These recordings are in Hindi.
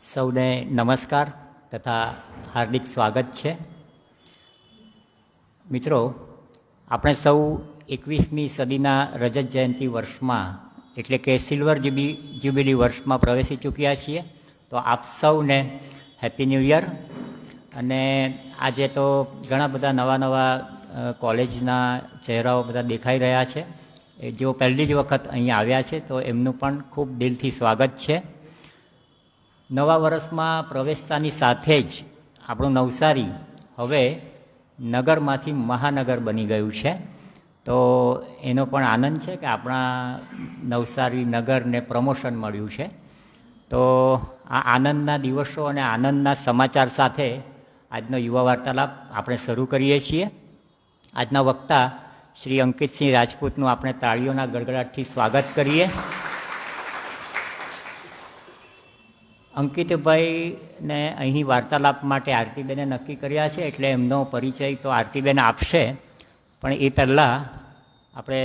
સૌને નમસ્કાર તથા હાર્દિક સ્વાગત છે. મિત્રો, આપણે સૌ 21મી સદીના રજત જયંતિ વર્ષમાં એટલે કે સિલ્વર જ્યુબિલી વર્ષમાં પ્રવેશી ચૂક્યા છીએ. તો આપ સૌને હેપી ન્યૂ યર. અને આજે તો ઘણા બધા નવા કોલેજના ચહેરાઓ બધા દેખાઈ રહ્યા છે. જેઓ પહેલી જ વખત અહીં આવ્યા છે તો એમનું પણ ખૂબ દિલથી સ્વાગત છે. નવા વર્ષમાં પ્રવેશતાની સાથે જ આપણું નવસારી હવે નગરમાંથી મહાનગર બની ગયું છે. તો એનો પણ આનંદ છે કે આપણા નવસારી નગરને પ્રમોશન મળ્યું છે. તો આ આનંદના દિવસો અને આનંદના સમાચાર સાથે આજનો યુવા વાર્તાલાપ આપણે શરૂ કરીએ છીએ. આજના વક્તા શ્રી અંકિતસિંહ રાજપૂતનું આપણે તાળીઓના ગડગડાટથી સ્વાગત કરીએ. અંકિતભાઈને અહીં વાર્તાલાપ માટે આરતીબેને નક્કી કર્યા છે, એટલે એમનો પરિચય તો આરતીબેન આપશે. પણ એ પહેલાં આપણે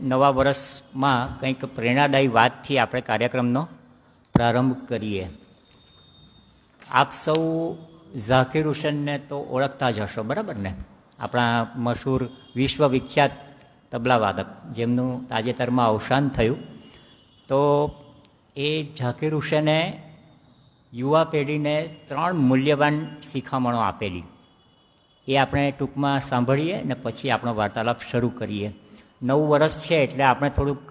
નવા વર્ષમાં કંઈક પ્રેરણાદાયી વાતથી આપણે કાર્યક્રમનો પ્રારંભ કરીએ. આપ સૌ ઝાકીર હુસેનને તો ઓળખતા જ હશો, બરાબર ને? આપણા મશહૂર વિશ્વવિખ્યાત તબલાવાદક, જેમનું તાજેતરમાં અવસાન થયું. તો એ ઝાકીર હુસેને યુવા પેઢીને 3 મૂલ્યવાન શિખામણો આપેલી. એ આપણે ટૂંકમાં સાંભળીએ ને પછી આપણો વાર્તાલાપ શરૂ કરીએ. 9 વર્ષ છે એટલે આપણે થોડુંક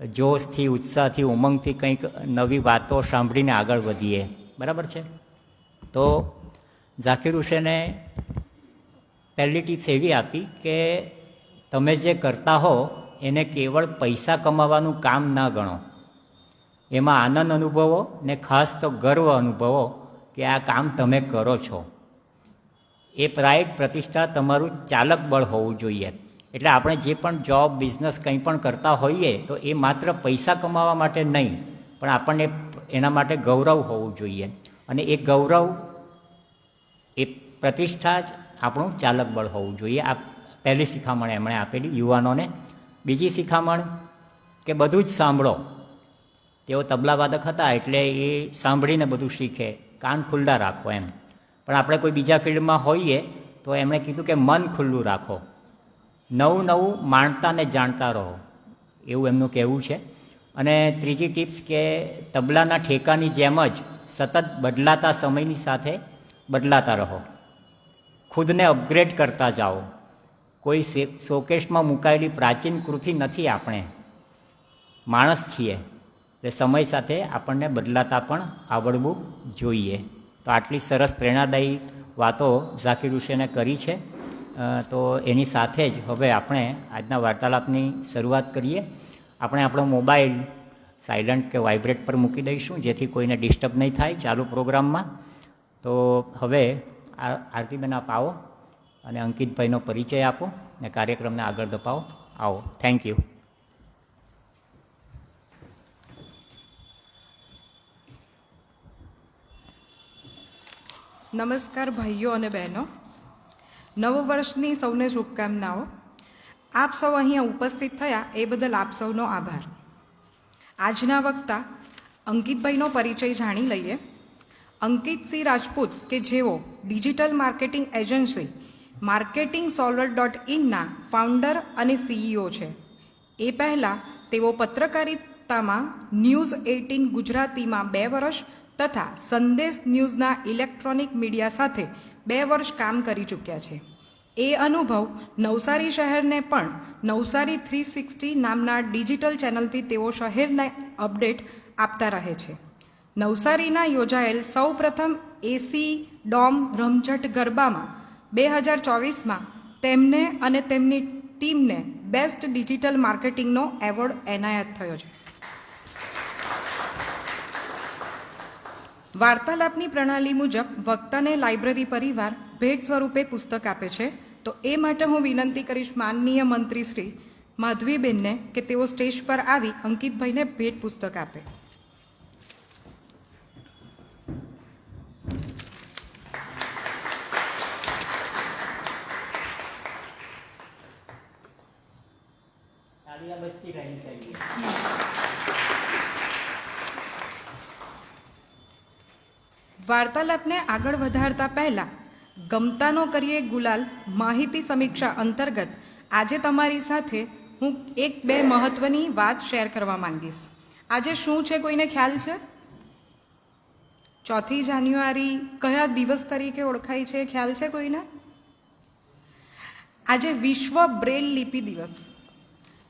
જોશથી, ઉત્સાહથી, ઉમંગથી કંઈક નવી વાતો સાંભળીને આગળ વધીએ, બરાબર છે? તો ઝાકીર હુસેને પહેલી ટીપ્સ એવી આપી કે તમે જે કરતા હો એને કેવળ પૈસા કમાવાનું કામ ના ગણો. એમાં આનંદ અનુભવો ને ખાસ તો ગર્વ અનુભવો કે આ કામ તમે કરો છો. એ પ્રાઇડ, પ્રતિષ્ઠા તમારું ચાલક બળ હોવું જોઈએ. એટલે આપણે જે પણ જોબ, બિઝનેસ કંઈ પણ કરતા હોઈએ તો એ માત્ર પૈસા કમાવા માટે નહીં, પણ આપણને એના માટે ગૌરવ હોવું જોઈએ. અને એ ગૌરવ, એ પ્રતિષ્ઠા જ આપણું ચાલક બળ હોવું જોઈએ. આ પહેલી શિખામણ એમણે આપેલી યુવાનોને. બીજી શિખામણ કે બધું જ સાંભળો. તેઓ તબલાવાદક હતા એટલે એ સાંભળીને બધું શીખે, કાન ખુલ્લા રાખો એમ. પણ આપણે કોઈ બીજા ફિલ્ડમાં હોઈએ તો એમણે કીધું કે મન ખુલ્લું રાખો, નવું માણતા ને જાણતા રહો, એવું એમનું કહેવું છે. અને ત્રીજી ટિપ્સ કે તબલાના ઠેકાની જેમ જ સતત બદલાતા સમયની સાથે બદલાતા રહો, ખુદને અપગ્રેડ કરતા જાઓ. કોઈ શોકેશમાં મુકાયેલી પ્રાચીન કૃતિ નથી, આપણે માણસ છીએ. એટલે સમય સાથે આપણને બદલાતા પણ આવડવું જોઈએ. તો આટલી સરસ પ્રેરણાદાયી વાતો ઝાકીર હુસેને કરી છે. તો એની સાથે જ હવે આપણે આજના વાર્તાલાપની શરૂઆત કરીએ. આપણે આપણો મોબાઈલ સાયલન્ટ કે વાઇબ્રેટ પર મૂકી દઈશું, જેથી કોઈને ડિસ્ટર્બ નહીં થાય ચાલુ પ્રોગ્રામમાં. તો હવે આરતીબેન આપ આવો અને અંકિતભાઈનો પરિચય આપો ને કાર્યક્રમને આગળ ધપાવો. આવો. Thank you. નમસ્કાર ભાઈઓ અને બહેનો. નવ વર્ષની સૌને શુભકામનાઓ. આપ સૌ અહીંયા ઉપસ્થિત થયા એ બદલ આપ સૌનો આભાર. આજના વક્તા અંકિતભાઈનો પરિચય જાણી લઈએ. અંકિતસિંહ રાજપૂત કે જેઓ digital marketing agency marketingsolver.in founder અને CEO છે. એ પહેલાં તેઓ પત્રકારિતામાં ન્યૂઝ 18 ગુજરાતીમાં 2 વર્ષ તથા સંદેશ ન્યૂઝના ઇલેક્ટ્રોનિક મીડિયા સાથે 2 વર્ષ કામ કરી ચૂક્યા છે. એ અનુભવ નવસારી શહેરને પણ નવસારી 360 નામના ડિજિટલ ચેનલથી તેઓ શહેરને અપડેટ આપતા રહે છે. નવસારીના યોજાયેલ સૌ પ્રથમ એસી ડોમ રમઝટ ગરબામાં 2024માં તેમને અને તેમની ટીમને બેસ્ટ ડિજિટલ માર્કેટિંગનો એવોર્ડ એનાયત થયો છે. વાર્તાલાપની પ્રણાલી મુજબ વક્તાને લાઇબ્રેરી પરિવાર ભેટ સ્વરૂપે પુસ્તક આપે છે. તો એ માટે હું વિનંતી કરીશ માનનીય મંત્રી શ્રી માધવીબેનને કે તેઓ સ્ટેજ પર આવી અંકિતભાઈને ભેટ પુસ્તક આપે. વાર્તાલાપને આગળ વધારતા પહેલા ગમતાનો કરીએ ગુલાલ માહિતી સમીક્ષા અંતર્ગત આજે તમારી સાથે હું એક બે મહત્વની વાત શેર કરવા માંગીશ. આજે શું છે કોઈને ખ્યાલ છે? 4 જાન્યુઆરી કયા દિવસ તરીકે ઓળખાય છે ખ્યાલ છે કોઈને? આજે વિશ્વ બ્રેલ લિપિ દિવસ.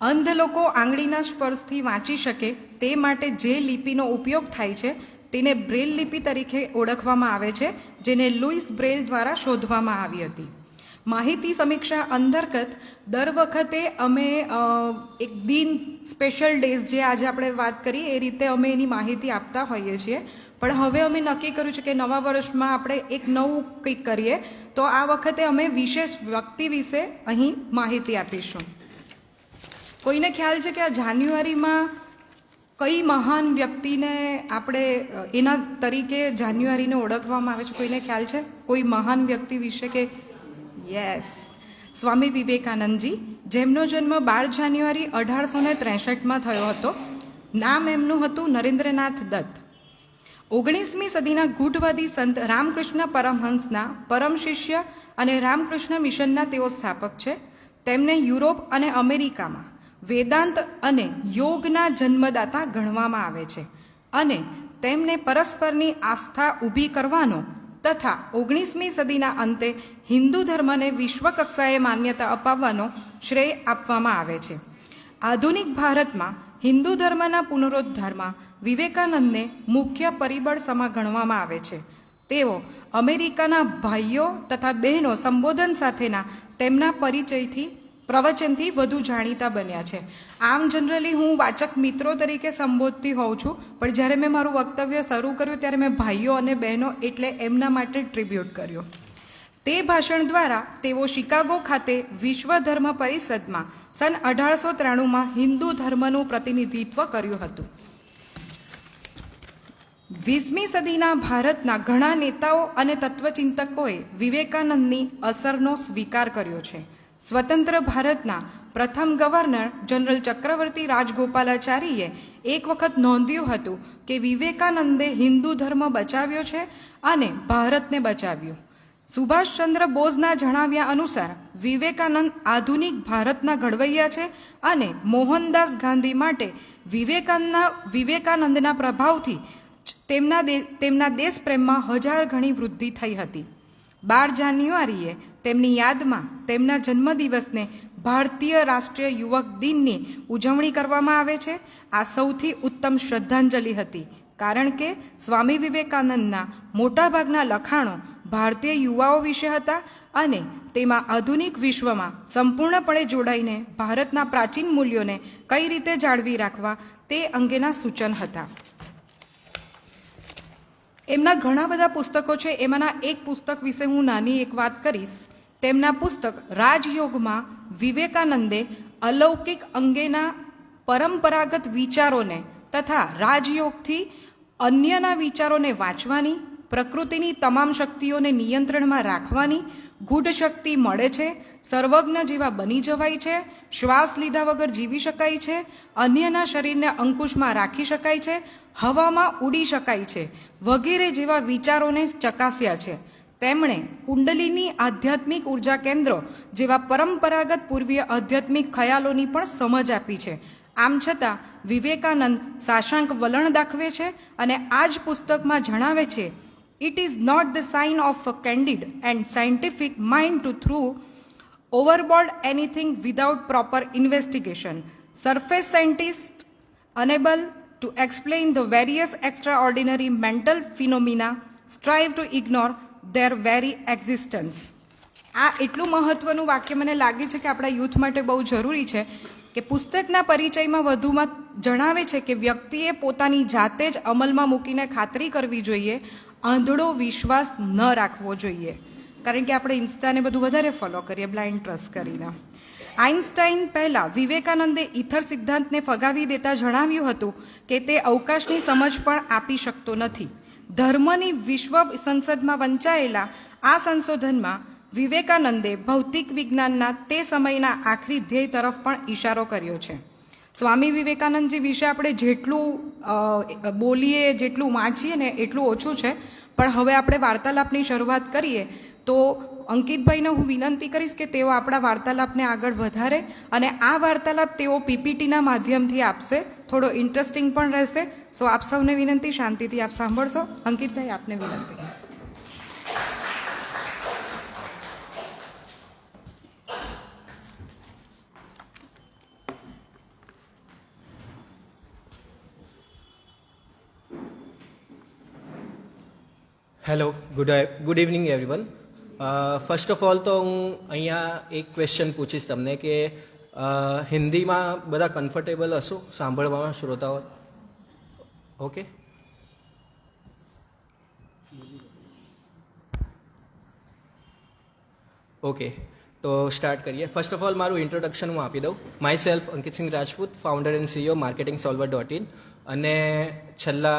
અંધ લોકો આંગળીના સ્પર્શથી વાંચી શકે તે માટે જે લિપિનો ઉપયોગ થાય છે તેને બ્રેલ લિપિ તરીકે ઓળખવામાં આવે છે, જેને લુઈસ બ્રેલ દ્વારા શોધવામાં આવી હતી. માહિતી સમીક્ષા અંતર્ગત દર વખતે અમે એક દિન સ્પેશિયલ ડેઝ જે આજે આપણે વાત કરી એ રીતે અમે એની માહિતી આપતા હોઈએ છીએ. પણ હવે અમે નક્કી કર્યું છે કે નવા વર્ષમાં આપણે એક નવું કંઈક કરીએ, તો આ વખતે અમે વિશેષ વ્યક્તિ વિશે અહીં માહિતી આપીશું. કોઈને ખ્યાલ છે કે આ જાન્યુઆરીમાં કઈ મહાન વ્યક્તિને આપણે એના તરીકે જાન્યુઆરીને ઓળખવામાં આવે છે? કોઈને ખ્યાલ છે કોઈ મહાન વ્યક્તિ વિશે? કે યસ, સ્વામી વિવેકાનંદજી, જેમનો જન્મ 12 જાન્યુઆરી 1863માં થયો હતો. નામ એમનું હતું નરેન્દ્રનાથ દત્ત. 19મી સદીના ગૂઢવાદી સંત રામકૃષ્ણ પરમહંસના પરમ શિષ્ય અને રામકૃષ્ણ મિશનના તેઓ સ્થાપક છે. તેમને યુરોપ અને અમેરિકામાં વેદાંત અને યોગના જન્મદાતા ગણવામાં આવે છે અને તેમને પરસ્પરની આસ્થા ઊભી કરવાનો તથા 19મી સદીના અંતે હિન્દુ ધર્મને વિશ્વ કક્ષાએ માન્યતા અપાવવાનો શ્રેય આપવામાં આવે છે. આધુનિક ભારતમાં હિન્દુ ધર્મના પુનરોદ્ધારમાં વિવેકાનંદને મુખ્ય પરિબળ સમા ગણવામાં આવે છે. તેઓ અમેરિકાના ભાઈઓ તથા બહેનો સંબોધન સાથેના તેમના પ્રવચનથી વધુ જાણીતા બન્યા છે. આમ જનરલી હું વાચક મિત્રો તરીકે સંબોધતી હોઉં છું, પણ જ્યારે મેં મારું વક્તવ્ય શરૂ કર્યું ત્યારે મેં ભાઈઓ અને બહેનો એટલે એમના માટે ટ્રિબ્યુટ કર્યો. તે ભાષણ દ્વારા તેઓ શિકાગો ખાતે વિશ્વ ધર્મ પરિષદમાં સન 1893માં હિન્દુ ધર્મનું પ્રતિનિધિત્વ કર્યું હતું. 20મી સદીના ભારતના ઘણા નેતાઓ અને તત્વચિંતકોએ વિવેકાનંદની અસરનો સ્વીકાર કર્યો છે. સ્વતંત્ર ભારતના પ્રથમ ગવર્નર જનરલ ચક્રવર્તી રાજગોપાલાચારીએ એક વખત નોંધ્યું હતું કે વિવેકાનંદે હિન્દુ ધર્મ બચાવ્યો છે અને ભારતને બચાવ્યું. સુભાષચંદ્ર બોઝના જણાવ્યા અનુસાર વિવેકાનંદ આધુનિક ભારતના ઘડવૈયા છે અને મોહનદાસ ગાંધી માટે વિવેકાનંદના પ્રભાવથી તેમના દેશપ્રેમમાં 1000 ગણી વૃદ્ધિ થઈ હતી. 12 જાન્યુઆરીએ તેમની યાદમાં તેમના જન્મદિવસને ભારતીય રાષ્ટ્રીય યુવક દિનની ઉજવણી કરવામાં આવે છે. આ સૌથી ઉત્તમ શ્રદ્ધાંજલિ હતી, કારણ કે સ્વામી વિવેકાનંદના મોટાભાગના લખાણો ભારતીય યુવાઓ વિશે હતા અને તેમાં આધુનિક વિશ્વમાં સંપૂર્ણપણે જોડાઈને ભારતના પ્રાચીન મૂલ્યોને કઈ રીતે જાળવી રાખવા તે અંગેના સૂચન હતા. એમના ઘણા બધા પુસ્તકો છે. એમાંના એક પુસ્તક વિશે હું નાની એક વાત કરીશ. તેમના પુસ્તક રાજયોગમાં વિવેકાનંદે અલૌકિક અંગેના પરંપરાગત વિચારોને તથા રાજયોગથી અન્યના વિચારોને વાંચવાની, પ્રકૃતિની તમામ શક્તિઓને નિયંત્રણમાં રાખવાની, ગૂઢ શક્તિ મળે છે, સર્વજ્ઞ જેવા બની જવાય છે, શ્વાસ લીધા વગર જીવી શકાય છે, અન્યના શરીરને અંકુશમાં રાખી શકાય છે, હવામાં ઉડી શકાય છે વગેરે જેવા વિચારોને ચકાસ્યા છે. તેમણે કુંડલીની આધ્યાત્મિક ઉર્જા કેન્દ્રો જેવા પરંપરાગત પૂર્વીય આધ્યાત્મિક ખ્યાલોની પણ સમજ આપી છે. આમ છતાં વિવેકાનંદ સાશાંક વલણ દાખવે છે અને આ જ પુસ્તકમાં જણાવે છે, it is not the sign of a candid and scientific mind to throw overboard anything without proper investigation. Surface scientists unable to explain the various extraordinary mental phenomena strive to ignore their very existence. આ એટલું મહત્વનું વાક્ય મને લાગે છે કે આપણા યુથ માટે બહુ જરૂરી છે કે પુસ્તકના પરિચયમાં વધુમાં જણાવે છે કે વ્યક્તિએ પોતાની જાતે જ અમલમાં મૂકીને ખાતરી કરવી જોઈએ, આંધળો વિશ્વાસ ન રાખવો જોઈએ. કારણ કે આપણે ઇન્સ્ટાને બધું વધારે ફોલો કરીએ બ્લાઇન્ડ ટ્રસ્ટ કરીને. આઇન્સ્ટાઈન પહેલાં વિવેકાનંદે ઇથર સિદ્ધાંતને ફગાવી દેતા જણાવ્યું હતું કે તે અવકાશની સમજ પણ આપી શકતો નથી. ધર્મની વિશ્વ સંસદમાં વંચાયેલા આ સંશોધનમાં વિવેકાનંદે ભૌતિક વિજ્ઞાનના તે સમયના આખરી ધ્યેય તરફ પણ ઇશારો કર્યો છે. સ્વામી વિવેકાનંદજી વિશે આપણે જેટલું બોલીએ જેટલું વાંચીએ ને એટલું ઓછું છે, પણ હવે આપણે વાર્તાલાપની શરૂઆત કરીએ તો અંકિતભાઈને હું વિનંતી કરીશ કે તેઓ આપણા વાર્તાલાપને આગળ વધારે અને આ વાર્તાલાપ તેઓ પીપીટીના માધ્યમથી આપશે, થોડો ઇન્ટરેસ્ટિંગ પણ રહેશે. સો આપ સૌને વિનંતી, શાંતિથી આપ સાંભળશો. અંકિતભાઈ, આપને વિનંતી. Hello, good evening everyone. First of all તો હું અહીંયા એક ક્વેશ્ચન પૂછીશ તમને કે હિન્દીમાં બધા કમ્ફર્ટેબલ હશો સાંભળવામાં શ્રોતાઓ? ઓકે. ઓકે, તો સ્ટાર્ટ કરીએ. ફર્સ્ટ ઓફ ઓલ મારું ઇન્ટ્રોડક્શન હું આપી દઉં. Myself Ankit Singh Rajput, founder and CEO marketingsolver.in, અને છેલ્લા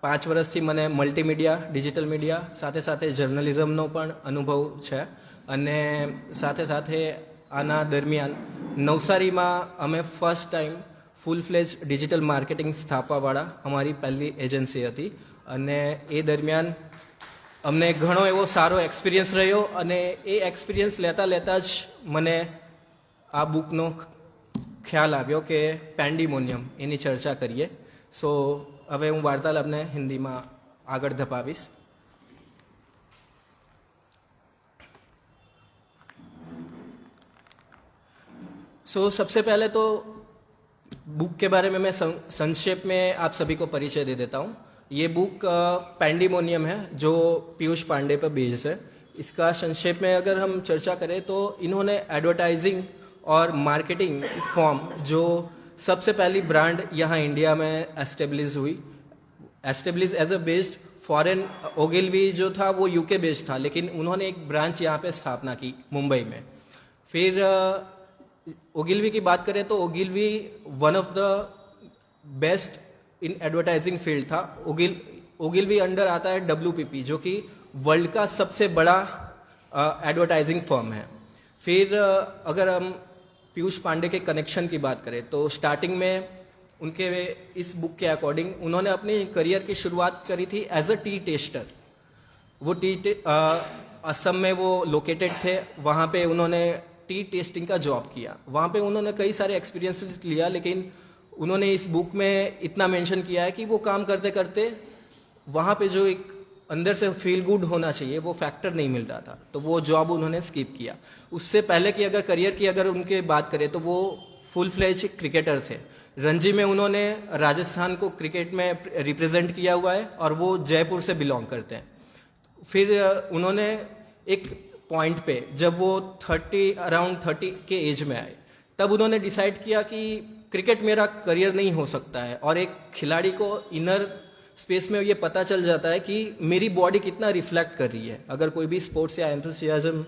5 વર્ષથી મને મલ્ટીમીડિયા, ડિજિટલ મીડિયા સાથે સાથે જર્નલિઝમનો પણ અનુભવ છે. અને સાથે સાથે આના દરમિયાન નવસારીમાં અમે ફર્સ્ટ ટાઈમ ફૂલ ફ્લેજ ડિજિટલ માર્કેટિંગ સ્થાપવાવાળા અમારી પહેલી એજન્સી હતી. અને એ દરમિયાન અમને ઘણો એવો સારો એક્સપિરિયન્સ રહ્યો અને એ એક્સપિરિયન્સ લેતા લેતા જ મને આ બુકનો ખ્યાલ આવ્યો કે પેન્ડિમોનિયમ, એની ચર્ચા કરીએ. સો હવે હું વાર્તાલાપને હિન્દીમાં આગળ ધપાવીશ. सो सबसे पहले तो बुक के बारे में मैं संक्षेप में आप सभी को परिचय दे देता हूँ. ये बुक पैंडीमोनियम है जो पीयूष पांडे पर बेस्ड है. इसका संक्षेप में अगर हम चर्चा करें तो इन्होंने एडवर्टाइजिंग और मार्केटिंग फॉर्म जो सबसे पहली ब्रांड यहाँ इंडिया में establish as a based foreign. Ogilvy जो था वो यूके बेस्ड था, लेकिन उन्होंने एक ब्रांच यहाँ पे स्थापना की मुंबई में. फिर ओगिलवी की बात करें तो Ogilvy one of the best in advertising field था. ओगिलवी अंडर आता है WPP, जो कि वर्ल्ड का सबसे बड़ा एडवर्टाइजिंग फर्म है. फिर अगर हम पीयूष पांडे के कनेक्शन की बात करें तो स्टार्टिंग में उनके इस बुक के अकॉर्डिंग उन्होंने अपनी करियर की शुरुआत करी थी एज अ टी टेस्टर. वो असम में वो लोकेटेड थे, वहाँ पे उन्होंने टी टेस्टिंग का जॉब किया. वहाँ पे उन्होंने कई सारे एक्सपीरियंसेस लिया, लेकिन उन्होंने इस बुक में इतना मेंशन किया है कि वो काम करते करते वहाँ पे जो एक अंदर से फील गुड होना चाहिए वो फैक्टर नहीं मिल रहा था, तो वो जॉब उन्होंने स्किप किया. उससे पहले की अगर करियर की अगर उनके बात करें तो वो फुल फ्लेज क्रिकेटर थे. रणजी में उन्होंने राजस्थान को क्रिकेट में रिप्रेजेंट किया हुआ है और वो जयपुर से बिलोंग करते हैं. फिर उन्होंने एक पॉइंट पे जब वो अराउंड 30 के एज में आए तब उन्होंने डिसाइड किया कि क्रिकेट मेरा करियर नहीं हो सकता है. और एक खिलाड़ी को इनर स्पेस में ये पता चल जाता है कि मेरी बॉडी कितना रिफ्लेक्ट कर रही है. अगर कोई भी स्पोर्ट्स या एंथुसियाज्म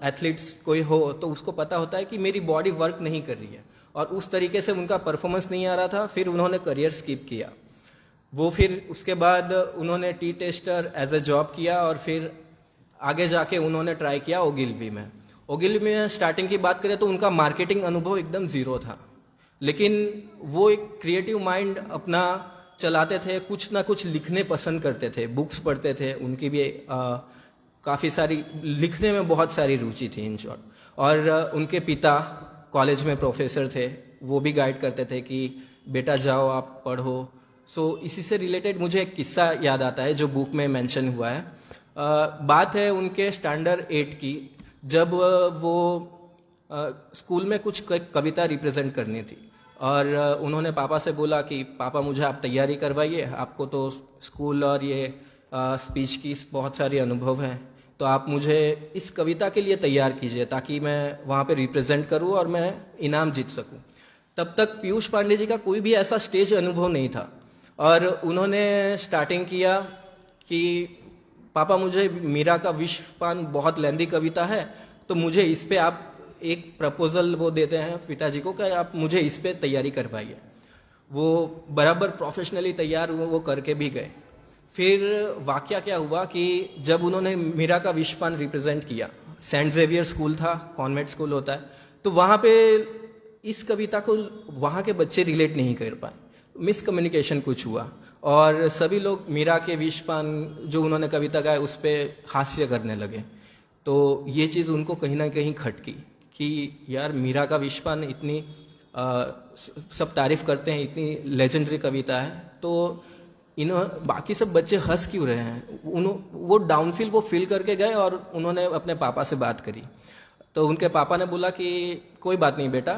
एथलीट्स कोई हो तो उसको पता होता है कि मेरी बॉडी वर्क नहीं कर रही है, और उस तरीके से उनका परफॉर्मेंस नहीं आ रहा था. फिर उन्होंने करियर स्किप किया. वो फिर उसके बाद उन्होंने tea taster as a job किया और फिर आगे जाके उन्होंने ट्राई किया ओगिलवी में. ओगिलवी में स्टार्टिंग की बात करें तो उनका मार्केटिंग अनुभव एकदम ज़ीरो था, लेकिन वो एक क्रिएटिव माइंड अपना चलाते थे, कुछ ना कुछ लिखने पसंद करते थे, बुक्स पढ़ते थे. उनकी भी काफ़ी सारी लिखने में बहुत सारी रुचि थी इन शॉर्ट. और उनके पिता कॉलेज में प्रोफेसर थे, वो भी गाइड करते थे कि बेटा जाओ आप पढ़ो. सो इसी से रिलेटेड मुझे एक किस्सा याद आता है जो बुक में मेंशन हुआ है. बात है उनके स्टैंडर्ड 8 की, जब वो स्कूल में कुछ कविता रिप्रेजेंट करनी थी और उन्होंने पापा से बोला कि पापा मुझे आप तैयारी करवाइए, आपको तो स्कूल और ये स्पीच की बहुत सारे अनुभव हैं, तो आप मुझे इस कविता के लिए तैयार कीजिए ताकि मैं वहाँ पे रिप्रेजेंट करूँ और मैं इनाम जीत सकूँ. तब तक पीयूष पांडे जी का कोई भी ऐसा स्टेज अनुभव नहीं था और उन्होंने स्टार्टिंग किया कि पापा मुझे मीरा का विश्वपान बहुत लेंदी कविता है, तो मुझे इस पे आप एक प्रपोजल वो देते हैं पिताजी को कि आप मुझे इस पे तैयारी करवाइए. वो बराबर प्रोफेशनली तैयार हुए, वो करके भी गए. फिर वाकया क्या हुआ कि जब उन्होंने मीरा का विश्वपान रिप्रेजेंट किया, सेंट जेवियर स्कूल था, कॉन्वेंट स्कूल होता है, तो वहाँ पे इस कविता को वहाँ के बच्चे रिलेट नहीं कर पाए, मिसकम्युनिकेशन कुछ हुआ और सभी लोग मीरा के विषपान जो उन्होंने कविता गाया उस पर हास्य करने लगे। तो ये चीज़ उनको कहीं ना कहीं खटकी कि यार मीरा का विषपान इतनी सब तारीफ करते हैं, इतनी लेजेंडरी कविता है, तो बाकी सब बच्चे हंस क्यों रहे हैं। वो डाउनफील वो फील करके गए और उन्होंने अपने पापा से बात करी। तो उनके पापा ने बोला कि कोई बात नहीं बेटा,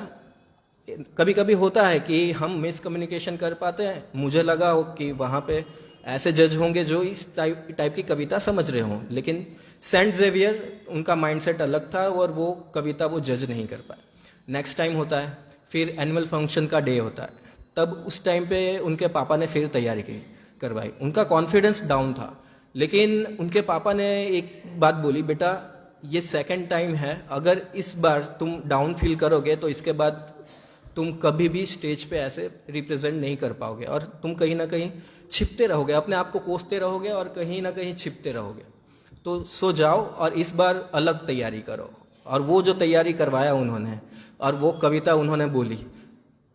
कभी कभी होता है कि हम मिसकम्युनिकेशन कर पाते हैं, मुझे लगा हो कि वहाँ पे ऐसे जज होंगे जो इस टाइप की कविता समझ रहे हों, लेकिन सेंट जेवियर उनका माइंडसेट अलग था और वो कविता वो जज नहीं कर पाए। नेक्स्ट टाइम होता है, फिर एनुअल फंक्शन का डे होता है, तब उस टाइम पे उनके पापा ने फिर तैयारी करवाई। उनका कॉन्फिडेंस डाउन था, लेकिन उनके पापा ने एक बात बोली, बेटा ये सेकंड टाइम है, अगर इस बार तुम डाउन फील करोगे तो इसके बाद तुम कभी भी स्टेज पे ऐसे रिप्रेजेंट नहीं कर पाओगे और तुम कहीं ना कहीं छिपते रहोगे, अपने आप को कोसते रहोगे और कहीं ना कहीं छिपते रहोगे। तो सो जाओ और इस बार अलग तैयारी करो। और वो जो तैयारी करवाया उन्होंने और वो कविता उन्होंने बोली,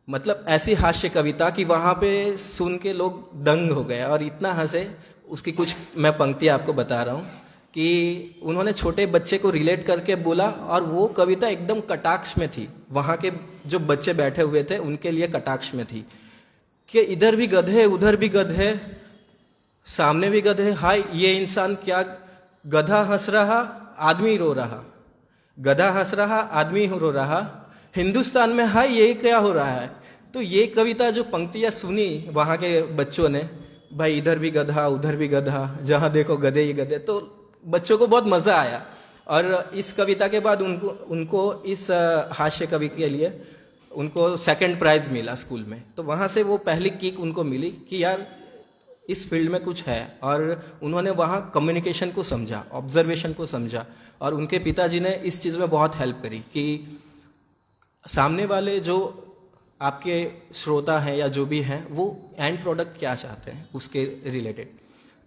मतलब ऐसी हास्य कविता कि वहाँ पे सुन के लोग दंग हो गए और इतना हंसे। उसकी कुछ मैं पंक्ति आपको बता रहा हूँ कि उन्होंने छोटे बच्चे को रिलेट करके बोला और वो कविता एकदम कटाक्ष में थी, वहाँ के जो बच्चे बैठे हुए थे उनके लिए कटाक्ष में थी कि इधर भी गधे उधर भी गधे, सामने भी गधे, हाय ये इंसान क्या, गधा हंस रहा आदमी रो रहा, गधा हंस रहा आदमी रो रहा, हिंदुस्तान में हाय ये क्या हो रहा है। तो ये कविता जो पंक्तियां सुनी वहाँ के बच्चों ने, भाई इधर भी गधा उधर भी गधा, जहाँ देखो गधे ही गधे, तो बच्चों को बहुत मजा आया। और इस कविता के बाद उनको इस हास्य कवि के लिए उनको सेकंड प्राइज मिला स्कूल में। तो वहाँ से वो पहली किक उनको मिली कि यार इस फील्ड में कुछ है, और उन्होंने वहाँ कम्युनिकेशन को समझा, ऑब्जर्वेशन को समझा, और उनके पिताजी ने इस चीज़ में बहुत हेल्प करी कि सामने वाले जो आपके श्रोता हैं या जो भी हैं वो एंड प्रोडक्ट क्या चाहते हैं उसके रिलेटेड।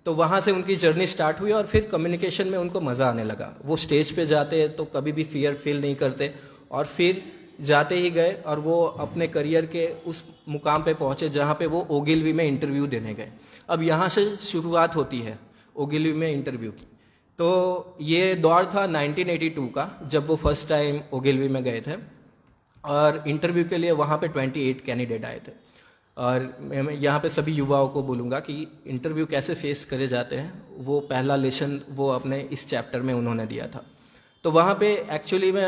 तो वहाँ से उनकी जर्नी स्टार्ट हुई और फिर कम्युनिकेशन में उनको मज़ा आने लगा। वो स्टेज पे जाते तो कभी भी फियर फील नहीं करते और फिर जाते ही गए और वो अपने करियर के उस मुकाम पे पहुँचे जहाँ पे वो ओगिलवी में इंटरव्यू देने गए। अब यहाँ से शुरुआत होती है ओगिलवी में इंटरव्यू की। तो ये दौर था 1982 का, जब वो फर्स्ट टाइम ओगिलवी में गए थे और इंटरव्यू के लिए वहाँ पे 28 कैंडिडेट आए थे। और मैं यहाँ पे सभी युवाओं को बोलूँगा कि इंटरव्यू कैसे फेस करे जाते हैं, वो पहला लेसन वो अपने इस चैप्टर में उन्होंने दिया था। तो वहाँ पे एक्चुअली में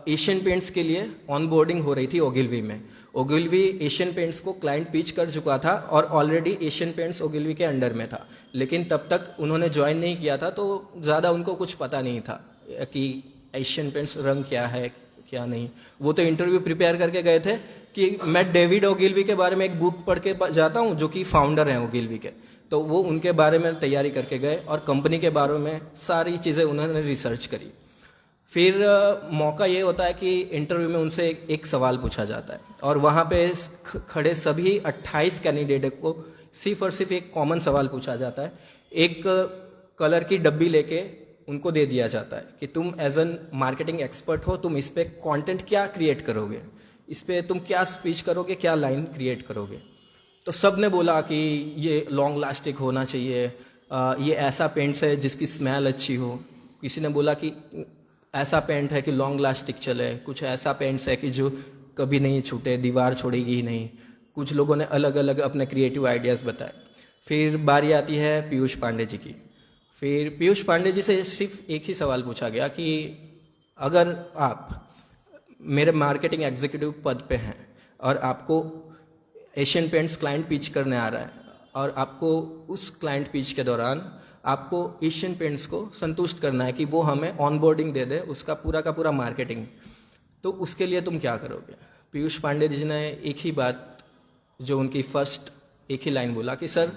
एशियन पेंट्स के लिए ऑनबोर्डिंग हो रही थी ओगिलवी में। ओगिलवी एशियन पेंट्स को क्लाइंट पिच कर चुका था और ऑलरेडी एशियन पेंट्स ओगिलवी के अंडर में था, लेकिन तब तक उन्होंने ज्वाइन नहीं किया था, तो ज़्यादा उनको कुछ पता नहीं था कि एशियन पेंट्स रंग क्या है क्या नहीं। वो तो इंटरव्यू प्रिपेयर करके गए थे कि मैं डेविड ओगिलवी के बारे में एक बुक पढ़ के जाता हूँ जो कि फाउंडर हैं ओगिलवी के, तो वो उनके बारे में तैयारी करके गए और कंपनी के बारे में सारी चीज़ें उन्होंने रिसर्च करी। फिर मौका ये होता है कि इंटरव्यू में उनसे एक सवाल पूछा जाता है और वहाँ पे खड़े सभी 28 कैंडिडेट को सिर्फ और सिर्फ एक कॉमन सवाल पूछा जाता है। एक कलर की डब्बी लेके उनको दे दिया जाता है कि तुम एज एन मार्केटिंग एक्सपर्ट हो, तुम इस पे कंटेंट क्या क्रिएट करोगे, इस पे तुम क्या स्पीच करोगे, क्या लाइन क्रिएट करोगे। तो सब ने बोला कि ये लॉन्ग लास्टिक होना चाहिए, ये ऐसा पेंट है जिसकी स्मेल अच्छी हो। किसी ने बोला कि ऐसा पेंट है कि लॉन्ग लास्टिक चले, कुछ ऐसा पेंट्स है कि जो कभी नहीं छूटे, दीवार छोड़ेगी ही नहीं। कुछ लोगों ने अलग अलग अपने क्रिएटिव आइडियाज़ बताए। फिर बारी आती है पीयूष पांडे जी की। फिर पीयूष पांडे जी से सिर्फ एक ही सवाल पूछा गया कि अगर आप मेरे मार्केटिंग एग्जीक्यूटिव पद पे हैं और आपको एशियन पेंट्स क्लाइंट पिच करने आ रहा है और आपको उस क्लाइंट पिच के दौरान आपको एशियन पेंट्स को संतुष्ट करना है कि वो हमें ऑनबोर्डिंग दे दे उसका पूरा का पूरा मार्केटिंग, तो उसके लिए तुम क्या करोगे। पीयूष पांडे जी ने एक ही बात, जो उनकी फर्स्ट एक ही लाइन बोला कि सर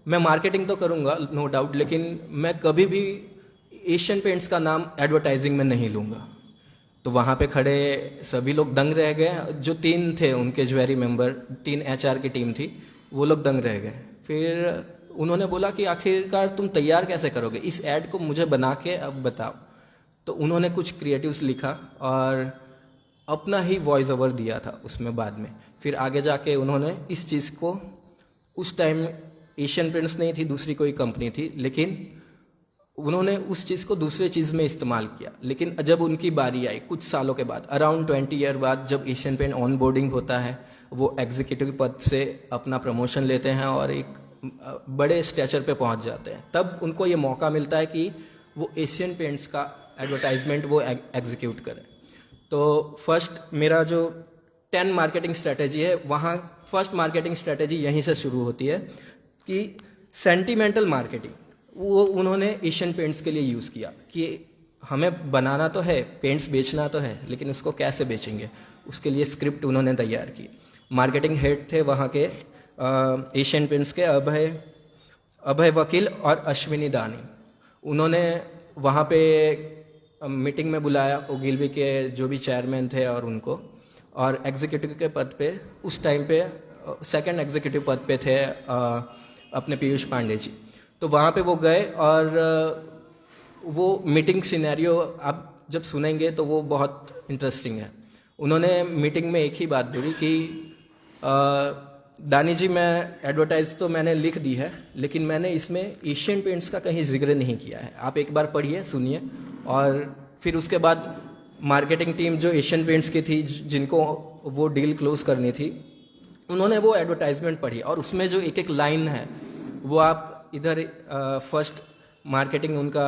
मैं मार्केटिंग तो करूँगा नो डाउट, लेकिन मैं कभी भी एशियन पेंट्स का नाम एडवर्टाइजिंग में नहीं लूँगा। तो वहाँ पे खड़े सभी लोग दंग रह गए। जो 3 थे उनके ज्वेरी मेंबर, 3 HR की टीम थी, वो लोग दंग रह गए। फिर उन्होंने बोला कि आखिरकार तुम तैयार कैसे करोगे, इस ऐड को मुझे बना के अब बताओ। तो उन्होंने कुछ क्रिएटिव्स लिखा और अपना ही वॉइस ओवर दिया था उसमें बाद में। फिर आगे जाके उन्होंने इस चीज़ को, उस टाइम एशियन पेंट्स नहीं थी, दूसरी कोई कंपनी थी, लेकिन उन्होंने उस चीज़ को दूसरे चीज़ में इस्तेमाल किया। लेकिन जब उनकी बारी आई कुछ सालों के बाद, अराउंड 20 ईयर बाद, जब एशियन पेंट ऑन बोर्डिंग होता है, वो एग्जीक्यूटिव पद से अपना प्रमोशन लेते हैं और एक बड़े स्टेचर पे पहुंच जाते हैं, तब उनको ये मौका मिलता है कि वो एशियन पेंट्स का एडवर्टाइजमेंट वो एग्जीक्यूट करें। तो फर्स्ट मेरा जो 10 मार्केटिंग स्ट्रेटेजी है, वहाँ फर्स्ट मार्केटिंग स्ट्रेटेजी यहीं से शुरू होती है कि सेंटिमेंटल मार्केटिंग वो उन्होंने एशियन पेंट्स के लिए यूज़ किया कि हमें बनाना तो है, पेंट्स बेचना तो है, लेकिन उसको कैसे बेचेंगे, उसके लिए स्क्रिप्ट उन्होंने तैयार की। मार्केटिंग हेड थे वहाँ के एशियन पेंट्स के अभय वकील और अश्विनी दानी। उन्होंने वहाँ पे मीटिंग में बुलाया ओगिलवी के जो भी चेयरमैन थे और उनको, और एग्जीक्यूटिव के पद पे उस टाइम पे सेकंड एग्जीक्यूटिव पद पे थे अपने पीयूष पांडे जी। तो वहाँ पे वो गए और वो मीटिंग सिनेरियो आप जब सुनेंगे तो वो बहुत इंटरेस्टिंग है। उन्होंने मीटिंग में एक ही बात बोली कि दानी जी, मैं एडवर्टाइज तो मैंने लिख दी है, लेकिन मैंने इसमें एशियन पेंट्स का कहीं जिक्र नहीं किया है। आप एक बार पढ़िए, सुनिए। और फिर उसके बाद मार्केटिंग टीम जो एशियन पेंट्स की थी, जिनको वो डील क्लोज करनी थी, उन्होंने वो एडवर्टाइजमेंट पढ़ी और उसमें जो एक एक लाइन है वो आप इधर फर्स्ट मार्केटिंग उनका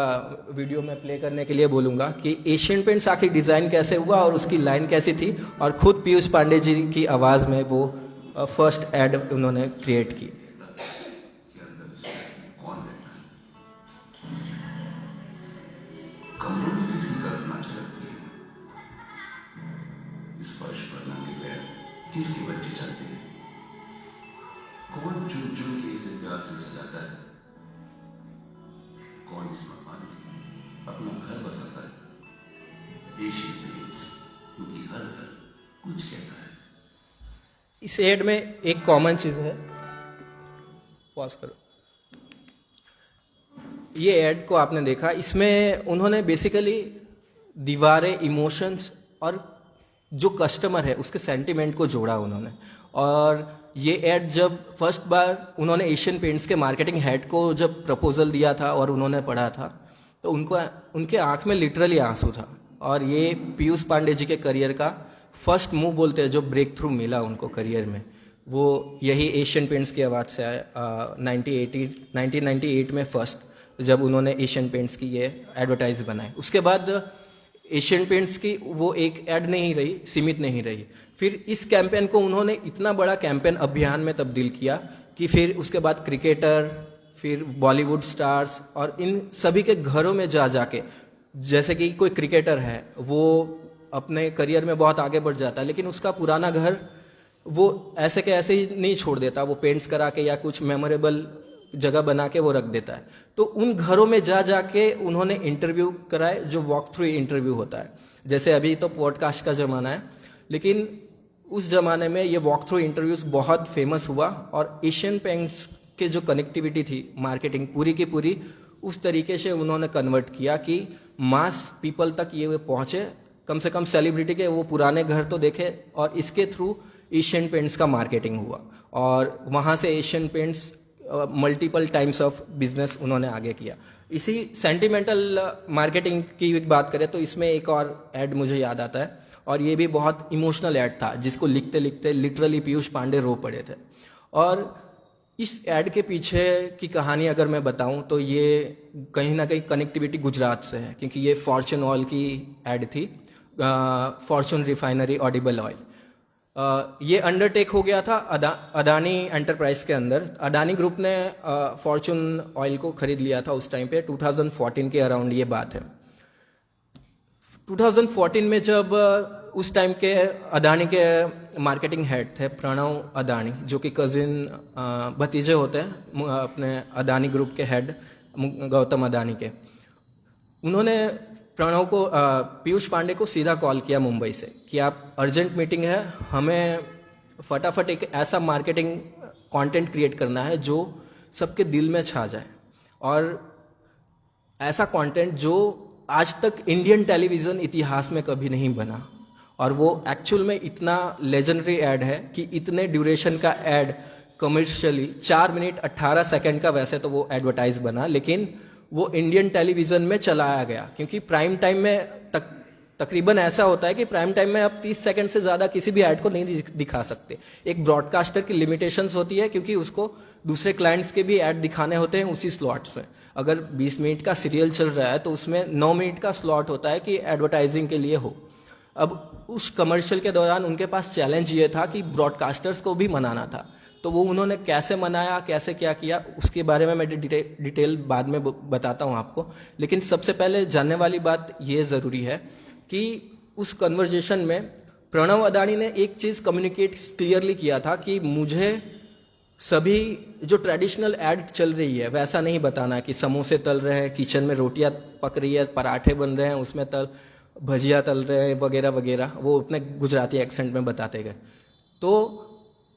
वीडियो में प्ले करने के लिए बोलूँगा कि एशियन पेंट्स आखिर डिज़ाइन कैसे हुआ और उसकी लाइन कैसी थी, और खुद पीयूष पांडे जी की आवाज़ में वो फर्स्ट एड उन्होंने क्रिएट की। किसकी बच्ची चलती है, कौन चुन चुन के इसे प्यार से सजाता है, कौन इस मकान में अपना घर बसाता है। एशियन पेंट्स, क्योंकि हर घर कुछ कहता है। इस एड में एक कॉमन चीज है, पॉज करो। ये एड को आपने देखा, इसमें उन्होंने बेसिकली दीवारें, इमोशंस और जो कस्टमर है उसके सेंटिमेंट को जोड़ा उन्होंने। और ये एड जब फर्स्ट बार उन्होंने एशियन पेंट्स के मार्केटिंग हेड को जब प्रपोजल दिया था और उन्होंने पढ़ा था, तो उनके आंख में लिटरली आंसू था। और ये पीयूष पांडे जी के करियर का फर्स्ट मूव बोलते हैं, जो ब्रेक थ्रू मिला उनको करियर में, वो यही एशियन पेंट्स की आवाज़ से आया। 1998 में फर्स्ट जब उन्होंने एशियन पेंट्स की ये एडवर्टाइज बनाई। उसके बाद एशियन पेंट्स की वो एक ऐड नहीं रही, सीमित नहीं रही। फिर इस कैंपेन को उन्होंने इतना बड़ा कैंपेन अभियान में तब्दील किया कि फिर उसके बाद क्रिकेटर, फिर बॉलीवुड स्टार्स और इन सभी के घरों में जा जाके, जैसे कि कोई क्रिकेटर है वो अपने करियर में बहुत आगे बढ़ जाता है, लेकिन उसका पुराना घर वो ऐसे के ऐसे ही नहीं छोड़ देता, वो पेंट्स करा के या कुछ मेमोरेबल जगह बना के वो रख देता है। तो उन घरों में जा जाके उन्होंने इंटरव्यू कराए, जो वॉक थ्रू इंटरव्यू होता है। जैसे अभी तो पॉडकास्ट का ज़माना है, लेकिन उस ज़माने में ये वॉक थ्रू इंटरव्यूज बहुत फेमस हुआ। और एशियन पेंट्स के जो कनेक्टिविटी थी, मार्केटिंग पूरी की पूरी उस तरीके से उन्होंने कन्वर्ट किया कि मास पीपल तक ये पहुँचे, कम से कम सेलिब्रिटी के वो पुराने घर तो देखे। और इसके थ्रू एशियन पेंट्स का मार्केटिंग हुआ और वहाँ से Asian paints multiple times of business उन्होंने आगे किया। इसी सेंटिमेंटल मार्केटिंग की बात करें तो इसमें एक और ऐड मुझे याद आता है, और ये भी बहुत इमोशनल ऐड था, जिसको लिखते लिखते लिटरली पीयूष पांडे रो पड़े थे। और इस ऐड के पीछे की कहानी अगर मैं बताऊं तो ये कहीं ना कहीं कनेक्टिविटी गुजरात से है, क्योंकि ये फॉर्चून ऑयल की ऐड थी, फॉर्चून रिफाइनरी ऑडिबल ऑयल। ये अंडरटेक हो गया था अडानी एंटरप्राइज के अंदर। अडानी ग्रुप ने फॉर्चून ऑयल को खरीद लिया था उस टाइम पे, 2014 के अराउंड ये बात है। 2014 में जब उस टाइम के अडानी के मार्केटिंग हेड थे प्रणव अडानी, जो कि कजिन भतीजे होते हैं अपने अडानी ग्रुप के हेड गौतम अडानी के। उन्होंने प्रणव को, पीयूष पांडे को सीधा कॉल किया मुंबई से कि आप अर्जेंट मीटिंग है, हमें फटाफट एक ऐसा मार्केटिंग कंटेंट क्रिएट करना है जो सबके दिल में छा जाए, और ऐसा कंटेंट जो आज तक इंडियन टेलीविज़न इतिहास में कभी नहीं बना। और वो एक्चुअल में इतना लेजेंडरी ऐड है कि इतने ड्यूरेशन का ऐड कमर्शियली 4 मिनट 18 सेकंड का वैसे तो वो एडवर्टाइज बना, लेकिन वो इंडियन टेलीविजन में चलाया गया क्योंकि प्राइम टाइम में तकरीबन ऐसा होता है कि प्राइम टाइम में आप 30 सेकंड से ज़्यादा किसी भी ऐड को नहीं दिखा सकते। एक ब्रॉडकास्टर की लिमिटेशंस होती है क्योंकि उसको दूसरे क्लाइंट्स के भी ऐड दिखाने होते हैं उसी स्लॉट्स में। अगर 20 मिनट का सीरियल चल रहा है तो उसमें 9 मिनट का स्लॉट होता है कि एडवर्टाइजिंग के लिए हो। अब उस कमर्शियल के दौरान उनके पास चैलेंज ये था कि ब्रॉडकास्टर्स को भी मनाना था, तो वो उन्होंने कैसे मनाया, कैसे क्या किया, उसके बारे में मैं डिटेल बाद में बताता हूँ आपको। लेकिन सबसे पहले जानने वाली बात ये ज़रूरी है कि उस कन्वर्जेशन में प्रणव अदानी ने एक चीज़ कम्युनिकेट क्लियरली किया था कि मुझे सभी जो ट्रेडिशनल ऐड चल रही है वैसा नहीं बताना है कि समोसे तल रहे हैं, किचन में रोटियां पक रही है, पराठे बन रहे हैं, उसमें भजिया तल रहे हैं वगैरह वगैरह, वो अपने गुजराती एक्सेंट में बताते गए। तो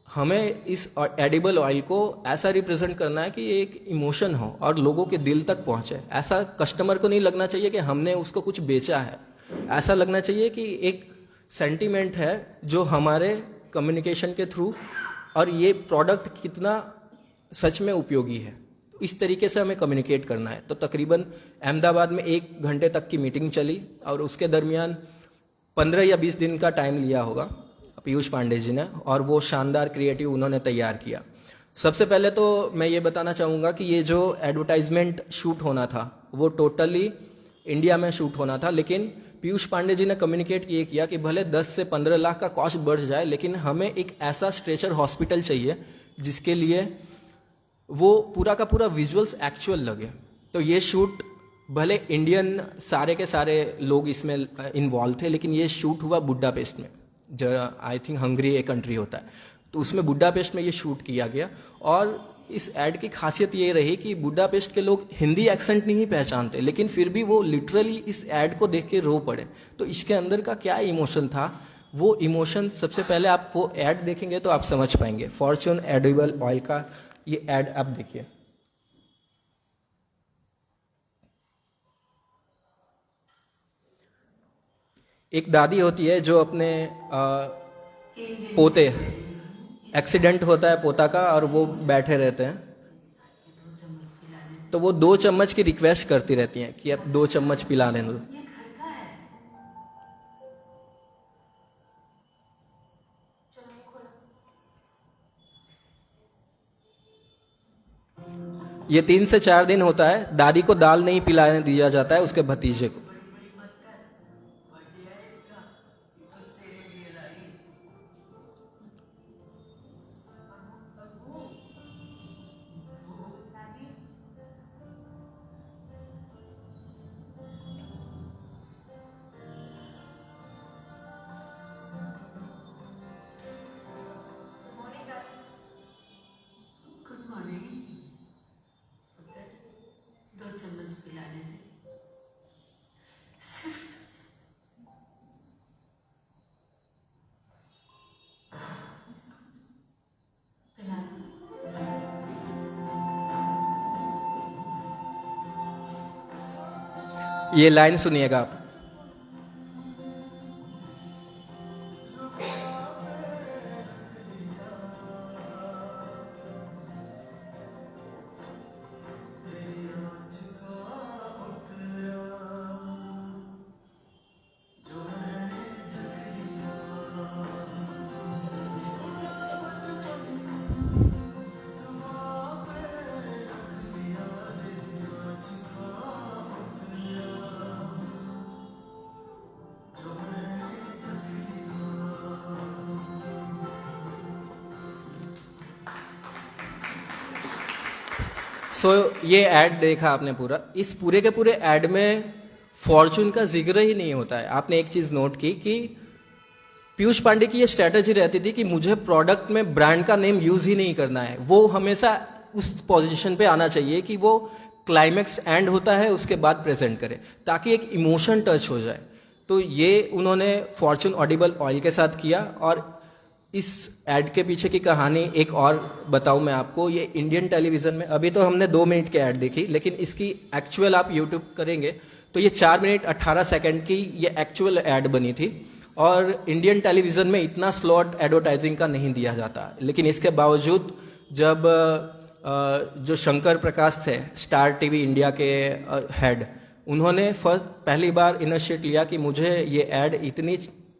हमें इस एडिबल ऑयल को ऐसा रिप्रेजेंट करना है कि एक इमोशन हो और लोगों के दिल तक पहुंचे। ऐसा कस्टमर को नहीं लगना चाहिए कि हमने उसको कुछ बेचा है, ऐसा लगना चाहिए कि एक सेंटीमेंट है जो हमारे कम्युनिकेशन के थ्रू, और ये प्रोडक्ट कितना सच में उपयोगी है, इस तरीके से हमें कम्युनिकेट करना है। तो तकरीबन अहमदाबाद में 1 घंटे तक की मीटिंग चली और उसके दरमियान 15 या 20 दिन का टाइम लिया होगा पीयूष पांडे जी ने, और वो शानदार क्रिएटिव उन्होंने तैयार किया। सबसे पहले तो मैं ये बताना चाहूँगा कि ये जो एडवर्टाइजमेंट शूट होना था वो टोटली इंडिया में शूट होना था, लेकिन पीयूष पांडे जी ने कम्युनिकेट ये किया कि भले 10 से 15 लाख का कॉस्ट बढ़ जाए, लेकिन हमें एक ऐसा स्ट्रेचर हॉस्पिटल चाहिए जिसके लिए वो पूरा का पूरा विजुअल्स एक्चुअल लगे। तो ये शूट भले इंडियन सारे के सारे लोग इसमें इन्वॉल्व थे, लेकिन ये शूट हुआ बुडापेस्ट में, जो आई थिंक हंगरी एक कंट्री होता है, तो उसमें बुडापेस्ट में ये शूट किया गया। और इस ऐड की खासियत ये रही कि बुडापेस्ट के लोग हिंदी एक्सेंट नहीं पहचानते, लेकिन फिर भी वो लिटरली इस ऐड को देख के रो पड़े। तो इसके अंदर का क्या इमोशन था, वो इमोशन सबसे पहले आप वो ऐड देखेंगे तो आप समझ पाएंगे। फॉर्च्यून एडिबल ऑयल का ये ऐड आप देखिए। एक दादी होती है जो अपने पोते, एक्सीडेंट होता है पोता का और वो बैठे रहते हैं, तो वो 2 चम्मच की रिक्वेस्ट करती रहती हैं कि अब 2 चम्मच पिला लें दो। ये 3 से 4 दिन होता है, दादी को दाल नहीं पिलाने दिया जाता है उसके भतीजे को। Good morning. 2 चम्मच पिलाने दे, सिर्फ पिला दो। ये लाइन सुनिएगा आप। ये ऐड देखा आपने पूरा, इस पूरे के पूरे ऐड में फॉर्च्यून का जिक्र ही नहीं होता है। आपने एक चीज नोट की कि पीयूष पांडे की ये स्ट्रेटेजी रहती थी कि मुझे प्रोडक्ट में ब्रांड का नेम यूज ही नहीं करना है, वो हमेशा उस पोजीशन पे आना चाहिए कि वो क्लाइमेक्स एंड होता है उसके बाद प्रेजेंट करे, ताकि एक इमोशन टच हो जाए। तो ये उन्होंने फॉर्च्यून ऑडिबल ऑयल के साथ किया। और इस ऐड के पीछे की कहानी एक और बताऊं मैं आपको। ये इंडियन टेलीविजन में, अभी तो हमने 2 मिनट की ऐड देखी, लेकिन इसकी एक्चुअल आप यूट्यूब करेंगे तो ये 4 मिनट 18 सेकंड की ये एक्चुअल ऐड बनी थी। और इंडियन टेलीविज़न में इतना स्लॉट एडवर्टाइजिंग का नहीं दिया जाता। लेकिन इसके बावजूद जब जो शंकर प्रकाश थे स्टार टीवी इंडिया के हेड, उन्होंने पहली बार इनिशिएट लिया कि मुझे ये ऐड इतनी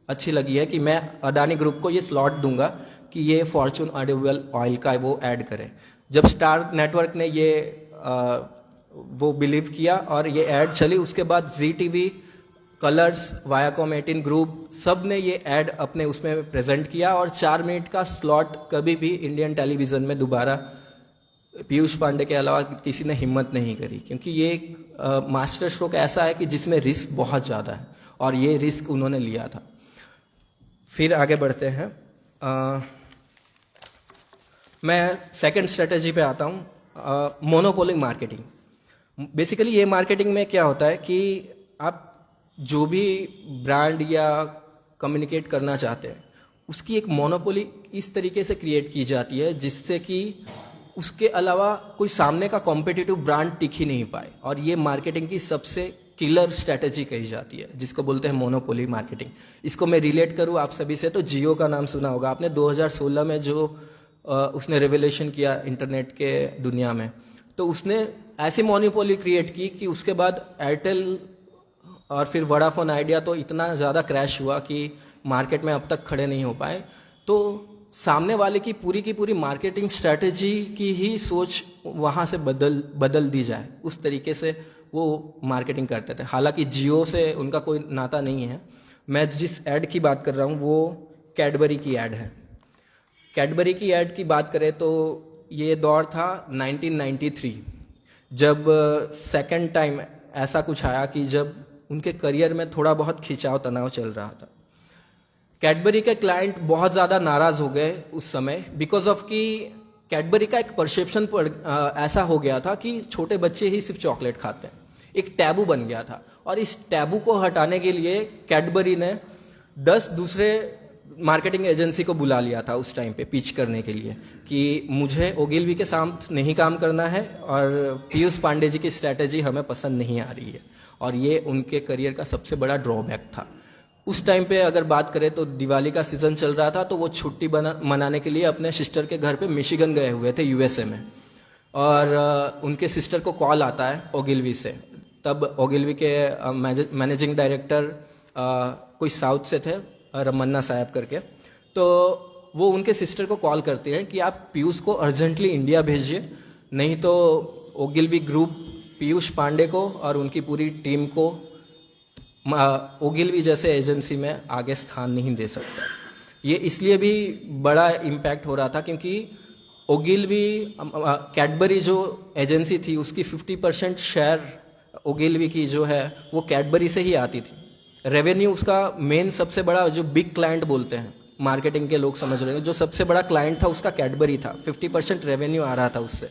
अच्छी लगी है कि मैं अदानी ग्रुप को ये स्लॉट दूंगा कि ये फॉर्चून ऑडिबल ऑयल का वो ऐड करे। जब स्टार नेटवर्क ने ये वो बिलीव किया और ये ऐड चली, उसके बाद जी टीवी, कलर्स, वायाकॉम 18 ग्रुप सब ने ये ऐड अपने उसमें प्रेजेंट किया और 4 मिनट का स्लॉट कभी भी इंडियन टेलीविज़न में दोबारा पीयूष पांडे के अलावा किसी ने हिम्मत नहीं करी, क्योंकि ये एक मास्टर स्ट्रोक ऐसा है कि जिसमें रिस्क बहुत ज़्यादा है और ये रिस्क उन्होंने लिया था। फिर आगे बढ़ते हैं। मैं सेकंड स्ट्रेटेजी पे आता हूँ, मोनोपोलिंग मार्केटिंग। बेसिकली ये मार्केटिंग में क्या होता है कि आप जो भी ब्रांड या कम्युनिकेट करना चाहते हैं उसकी एक मोनोपोली इस तरीके से क्रिएट की जाती है जिससे कि उसके अलावा कोई सामने का कॉम्पिटिटिव ब्रांड टिक ही नहीं पाए, और ये मार्केटिंग की सबसे किलर स्ट्रैटेजी कही जाती है जिसको बोलते हैं मोनोपोली मार्केटिंग। इसको मैं रिलेट करूँ आप सभी से, तो जियो का नाम सुना होगा आपने। 2016 में जो उसने रेवोल्यूशन किया इंटरनेट के दुनिया में, तो उसने ऐसी मोनोपोली क्रिएट की कि उसके बाद एयरटेल और फिर वोडाफोन आइडिया तो इतना ज़्यादा क्रैश हुआ कि मार्केट में अब तक खड़े नहीं हो पाए। तो सामने वाले की पूरी मार्केटिंग स्ट्रैटेजी की ही सोच वहाँ से बदल दी जाए, उस तरीके से वो मार्केटिंग करते थे। हालांकि जियो से उनका कोई नाता नहीं है। मैं जिस ऐड की बात कर रहा हूँ वो कैडबरी की ऐड है। कैडबरी की ऐड की बात करें तो ये दौर था 1993, जब सेकंड टाइम ऐसा कुछ आया कि जब उनके करियर में थोड़ा बहुत खिंचाव तनाव चल रहा था। कैडबरी के क्लाइंट बहुत ज़्यादा नाराज़ हो गए उस समय, बिकॉज ऑफ कि कैडबरी का एक परसेप्शन ऐसा हो गया था कि छोटे बच्चे ही सिर्फ चॉकलेट खाते हैं, एक टैबू बन गया था। और इस टैबू को हटाने के लिए कैडबरी ने 10 दूसरे मार्केटिंग एजेंसी को बुला लिया था उस टाइम पे पिच करने के लिए कि मुझे ओगिलवी के साथ नहीं काम करना है और पीयूष पांडे जी की स्ट्रैटेजी हमें पसंद नहीं आ रही है, और ये उनके करियर का सबसे बड़ा ड्रॉबैक था। उस टाइम पे अगर बात करें तो दिवाली का सीजन चल रहा था, तो वो छुट्टी मनाने के लिए अपने सिस्टर के घर पे मिशिगन गए हुए थे यूएसए में, और उनके सिस्टर को कॉल आता है ओगिलवी से। तब ओगिलवी के मैनेजिंग डायरेक्टर कोई साउथ से थे, रमन्ना साहब करके, तो वो उनके सिस्टर को कॉल करते हैं कि आप पीयूष को अर्जेंटली इंडिया भेजिए, नहीं तो ओगिलवी ग्रुप पीयूष पांडे को और उनकी पूरी टीम को ओगिलवी जैसे एजेंसी में आगे स्थान नहीं दे सकता। ये इसलिए भी बड़ा इम्पैक्ट हो रहा था क्योंकि ओगिलवी कैडबरी जो एजेंसी थी उसकी 50% शेयर ओगिलवी की जो है वो कैडबरी से ही आती थी। रेवेन्यू उसका मेन सबसे बड़ा जो बिग क्लाइंट बोलते हैं, मार्केटिंग के लोग समझ रहे हैं, जो सबसे बड़ा क्लाइंट था उसका कैडबरी था, 50% रेवेन्यू आ रहा था उससे।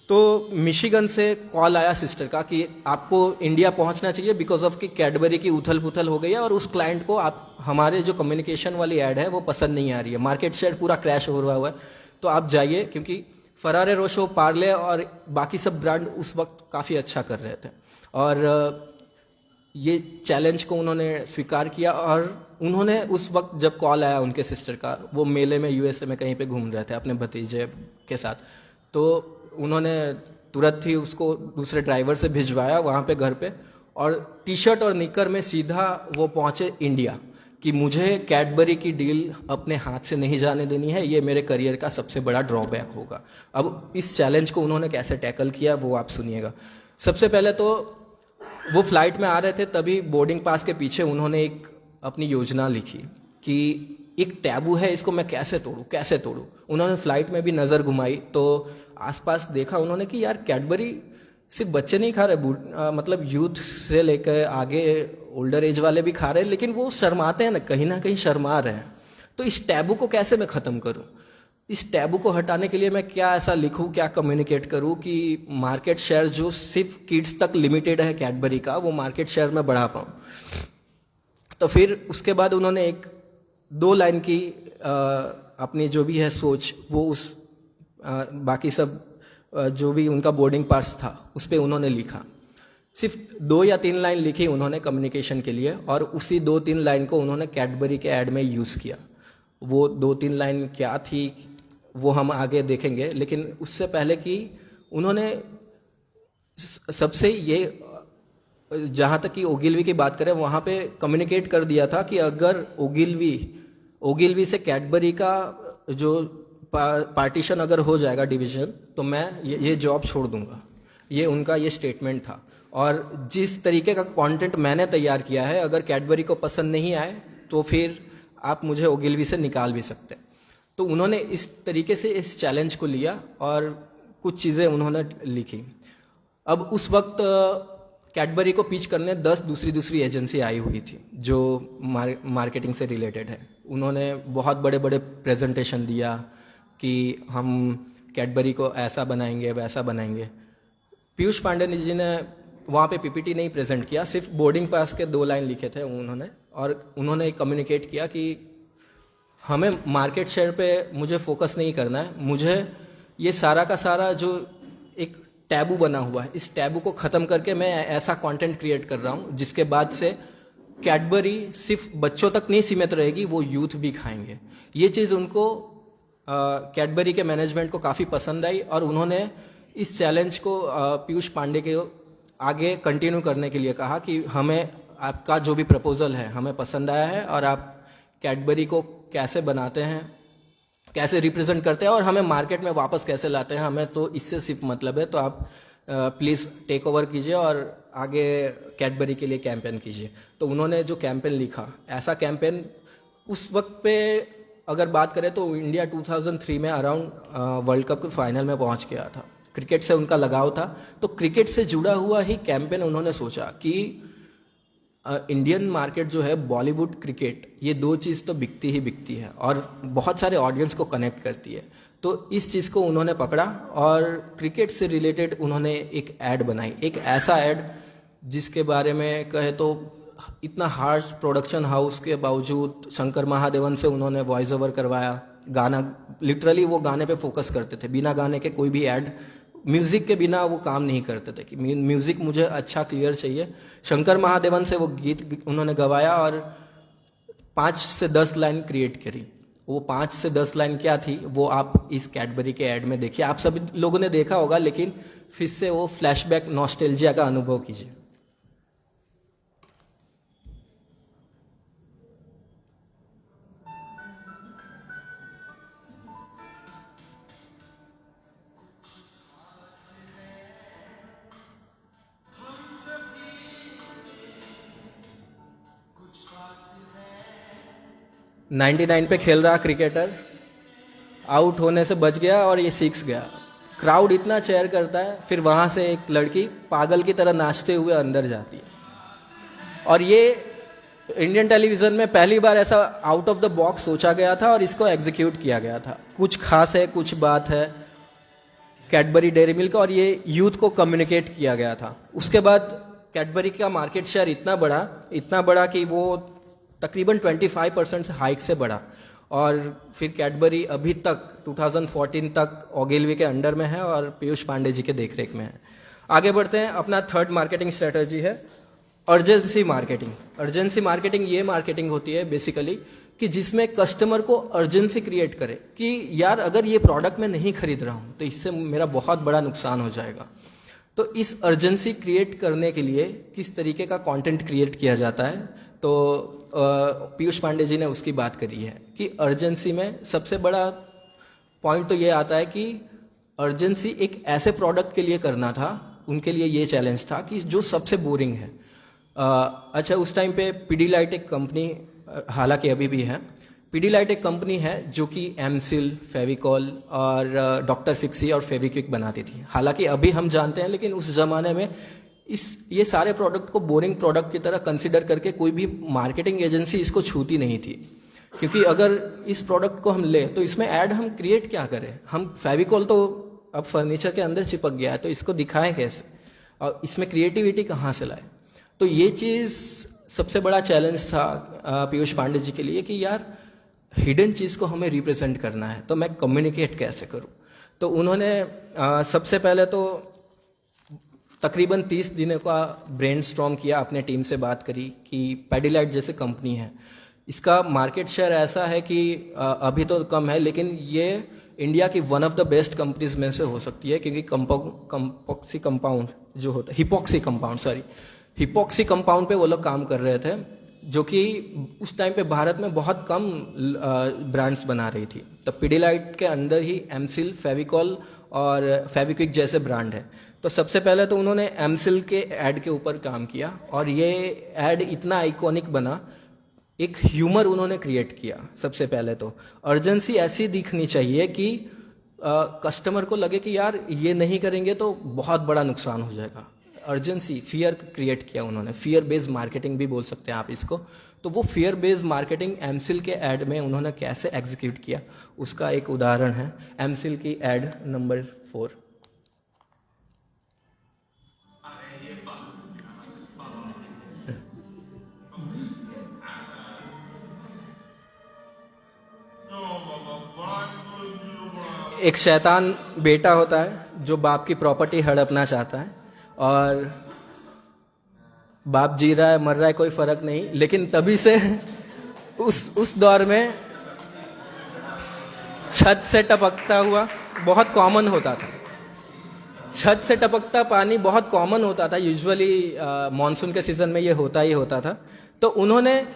तो मिशिगन से कॉल आया सिस्टर का कि आपको इंडिया पहुंचना चाहिए बिकॉज ऑफ कि कैडबरी की उथल पुथल हो गई है और उस क्लाइंट को आप हमारे जो कम्युनिकेशन वाली ऐड है वो पसंद नहीं आ रही है, मार्केट शेयर पूरा क्रैश हो रहा हुआ है, तो आप जाइए, क्योंकि फरारे रोशो, पार्ले और बाकी सब ब्रांड उस वक्त काफ़ी अच्छा कर रहे थे। और ये चैलेंज को उन्होंने स्वीकार किया और उन्होंने उस वक्त जब कॉल आया उनके सिस्टर का, वो मेले में यूएसए में कहीं पे घूम रहे थे अपने भतीजे के साथ, तो उन्होंने तुरंत ही उसको दूसरे ड्राइवर से भिजवाया वहाँ पे घर पे, और टी शर्ट और निकर में सीधा वो पहुँचे इंडिया कि मुझे कैडबरी की डील अपने हाथ से नहीं जाने देनी है, ये मेरे करियर का सबसे बड़ा ड्रॉबैक होगा। अब इस चैलेंज को उन्होंने कैसे टैकल किया वो आप सुनिएगा। सबसे पहले तो वो फ्लाइट में आ रहे थे, तभी बोर्डिंग पास के पीछे उन्होंने एक अपनी योजना लिखी कि एक टैबू है, इसको मैं कैसे तोड़ूं। उन्होंने फ्लाइट में भी नज़र घुमाई तो आसपास देखा उन्होंने कि यार कैडबरी सिर्फ बच्चे नहीं खा रहे, मतलब यूथ से लेकर आगे ओल्डर एज वाले भी खा रहे हैं, लेकिन वो शर्माते हैं ना कहीं शर्मा रहे हैं। तो इस टैबू को कैसे मैं ख़त्म करूं, इस टैबू को हटाने के लिए मैं क्या ऐसा लिखूं, क्या कम्युनिकेट करूं कि मार्केट शेयर जो सिर्फ किड्स तक लिमिटेड है कैडबरी का, वो मार्केट शेयर में बढ़ा पाऊं। तो फिर उसके बाद उन्होंने 1-2 लाइन की अपनी जो भी है सोच, वो उस बाकी सब जो भी उनका बोर्डिंग पास था उस पर उन्होंने लिखा सिर्फ 2 या 3 लाइन लिखी उन्होंने कम्युनिकेशन के लिए, और उसी 2-3 लाइन को उन्होंने कैडबरी के ऐड में यूज़ किया। वो 2-3 लाइन क्या थी वो हम आगे देखेंगे, लेकिन उससे पहले कि उन्होंने सबसे ये, जहाँ तक कि ओगिलवी की बात करें, वहाँ पे कम्युनिकेट कर दिया था कि अगर ओगिलवी से कैडबरी का जो पार्टीशन अगर हो जाएगा, डिवीजन, तो मैं ये जॉब छोड़ दूंगा। ये उनका ये स्टेटमेंट था। और जिस तरीके का कंटेंट मैंने तैयार किया है, अगर कैडबरी को पसंद नहीं आए तो फिर आप मुझे ओगिलवी से निकाल भी सकते हैं। तो उन्होंने इस तरीके से इस चैलेंज को लिया और कुछ चीज़ें उन्होंने लिखी। अब उस वक्त कैडबरी को पिच करने 10 दूसरी एजेंसी आई हुई थी जो मार्केटिंग से रिलेटेड है। उन्होंने बहुत बड़े बड़े प्रेजेंटेशन दिया कि हम कैडबरी को ऐसा बनाएंगे, वैसा बनाएंगे। पीयूष पांडे जी ने वहाँ पे पीपीटी नहीं प्रेजेंट किया, सिर्फ बोर्डिंग पास के 2 लाइन लिखे थे उन्होंने, और उन्होंने कम्युनिकेट किया कि हमें मार्केट शेयर पे मुझे फोकस नहीं करना है, मुझे ये सारा का सारा जो एक टैबू बना हुआ है, इस टैबू को ख़त्म करके मैं ऐसा कंटेंट क्रिएट कर रहा हूँ जिसके बाद से कैडबरी सिर्फ बच्चों तक नहीं सीमित रहेगी, वो यूथ भी खाएंगे। ये चीज़ उनको कैडबरी के मैनेजमेंट को काफ़ी पसंद आई और उन्होंने इस चैलेंज को पीयूष पांडे के आगे कंटिन्यू करने के लिए कहा कि हमें आपका जो भी प्रपोजल है हमें पसंद आया है, और आप कैडबरी को कैसे बनाते हैं, कैसे रिप्रेजेंट करते हैं और हमें मार्केट में वापस कैसे लाते हैं, हमें तो इससे सिर्फ मतलब है। तो आप प्लीज़ टेक ओवर कीजिए और आगे कैडबरी के लिए कैंपेन कीजिए। तो उन्होंने जो कैंपेन लिखा, ऐसा कैंपेन उस वक्त पे अगर बात करें तो इंडिया 2003 में अराउंड वर्ल्ड कप के फाइनल में पहुंच गया था। क्रिकेट से उनका लगाव था, तो क्रिकेट से जुड़ा हुआ ही कैंपेन उन्होंने सोचा कि इंडियन मार्केट जो है, बॉलीवुड, क्रिकेट, ये 2 चीज़ तो बिकती ही बिकती है और बहुत सारे ऑडियंस को कनेक्ट करती है। तो इस चीज़ को उन्होंने पकड़ा और क्रिकेट से रिलेटेड उन्होंने एक ऐड बनाई, एक ऐसा ऐड जिसके बारे में कहे तो इतना हार्श प्रोडक्शन हाउस के बावजूद शंकर महादेवन से उन्होंने वॉइस ओवर करवाया। गाना, लिटरली वो गाने पे फोकस करते थे, बिना गाने के कोई भी ऐड, म्यूज़िक के बिना वो काम नहीं करते थे कि म्यूज़िक मुझे अच्छा क्लियर चाहिए। शंकर महादेवन से वो गीत उन्होंने गवाया और 5 से 10 लाइन क्रिएट करी। वो 5 से 10 लाइन क्या थी वो आप इस कैडबरी के ऐड में देखिए। आप सभी लोगों ने देखा होगा, लेकिन फिर से वो फ्लैशबैक, नॉस्टैल्जिया का अनुभव कीजिए। है 99 पे खेल रहा क्रिकेटर आउट होने से बच गया और ये 6 गया। क्राउड इतना चेयर करता है, फिर वहां से एक लड़की पागल की तरह नाचते हुए अंदर जाती है। और ये इंडियन टेलीविजन में पहली बार ऐसा आउट ऑफ द बॉक्स सोचा गया था और इसको एग्जीक्यूट किया गया था। कुछ खास है, कुछ बात है कैडबरी डेयरी मिल्क, और ये यूथ को कम्युनिकेट किया गया था। उसके बाद कैडबरी का मार्केट शेयर इतना बड़ा कि वो तकरीबन 25% से हाइक से बढ़ा। और फिर कैडबरी अभी तक 2014 तक ओगिलवी के अंडर में है और पीयूष पांडे जी के देखरेख में है। आगे बढ़ते हैं। अपना थर्ड मार्केटिंग स्ट्रेटजी है अर्जेंसी मार्केटिंग। अर्जेंसी मार्केटिंग ये मार्केटिंग होती है बेसिकली कि जिसमें कस्टमर को अर्जेंसी क्रिएट करे कि यार अगर ये प्रोडक्ट मैं नहीं खरीद रहा हूँ तो इससे मेरा बहुत बड़ा नुकसान हो जाएगा। तो इस अर्जेंसी क्रिएट करने के लिए किस तरीके का कंटेंट क्रिएट किया जाता है, तो पीयूष पांडे जी ने उसकी बात करी है कि अर्जेंसी में सबसे बड़ा पॉइंट तो ये आता है कि अर्जेंसी एक ऐसे प्रोडक्ट के लिए करना था, उनके लिए ये चैलेंज था कि जो सबसे बोरिंग है। अच्छा, उस टाइम पे पीडीलाइट एक कंपनी, हालांकि अभी भी है, पीडीलाइट एक कंपनी है जो कि एमसिल, फेविकॉल और डॉक्टर फिक्सी और फेविक्विक बनाती थी। हालांकि अभी हम जानते हैं, लेकिन उस जमाने में ये सारे प्रोडक्ट को बोरिंग प्रोडक्ट की तरह कंसिडर करके कोई भी मार्केटिंग एजेंसी इसको छूती नहीं थी। क्योंकि अगर इस प्रोडक्ट को हम ले तो इसमें ऐड हम क्रिएट क्या करें। हम फेविकॉल तो अब फर्नीचर के अंदर चिपक गया है, तो इसको दिखाएं कैसे, और इसमें क्रिएटिविटी कहाँ से लाए। तो ये चीज़ सबसे बड़ा चैलेंज था पीयूष पांडे जी के लिए कि यार हिडन चीज़ को हमें रिप्रेजेंट करना है, तो मैं कम्युनिकेट कैसे करूं। तो उन्होंने सबसे पहले तो तकरीबन 30 दिनों का ब्रेनस्टॉर्म किया, अपने टीम से बात करी कि पेडिलाइट जैसे कंपनी है, इसका मार्केट शेयर ऐसा है कि अभी तो कम है, लेकिन ये इंडिया की one of the best companies में से हो सकती है, क्योंकि कंपॉक्सी कंपाउंड जो होता है, हिपॉक्सी कंपाउंड पे वो लोग काम कर रहे थे, जो कि उस टाइम पे भारत में बहुत कम ब्रांड्स बना रही थी। तो पिडिलाइट के अंदर ही एमसिल, फेविकॉल और फेविक्विक जैसे ब्रांड है। तो सबसे पहले तो उन्होंने एमसिल के ऐड के ऊपर काम किया, और ये ऐड इतना आइकॉनिक बना, एक ह्यूमर उन्होंने क्रिएट किया। सबसे पहले तो अर्जेंसी ऐसी दिखनी चाहिए कि कस्टमर को लगे कि यार ये नहीं करेंगे तो बहुत बड़ा नुकसान हो जाएगा। अर्जेंसी, फियर क्रिएट किया उन्होंने, फियर बेस्ड मार्केटिंग भी बोल सकते हैं आप इसको। तो वो फियर बेस्ड मार्केटिंग एमसिल के ऐड में उन्होंने कैसे एग्जीक्यूट किया, उसका एक उदाहरण है एमसिल की ऐड नंबर 4। एक शैतान बेटा होता है जो बाप की प्रॉपर्टी हड़पना चाहता है, और बाप जी रहा है मर रहा है कोई फर्क नहीं, लेकिन तभी से उस दौर में छत से टपकता हुआ बहुत कॉमन होता था। छत से टपकता पानी बहुत कॉमन होता था, यूजुअली मॉनसून के सीजन में ये होता ही होता था। तो उन्होंने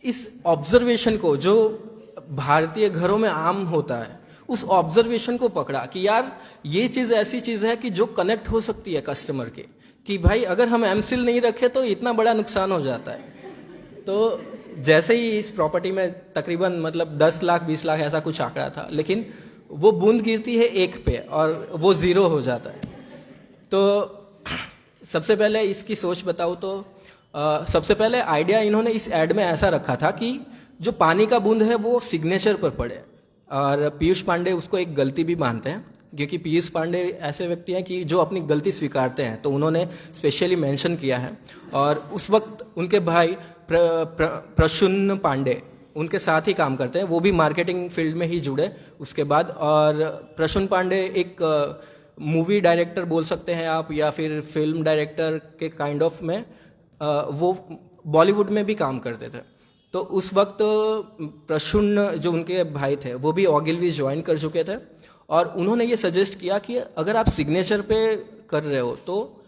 इस ऑब्जर्वेशन को, जो भारतीय घरों में आम होता है, उस ऑब्जर्वेशन को पकड़ा कि यार ये चीज ऐसी चीज है कि जो कनेक्ट हो सकती है कस्टमर के, कि भाई अगर हम एमसिल नहीं रखे तो इतना बड़ा नुकसान हो जाता है। तो जैसे ही इस प्रॉपर्टी में तकरीबन मतलब 10 लाख 20 लाख ऐसा कुछ आंकड़ा था, लेकिन वो बूंद गिरती है 1 पे और वो 0 हो जाता है। तो सबसे पहले इसकी सोच बताऊं तो सबसे पहले आइडिया इन्होंने इस एड में ऐसा रखा था कि जो पानी का बूंद है वो सिग्नेचर पर पड़े, और पीयूष पांडे उसको एक गलती भी मानते हैं, क्योंकि पीयूष पांडे ऐसे व्यक्ति हैं कि जो अपनी गलती स्वीकारते हैं। तो उन्होंने स्पेशली मेंशन किया है, और उस वक्त उनके भाई प्रसून पांडे उनके साथ ही काम करते हैं, वो भी मार्केटिंग फील्ड में ही जुड़े उसके बाद। और प्रसून पांडे एक मूवी डायरेक्टर बोल सकते हैं आप, या फिर फिल्म डायरेक्टर के काइंड ऑफ में, वो बॉलीवुड में भी काम करते थे। तो उस वक्त प्रसून जो उनके भाई थे वो भी ओगिलवी ज्वाइन कर चुके थे, और उन्होंने ये सजेस्ट किया कि अगर आप सिग्नेचर पे कर रहे हो तो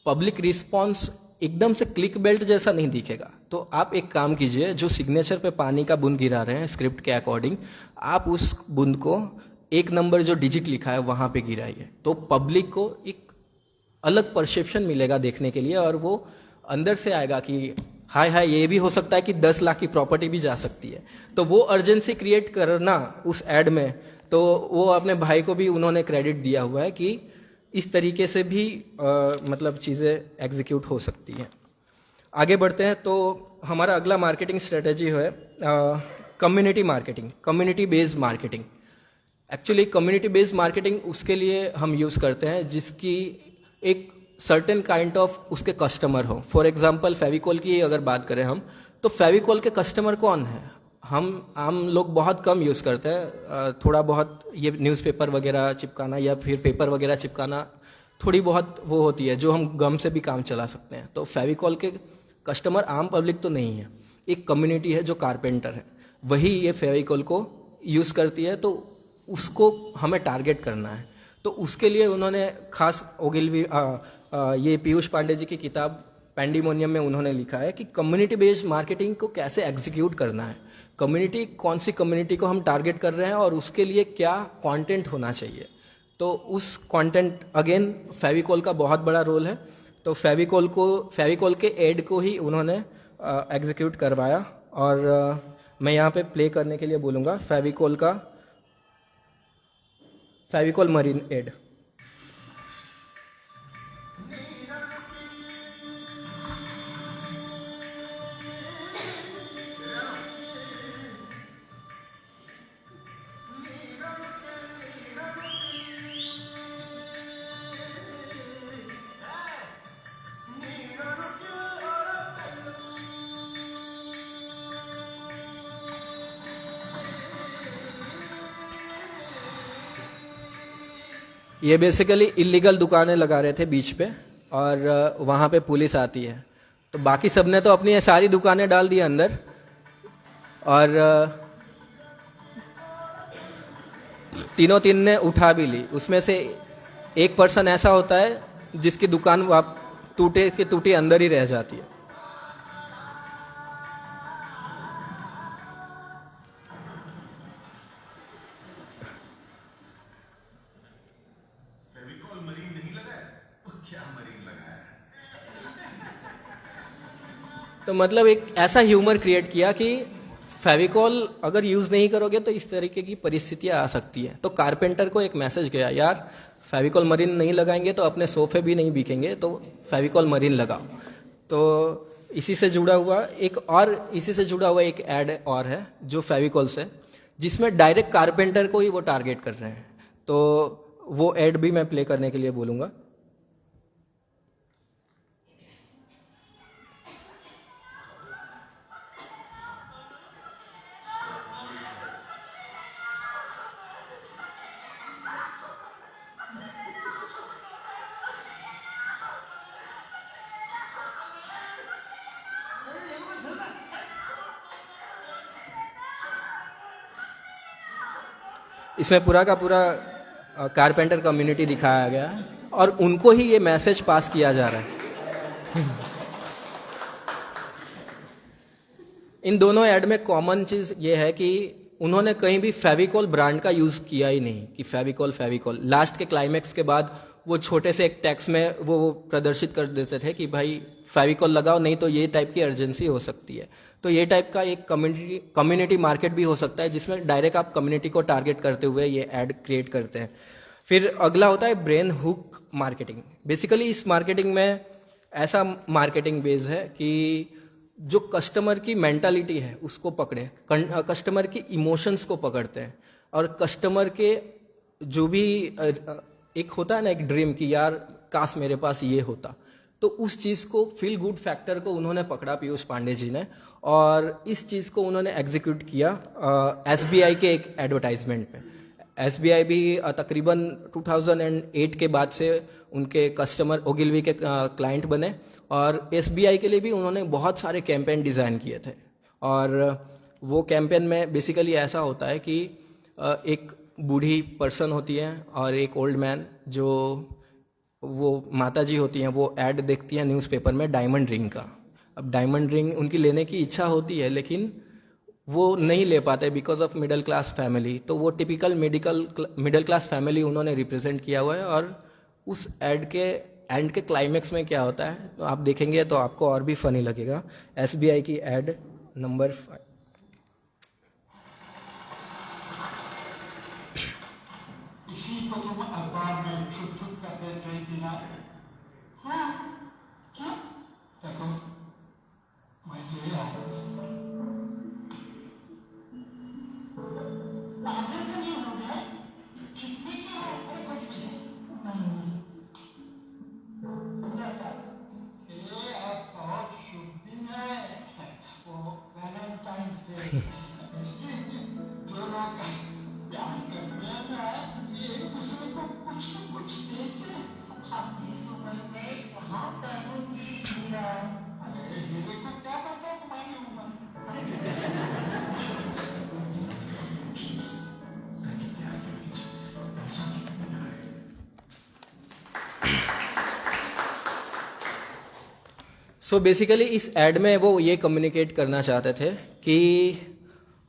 पब्लिक रिस्पॉन्स एकदम से क्लिक बेल्ट जैसा नहीं दिखेगा। तो आप एक काम कीजिए, जो सिग्नेचर पे पानी का बूंद गिरा रहे हैं स्क्रिप्ट के अकॉर्डिंग, आप उस बूंद को 1 नंबर जो डिजिट लिखा है वहां पे गिराइए, तो पब्लिक को एक अलग परसेप्शन मिलेगा देखने के लिए, और वो अंदर से आएगा कि हाय हाय ये भी हो सकता है कि 10 लाख की प्रॉपर्टी भी जा सकती है। तो वो अर्जेंसी क्रिएट करना उस एड में, तो वो अपने भाई को भी उन्होंने क्रेडिट दिया हुआ है कि इस तरीके से भी मतलब चीज़ें एग्जीक्यूट हो सकती हैं। आगे बढ़ते हैं, तो हमारा अगला मार्केटिंग स्ट्रेटेजी है community marketing, community based marketing. Actually community based marketing उसके लिए हम यूज़ करते हैं जिसकी एक सर्टेन काइंड ऑफ उसके कस्टमर हो। फॉर एग्जांपल फेविकॉल की अगर बात करें हम, तो फेविकॉल के कस्टमर कौन है? हम आम लोग बहुत कम यूज़ करते हैं, थोड़ा बहुत ये न्यूज़पेपर वगैरह चिपकाना या फिर पेपर वगैरह चिपकाना थोड़ी बहुत वो होती है, जो हम गम से भी काम चला सकते हैं। तो फेविकॉल के कस्टमर आम पब्लिक तो नहीं है, एक कम्युनिटी है जो कारपेंटर है, वही ये फेविकॉल को यूज़ करती है, तो उसको हमें टारगेट करना है। तो उसके लिए उन्होंने खास ओगिलवी ये पीयूष पांडे जी की किताब पैंडीमोनियम में उन्होंने लिखा है कि कम्युनिटी बेस्ड मार्केटिंग को कैसे एग्जीक्यूट करना है, कम्युनिटी कौन सी कम्युनिटी को हम टारगेट कर रहे हैं और उसके लिए क्या कंटेंट होना चाहिए। तो उस कंटेंट अगेन फेविकॉल का बहुत बड़ा रोल है। तो फेविकॉल के एड को ही उन्होंने एग्जीक्यूट करवाया, और मैं यहाँ पे प्ले करने के लिए बोलूँगा फेविकॉल मरीन एड। ये बेसिकली इलीगल दुकानें लगा रहे थे बीच पे, और वहाँ पे पुलिस आती है। तो बाकी सब ने तो अपनी ये सारी दुकानें डाल दी अंदर, और तीनों तीन ने उठा भी ली। उसमें से एक पर्सन ऐसा होता है जिसकी दुकान टूटे की टूटी अंदर ही रह जाती है। फेविकॉल मरीन नहीं लगाया तो क्या मरीन लगाया? तो मतलब एक ऐसा ह्यूमर क्रिएट किया कि फेविकॉल अगर यूज नहीं करोगे तो इस तरीके की परिस्थितियां आ सकती है। तो कारपेंटर को एक मैसेज गया, यार फेविकॉल मरीन नहीं लगाएंगे तो अपने सोफे भी नहीं बिकेंगे, तो फेविकॉल मरीन लगाओ। तो इसी से जुड़ा हुआ एक ऐड और है जो फेविकॉल से, जिसमें डायरेक्ट कारपेंटर को ही वो टारगेट कर रहे हैं। तो वो ऐड भी मैं प्ले करने के लिए बोलूंगा। इसमें पूरा का पूरा कारपेंटर कम्युनिटी दिखाया गया है और उनको ही ये मैसेज पास किया जा रहा है। इन दोनों ऐड में कॉमन चीज ये है कि उन्होंने कहीं भी फेविकॉल ब्रांड का यूज किया ही नहीं कि फेविकॉल। लास्ट के क्लाइमेक्स के बाद वो छोटे से एक टेक्स्ट में वो प्रदर्शित कर देते थे कि भाई फेविकॉल लगाओ, नहीं तो ये टाइप की अर्जेंसी हो सकती है। तो ये टाइप का एक कम्युनिटी मार्केट भी हो सकता है जिसमें डायरेक्ट आप कम्युनिटी को टारगेट करते हुए ये ऐड क्रिएट करते हैं। फिर अगला होता है ब्रेन हुक मार्केटिंग। बेसिकली इस मार्केटिंग में ऐसा मार्केटिंग बेस है कि जो कस्टमर की मेंटालिटी है उसको पकड़े, कस्टमर की इमोशंस को पकड़ते हैं, और कस्टमर के जो भी एक होता है ना एक ड्रीम कि यार काश मेरे पास ये होता, तो उस चीज़ को फील गुड फैक्टर को उन्होंने पकड़ा पीयूष पांडे जी ने, और इस चीज़ को उन्होंने एग्जीक्यूट किया SBI के एक एडवर्टाइजमेंट में। SBI भी तकरीबन 2008 के बाद से उनके कस्टमर ओगिलवी के क्लाइंट बने, और SBI के लिए भी उन्होंने बहुत सारे कैंपेन डिज़ाइन किए थे। और वो कैंपेन में बेसिकली ऐसा होता है कि एक बूढ़ी पर्सन होती है और एक ओल्ड मैन, जो वो माता जी होती हैं, वो ऐड देखती हैं न्यूज़पेपर में डायमंड रिंग का। अब डायमंड रिंग उनकी लेने की इच्छा होती है लेकिन वो नहीं ले पाते because of middle class family. तो वो टिपिकल मिडिल क्लास फैमिली उन्होंने रिप्रेजेंट किया हुआ है। और उस ऐड के एंड के क्लाइमेक्स में क्या होता है तो आप देखेंगे तो आपको और भी फनी लगेगा। SBI की ऐड नंबर 5। इसी को तुम अखबार में छुप छुप कर देख रही थी ना? हाँ, क्यों? देखो मैं ये पागल तो नहीं हो गए? कितने के ऊपर कुछ किया? ये अब बहुत शुभ दिन है, वो वैलेंटाइंस डे। जो लोग प्यार करने में एक दूसरे को कुछ न कुछ देते हैं। हम इस उम्र में कहाँ पहनूंगी हीरा? अरे हीरे को क्या पता तुम्हारी उम्र? सो बेसिकली इस ऐड में वो ये कम्युनिकेट करना चाहते थे कि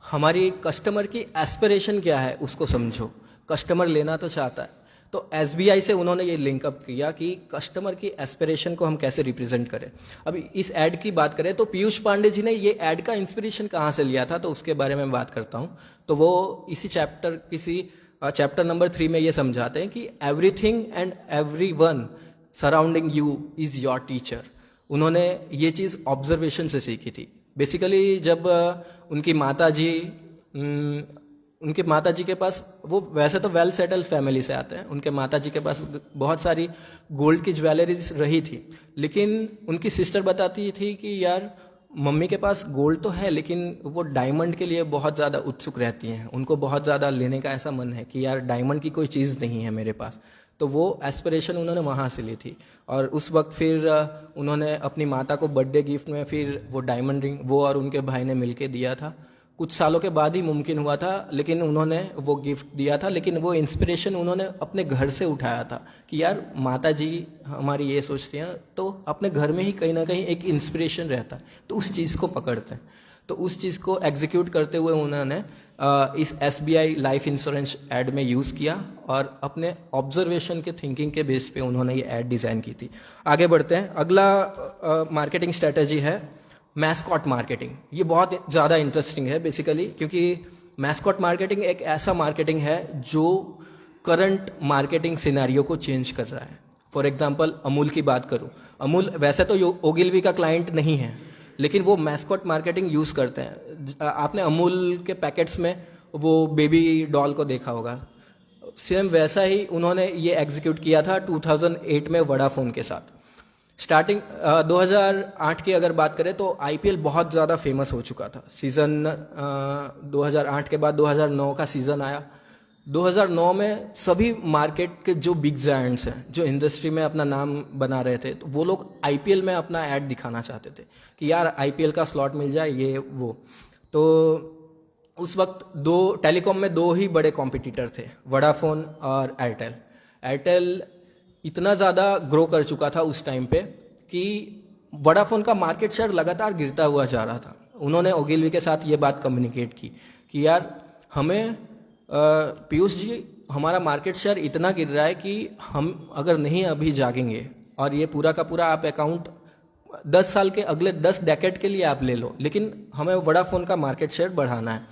हमारी कस्टमर की एस्पिरेशन क्या है उसको समझो। कस्टमर लेना तो चाहता है, तो SBI से उन्होंने ये लिंकअप किया कि कस्टमर की एस्पिरेशन को हम कैसे रिप्रेजेंट करें। अभी इस ऐड की बात करें तो पीयूष पांडे जी ने ये ऐड का इंस्पिरेशन कहाँ से लिया था, तो उसके बारे में बात करता हूँ। तो वो इसी चैप्टर नंबर 3 में ये समझाते हैं कि everything and everyone surrounding you is your teacher. उन्होंने ये चीज़ ऑब्जर्वेशन से सीखी थी। बेसिकली जब उनकी माता जी के पास, वो वैसे तो वेल सेटल फैमिली से आते हैं, उनके माता जी के पास बहुत सारी गोल्ड की ज्वेलरीज रही थी, लेकिन उनकी सिस्टर बताती थी कि यार मम्मी के पास गोल्ड तो है लेकिन वो डायमंड के लिए बहुत ज़्यादा उत्सुक रहती हैं, उनको बहुत ज़्यादा लेने का ऐसा मन है कि यार डायमंड की कोई चीज़ नहीं है मेरे पास। तो वो एस्पिरेशन उन्होंने वहाँ से ली थी। और उस वक्त फिर उन्होंने अपनी माता को बर्थडे गिफ्ट में फिर वो डायमंड रिंग वो और उनके भाई ने मिलके दिया था। कुछ सालों के बाद ही मुमकिन हुआ था, लेकिन उन्होंने वो गिफ्ट दिया था। लेकिन वो इंस्पिरेशन उन्होंने अपने घर से उठाया था कि यार माता जी हमारी ये सोचती हैं, तो अपने घर में ही कहीं ना कहीं एक इंस्पिरेशन रहता है, तो उस चीज़ को पकड़ते हैं। तो उस चीज़ को एग्जीक्यूट करते हुए उन्होंने इस SBI लाइफ इंश्योरेंस ऐड में यूज़ किया और अपने ऑब्जर्वेशन के थिंकिंग के बेस पे उन्होंने ये ऐड डिज़ाइन की थी। आगे बढ़ते हैं। अगला मार्केटिंग स्ट्रेटजी है मैस्कॉट मार्केटिंग। ये बहुत ज़्यादा इंटरेस्टिंग है बेसिकली, क्योंकि मैस्कॉट मार्केटिंग एक ऐसा मार्केटिंग है जो करंट मार्केटिंग सिनेरियो को चेंज कर रहा है। फॉर एग्जांपल अमूल की बात करूं, अमूल वैसे तो ओगिलवी का क्लाइंट नहीं है, लेकिन वो मैस्कॉट मार्केटिंग यूज़ करते हैं। आपने अमूल के पैकेट्स में वो बेबी डॉल को देखा होगा, सेम वैसा ही उन्होंने ये एग्जीक्यूट किया था 2008 में वोडाफोन के साथ। स्टार्टिंग 2008 की अगर बात करें तो IPL बहुत ज़्यादा फेमस हो चुका था। सीज़न 2008 के बाद 2009 का सीज़न आया। 2009 में सभी मार्केट के जो बिग जायंट्स हैं, जो इंडस्ट्री में अपना नाम बना रहे थे, तो वो लोग IPL में अपना ऐड दिखाना चाहते थे कि यार IPL का स्लॉट मिल जाए, ये वो। तो उस वक्त टेलीकॉम में दो ही बड़े कॉम्पिटिटर थे, वोडाफोन और एयरटेल। एयरटेल इतना ज़्यादा ग्रो कर चुका था उस टाइम पे कि वोडाफोन का मार्केट शेयर लगातार गिरता हुआ जा रहा था। उन्होंने ओगिलवी के साथ ये बात कम्युनिकेट की कि यार हमें पीयूष जी, हमारा मार्केट शेयर इतना गिर रहा है कि हम अगर नहीं अभी जागेंगे और ये पूरा का पूरा आप अकाउंट 10 साल के अगले 10 डेकेड के लिए आप ले लो, लेकिन हमें वोडाफोन का मार्केट शेयर बढ़ाना है।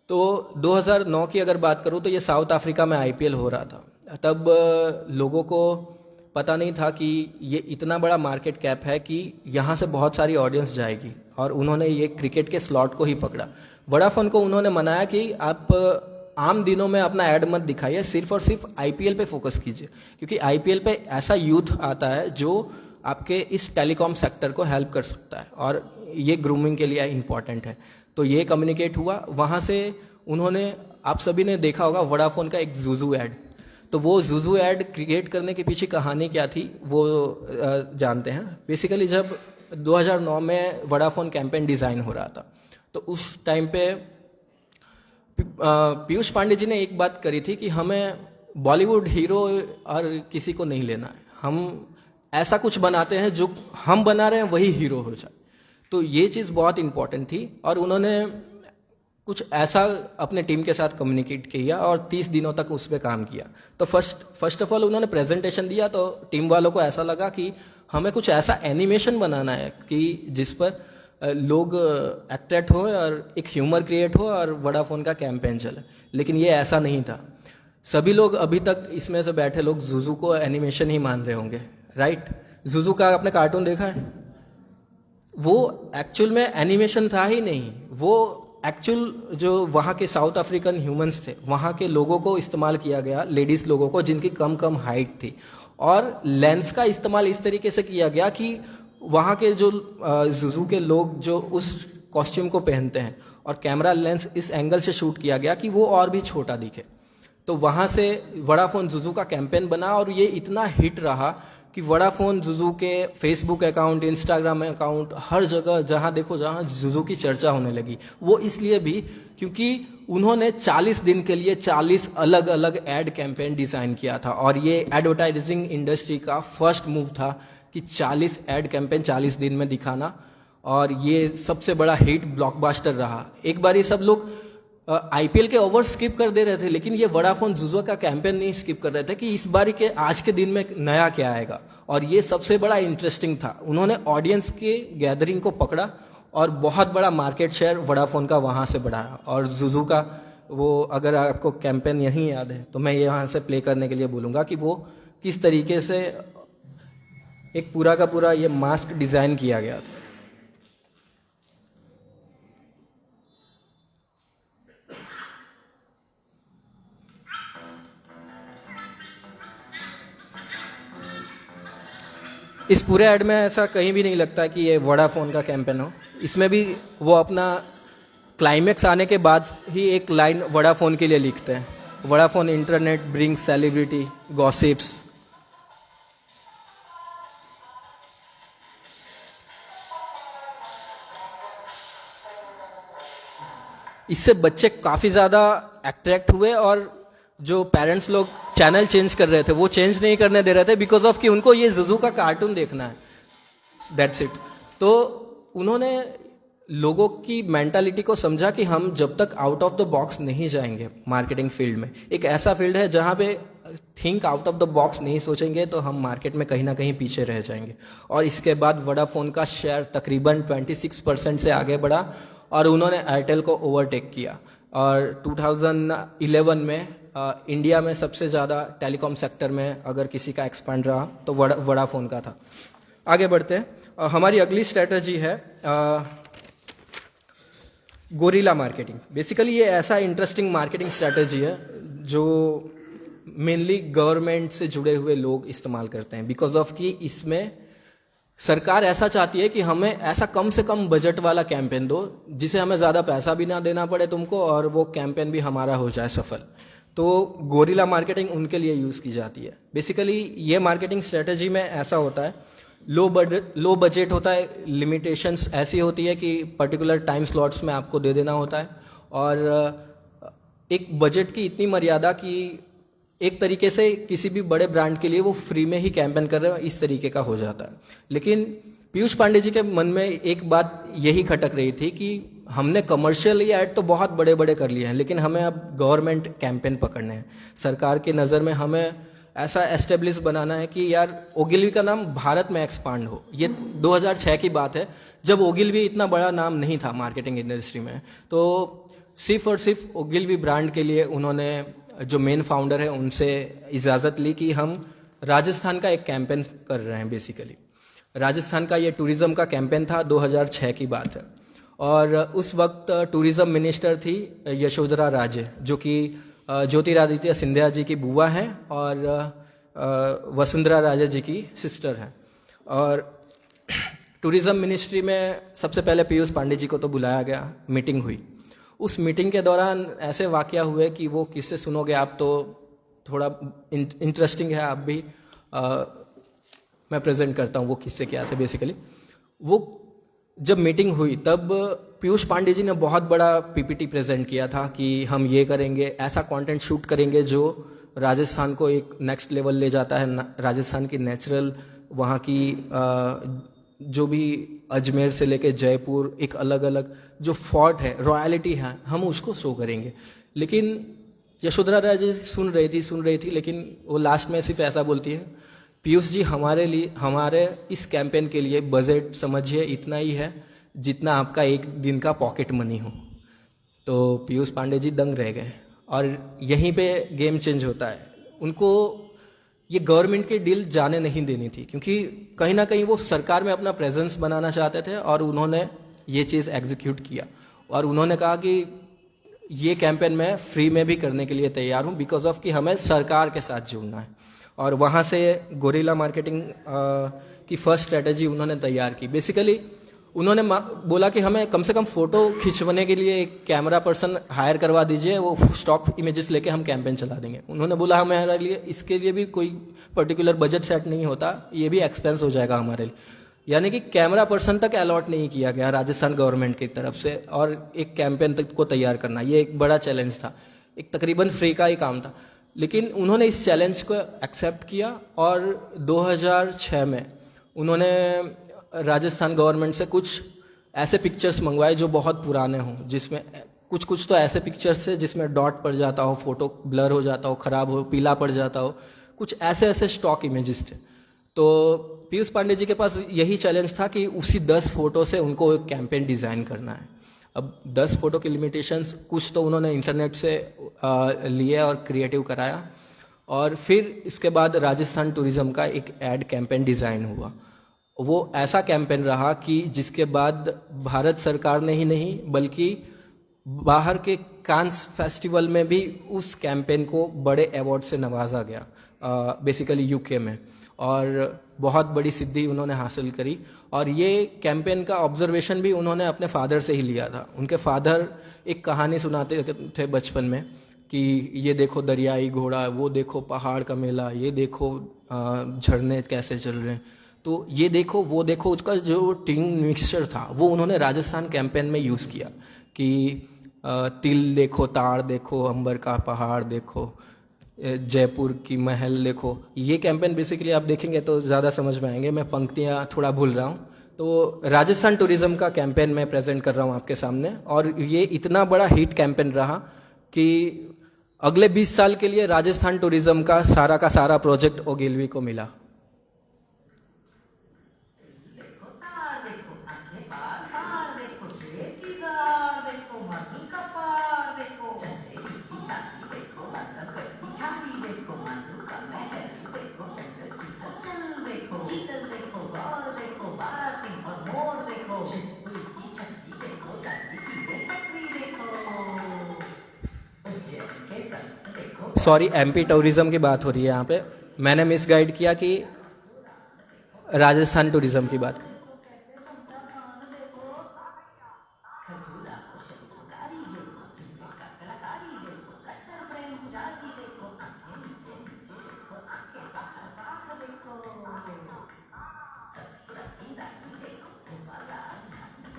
तो 2009 की अगर बात करूँ तो ये साउथ अफ्रीका में IPL हो रहा था। तब लोगों को पता नहीं था कि ये इतना बड़ा मार्केट कैप है कि यहाँ से बहुत सारी ऑडियंस जाएगी, और उन्होंने ये क्रिकेट के स्लॉट को ही पकड़ा। वोडाफोन को उन्होंने मनाया कि आप आम दिनों में अपना ऐड मत दिखाइए, सिर्फ और सिर्फ IPL पे फोकस कीजिए, क्योंकि IPL पे ऐसा यूथ आता है जो आपके इस टेलीकॉम सेक्टर को हेल्प कर सकता है, और ये ग्रूमिंग के लिए इम्पॉर्टेंट है। तो ये कम्युनिकेट हुआ। वहाँ से उन्होंने, आप सभी ने देखा होगा वोडाफोन का एक जुजू ऐड, तो वो जुजू ऐड क्रिएट करने के पीछे कहानी क्या थी वो जानते हैं। बेसिकली जब 2009 में वोडाफोन कैंपेन डिज़ाइन हो रहा था, तो उस टाइम पे पीयूष पांडे जी ने एक बात करी थी कि हमें बॉलीवुड हीरो और किसी को नहीं लेना है, हम ऐसा कुछ बनाते हैं जो हम बना रहे हैं वही हीरो हो जाए। तो ये चीज़ बहुत इंपॉर्टेंट थी, और उन्होंने कुछ ऐसा अपने टीम के साथ कम्युनिकेट किया और 30 दिनों तक उस पर काम किया। तो फर्स्ट ऑफ ऑल उन्होंने प्रेजेंटेशन दिया, तो टीम वालों को ऐसा लगा कि हमें कुछ ऐसा एनिमेशन बनाना है कि जिस पर लोग अट्रैक्ट हो और एक ह्यूमर क्रिएट हो और वोडाफोन का कैंपेन चले। लेकिन ये ऐसा नहीं था। सभी लोग अभी तक इसमें से बैठे लोग जुजू को एनिमेशन ही मान रहे होंगे, राइट? जुजू का आपने कार्टून देखा है? वो एक्चुअल में एनिमेशन था ही नहीं, वो एक्चुअल जो वहाँ के साउथ अफ्रीकन ह्यूमंस थे, वहाँ के लोगों को इस्तेमाल किया गया, लेडीज़ लोगों को जिनकी कम हाइट थी, और लेंस का इस्तेमाल इस तरीके से किया गया कि वहाँ के जो जुजू के लोग जो उस कॉस्ट्यूम को पहनते हैं, और कैमरा लेंस इस एंगल से शूट किया गया कि वो और भी छोटा दिखे। तो वहाँ से वोडाफोन जुजू का कैंपेन बना, और ये इतना हिट रहा कि वोडाफोन जुजू के फेसबुक अकाउंट, इंस्टाग्राम अकाउंट, हर जगह जहाँ देखो जहाँ जुजू की चर्चा होने लगी। वो इसलिए भी क्योंकि उन्होंने 40 दिन के लिए 40 अलग अलग एड कैंपेन डिज़ाइन किया था, और ये एडवर्टाइजिंग इंडस्ट्री का फर्स्ट मूव था कि 40 एड कैंपेन 40 दिन में दिखाना, और ये सबसे बड़ा हिट ब्लॉकबस्टर रहा। एक बार ये सब लोग IPL के ओवर स्किप कर दे रहे थे, लेकिन ये वोडाफोन जुजू का कैंपेन नहीं स्किप कर रहे थे कि इस बारी के आज के दिन में नया क्या आएगा, और ये सबसे बड़ा इंटरेस्टिंग था। उन्होंने ऑडियंस के गैदरिंग को पकड़ा और बहुत बड़ा मार्केट शेयर वोडाफोन का वहाँ से बढ़ाया। और जुजू का वो, अगर आपको कैंपेन यहीं याद है तो मैं यहाँ से प्ले करने के लिए बोलूँगा कि वो किस तरीके से एक पूरा का पूरा ये मास्क डिज़ाइन किया गया था। इस पूरे ऐड में ऐसा कहीं भी नहीं लगता कि ये वोडाफोन का कैंपेन हो। इसमें भी वो अपना क्लाइमेक्स आने के बाद ही एक लाइन वोडाफोन के लिए लिखते हैं। Vodafone internet brings celebrity gossips. इससे बच्चे काफ़ी ज़्यादा अट्रैक्ट हुए और जो पेरेंट्स लोग चैनल चेंज कर रहे थे वो चेंज नहीं करने दे रहे थे बिकॉज ऑफ कि उनको ये जुजू का कार्टून देखना है, दैट्स इट। तो उन्होंने लोगों की मेंटालिटी को समझा कि हम जब तक आउट ऑफ द बॉक्स नहीं जाएंगे मार्केटिंग फील्ड में, एक ऐसा फील्ड है जहाँ पे think out of the box नहीं सोचेंगे तो हम मार्केट में कहीं ना कहीं पीछे रह जाएंगे। और इसके बाद वोडाफोन का शेयर तकरीबन 26% से आगे बढ़ा और उन्होंने एयरटेल को ओवरटेक किया। और 2011 में इंडिया में सबसे ज़्यादा टेलीकॉम सेक्टर में अगर किसी का एक्सपांड रहा तो वोडाफोन का था। आगे बढ़ते हैं। हमारी अगली स्ट्रेटजी है गोरिल्ला मार्केटिंग। बेसिकली ये ऐसा इंटरेस्टिंग मार्केटिंग स्ट्रेटजी है जो मेनली गवर्नमेंट से जुड़े हुए लोग इस्तेमाल करते हैं बिकॉज ऑफ कि इसमें सरकार ऐसा चाहती है कि हमें ऐसा कम से कम बजट वाला कैंपेन दो जिसे हमें ज़्यादा पैसा भी ना देना पड़े तुमको और वो कैंपेन भी हमारा हो जाए सफल। तो गोरिल्ला मार्केटिंग उनके लिए यूज़ की जाती है। बेसिकली ये मार्केटिंग स्ट्रेटजी में ऐसा होता है, लो बजट होता है, लिमिटेशंस ऐसी होती है कि पर्टिकुलर टाइम स्लॉट्स में आपको दे देना होता है और एक बजट की इतनी मर्यादा कि एक तरीके से किसी भी बड़े ब्रांड के लिए वो फ्री में ही कैंपेन कर रहे हो इस तरीके का हो जाता है। लेकिन पीयूष पांडे जी के मन में एक बात यही खटक रही थी कि हमने कमर्शियल ऐड तो बहुत बड़े बड़े कर लिए हैं लेकिन हमें अब गवर्नमेंट कैंपेन पकड़ने हैं। सरकार की नज़र में हमें ऐसा एस्टेब्लिश बनाना है कि यार ओगिलवी का नाम भारत में एक्सपांड हो। ये 2006 की बात है जब ओगिलवी इतना बड़ा नाम नहीं था मार्केटिंग इंडस्ट्री में। तो सिर्फ और सिर्फ ओगिलवी ब्रांड के लिए उन्होंने जो मेन फाउंडर है उनसे इजाज़त ली कि हम राजस्थान का एक कैंपेन कर रहे हैं। बेसिकली राजस्थान का ये टूरिज़्म का कैंपेन था, 2006 की बात है। और उस वक्त टूरिज़्म मिनिस्टर थी यशोधरा राजे जो कि ज्योतिरादित्य सिंधिया जी की बुआ हैं और वसुंधरा राजे जी की सिस्टर हैं। और टूरिज़्म मिनिस्ट्री में सबसे पहले पीयूष पांडे जी को तो बुलाया गया, मीटिंग हुई। उस मीटिंग के दौरान ऐसे वाकया हुए कि वो किससे सुनोगे आप, तो थोड़ा इंटरेस्टिंग है, आप भी मैं प्रेजेंट करता हूँ वो किससे क्या थे। बेसिकली वो जब मीटिंग हुई तब पीयूष पांडे जी ने बहुत बड़ा पीपीटी प्रेजेंट किया था कि हम ये करेंगे, ऐसा कंटेंट शूट करेंगे जो राजस्थान को एक नेक्स्ट लेवल ले जाता है। राजस्थान की नेचुरल, वहाँ की जो भी अजमेर से लेके जयपुर, एक अलग अलग जो फोर्ट है, रॉयलिटी है, हम उसको शो करेंगे। लेकिन यशोधरा राजे सुन रही थी लेकिन वो लास्ट में सिर्फ ऐसा बोलती है, पीयूष जी हमारे इस कैंपेन के लिए बजट समझिए इतना ही है जितना आपका एक दिन का पॉकेट मनी हो। तो पीयूष पांडे जी दंग रह गए और यहीं पे गेम चेंज होता है। उनको ये गवर्नमेंट की डील जाने नहीं देनी थी क्योंकि कहीं ना कहीं वो सरकार में अपना प्रेजेंस बनाना चाहते थे और उन्होंने ये चीज़ एग्जीक्यूट किया। और उन्होंने कहा कि ये कैंपेन मैं फ्री में भी करने के लिए तैयार हूँ बिकॉज ऑफ कि हमें सरकार के साथ जुड़ना है। और वहाँ से गोरिल्ला मार्केटिंग की फर्स्ट स्ट्रेटजी उन्होंने तैयार की। बेसिकली उन्होंने बोला कि हमें कम से कम फ़ोटो खिंचवाने के लिए एक कैमरा पर्सन हायर करवा दीजिए, वो स्टॉक इमेजेस लेके हम कैंपेन चला देंगे। उन्होंने बोला हमारे लिए इसके लिए भी कोई पर्टिकुलर बजट सेट नहीं होता, ये भी एक्सपेंस हो जाएगा हमारे लिए। यानी कि कैमरा पर्सन तक अलॉट नहीं किया गया राजस्थान गवर्नमेंट की तरफ से और एक कैंपेन तक को तैयार करना, ये एक बड़ा चैलेंज था, एक तकरीबन फ्री का ही काम था। लेकिन उन्होंने इस चैलेंज को एक्सेप्ट किया और 2006 में उन्होंने राजस्थान गवर्नमेंट से कुछ ऐसे पिक्चर्स मंगवाए जो बहुत पुराने हों, जिसमें कुछ तो ऐसे पिक्चर्स थे जिसमें डॉट पड़ जाता हो, फोटो ब्लर हो जाता हो, ख़राब हो, पीला पड़ जाता हो, कुछ ऐसे स्टॉक इमेजेस थे। तो पीयूष पांडे जी के पास यही चैलेंज था कि उसी 10 फोटो से उनको एक कैंपेन डिज़ाइन करना है। अब 10 फोटो की लिमिटेशंस कुछ तो उन्होंने इंटरनेट से लिए और क्रिएटिव कराया और फिर इसके बाद राजस्थान टूरिज़्म का एक एड कैंपेन डिज़ाइन हुआ। वो ऐसा कैंपेन रहा कि जिसके बाद भारत सरकार ने ही नहीं बल्कि बाहर के कांस फेस्टिवल में भी उस कैंपेन को बड़े अवार्ड से नवाजा गया, बेसिकली यूके में, और बहुत बड़ी सिद्धि उन्होंने हासिल करी। और ये कैंपेन का ऑब्जर्वेशन भी उन्होंने अपने फादर से ही लिया था। उनके फादर एक कहानी सुनाते थे बचपन में कि ये देखो दरियाई घोड़ा, वो देखो पहाड़ का मेला, ये देखो झरने कैसे चल रहे हैं, तो ये देखो वो देखो, उसका जो टीम मिक्सचर था वो उन्होंने राजस्थान कैंपेन में यूज़ किया कि तिल देखो, ताड़ देखो, अंबर का पहाड़ देखो, जयपुर की महल देखो। ये कैंपेन बेसिकली आप देखेंगे तो ज़्यादा समझ में आएंगे, मैं पंक्तियाँ थोड़ा भूल रहा हूँ। तो राजस्थान टूरिज्म का कैंपेन मैं प्रेजेंट कर रहा हूँ आपके सामने, और ये इतना बड़ा हिट कैंपेन रहा कि अगले 20 साल के लिए राजस्थान टूरिज्म का सारा प्रोजेक्ट ओगिलवी को मिला। सॉरी, एमपी टूरिज्म की बात हो रही है यहाँ पे, मैंने मिस गाइड किया कि राजस्थान टूरिज्म की बात।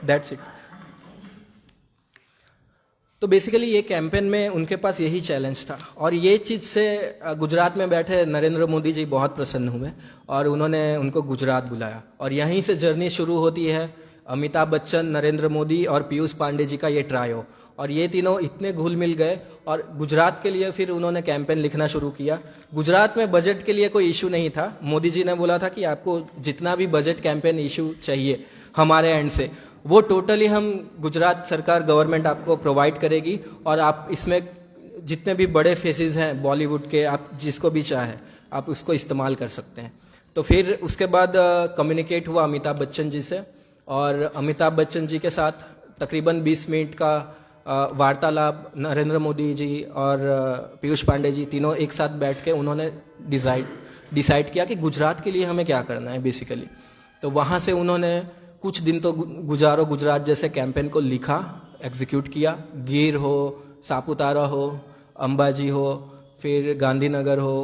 That's it. तो बेसिकली ये कैंपेन में उनके पास यही चैलेंज था, और ये चीज़ से गुजरात में बैठे नरेंद्र मोदी जी बहुत प्रसन्न हुए और उन्होंने उनको गुजरात बुलाया, और यहीं से जर्नी शुरू होती है अमिताभ बच्चन, नरेंद्र मोदी और पीयूष पांडे जी का ये ट्रायो। और ये तीनों इतने घुल मिल गए और गुजरात के लिए फिर उन्होंने कैंपेन लिखना शुरू किया। गुजरात में बजट के लिए कोई इशू नहीं था, मोदी जी ने बोला था कि आपको जितना भी बजट कैंपेन इशू चाहिए हमारे एंड से, वो टोटली हम गुजरात सरकार गवर्नमेंट आपको प्रोवाइड करेगी, और आप इसमें जितने भी बड़े फेसेस हैं बॉलीवुड के, आप जिसको भी चाहे आप उसको इस्तेमाल कर सकते हैं। तो फिर उसके बाद कम्युनिकेट हुआ अमिताभ बच्चन जी से, और अमिताभ बच्चन जी के साथ तकरीबन 20 मिनट का वार्तालाप नरेंद्र मोदी जी और पीयूष पांडे जी तीनों एक साथ बैठ के उन्होंने डिसाइड किया कि गुजरात के लिए हमें क्या करना है बेसिकली। तो वहाँ से उन्होंने कुछ दिन तो गुजारो गुजरात जैसे कैंपेन को लिखा, एग्जीक्यूट किया। गिर हो, सापुतारा हो, अंबाजी हो, फिर गांधीनगर हो,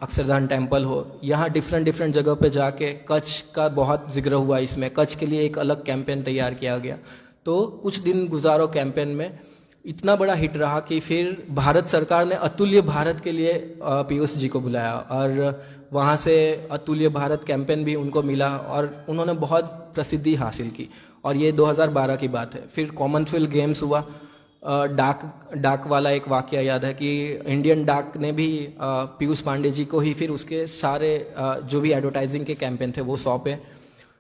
अक्षरधाम टेम्पल हो, यहाँ डिफरेंट जगह पे जाके कच्छ का बहुत जिक्र हुआ इसमें, कच्छ के लिए एक अलग कैंपेन तैयार किया गया। तो कुछ दिन गुजारो कैंपेन में इतना बड़ा हिट रहा कि फिर भारत सरकार ने अतुल्य भारत के लिए पीयूष जी को बुलाया, और वहाँ से अतुल्य भारत कैंपेन भी उनको मिला और उन्होंने बहुत प्रसिद्धि हासिल की। और ये 2012 की बात है। फिर कॉमनवेल्थ गेम्स हुआ। डाक वाला एक वाकया याद है कि इंडियन डाक ने भी पीयूष पांडे जी को ही फिर उसके सारे जो भी एडवर्टाइजिंग के कैंपेन थे वो सौंपे।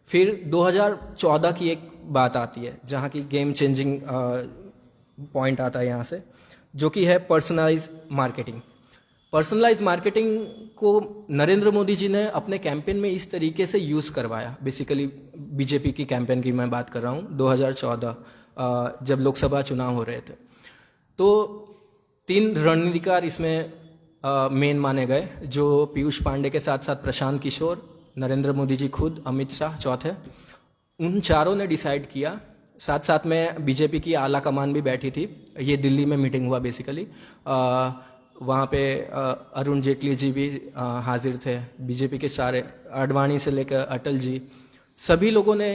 फिर 2014 की एक बात आती है जहाँ की गेम चेंजिंग पॉइंट आता है यहाँ से, जो कि है पर्सनलाइज मार्केटिंग। पर्सनलाइज मार्केटिंग को नरेंद्र मोदी जी ने अपने कैंपेन में इस तरीके से यूज़ करवाया। बेसिकली बीजेपी की कैंपेन की मैं बात कर रहा हूँ, 2014 जब लोकसभा चुनाव हो रहे थे। तो 3 रणनीतिकार इसमें मेन माने गए, जो पीयूष पांडे के साथ साथ प्रशांत किशोर, नरेंद्र मोदी जी खुद, अमित शाह चौथे। उन चारों ने डिसाइड किया, साथ साथ में बीजेपी की आला कमान भी बैठी थी। ये दिल्ली में मीटिंग हुआ बेसिकली। वहाँ पे अरुण जेटली जी भी हाजिर थे, बीजेपी के सारे, आडवाणी से लेकर अटल जी, सभी लोगों ने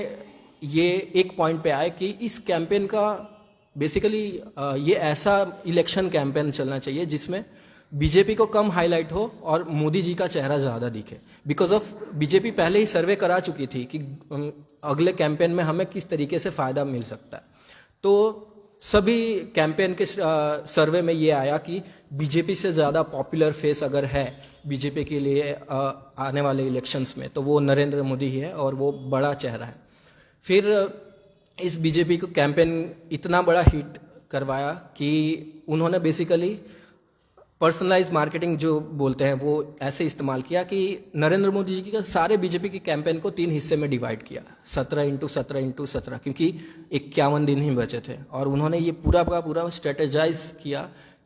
ये एक पॉइंट पे आए कि इस कैंपेन का बेसिकली ये ऐसा इलेक्शन कैंपेन चलना चाहिए जिसमें बीजेपी को कम हाईलाइट हो और मोदी जी का चेहरा ज़्यादा दिखे। बिकॉज ऑफ बीजेपी पहले ही सर्वे करा चुकी थी कि अगले कैंपेन में हमें किस तरीके से फ़ायदा मिल सकता है। तो सभी कैंपेन के सर्वे में ये आया कि बीजेपी से ज़्यादा पॉपुलर फेस अगर है बीजेपी के लिए आने वाले इलेक्शंस में तो वो नरेंद्र मोदी ही है, और वो बड़ा चेहरा है। फिर इस बीजेपी को कैंपेन इतना बड़ा हिट करवाया कि उन्होंने बेसिकली पर्सनलाइज मार्केटिंग जो बोलते हैं वो ऐसे इस्तेमाल किया कि नरेंद्र मोदी जी के सारे बीजेपी के कैंपेन को 3 हिस्से में डिवाइड किया, 17x17x17, क्योंकि 51 दिन ही बचे थे। और उन्होंने ये पूरा का पूरा स्ट्रेटेजाइज किया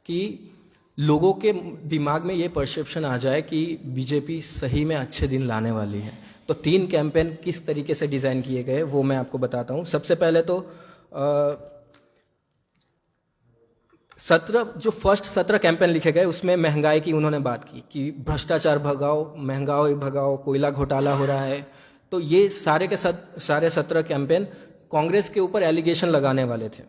कि लोगों के दिमाग में ये परसेप्शन आ जाए कि बीजेपी सही में अच्छे दिन लाने वाली है। तो 3 कैंपेन किस तरीके से डिज़ाइन किए गए वो मैं आपको बताता हूँ। सबसे पहले तो जो फर्स्ट 17 कैंपेन लिखे गए उसमें महंगाई की उन्होंने बात की कि भ्रष्टाचार भगाओ, महंगाई भगाओ, कोयला घोटाला हो रहा है। तो ये सारे के सारे 17 कैंपेन कांग्रेस के ऊपर एलिगेशन लगाने वाले थे।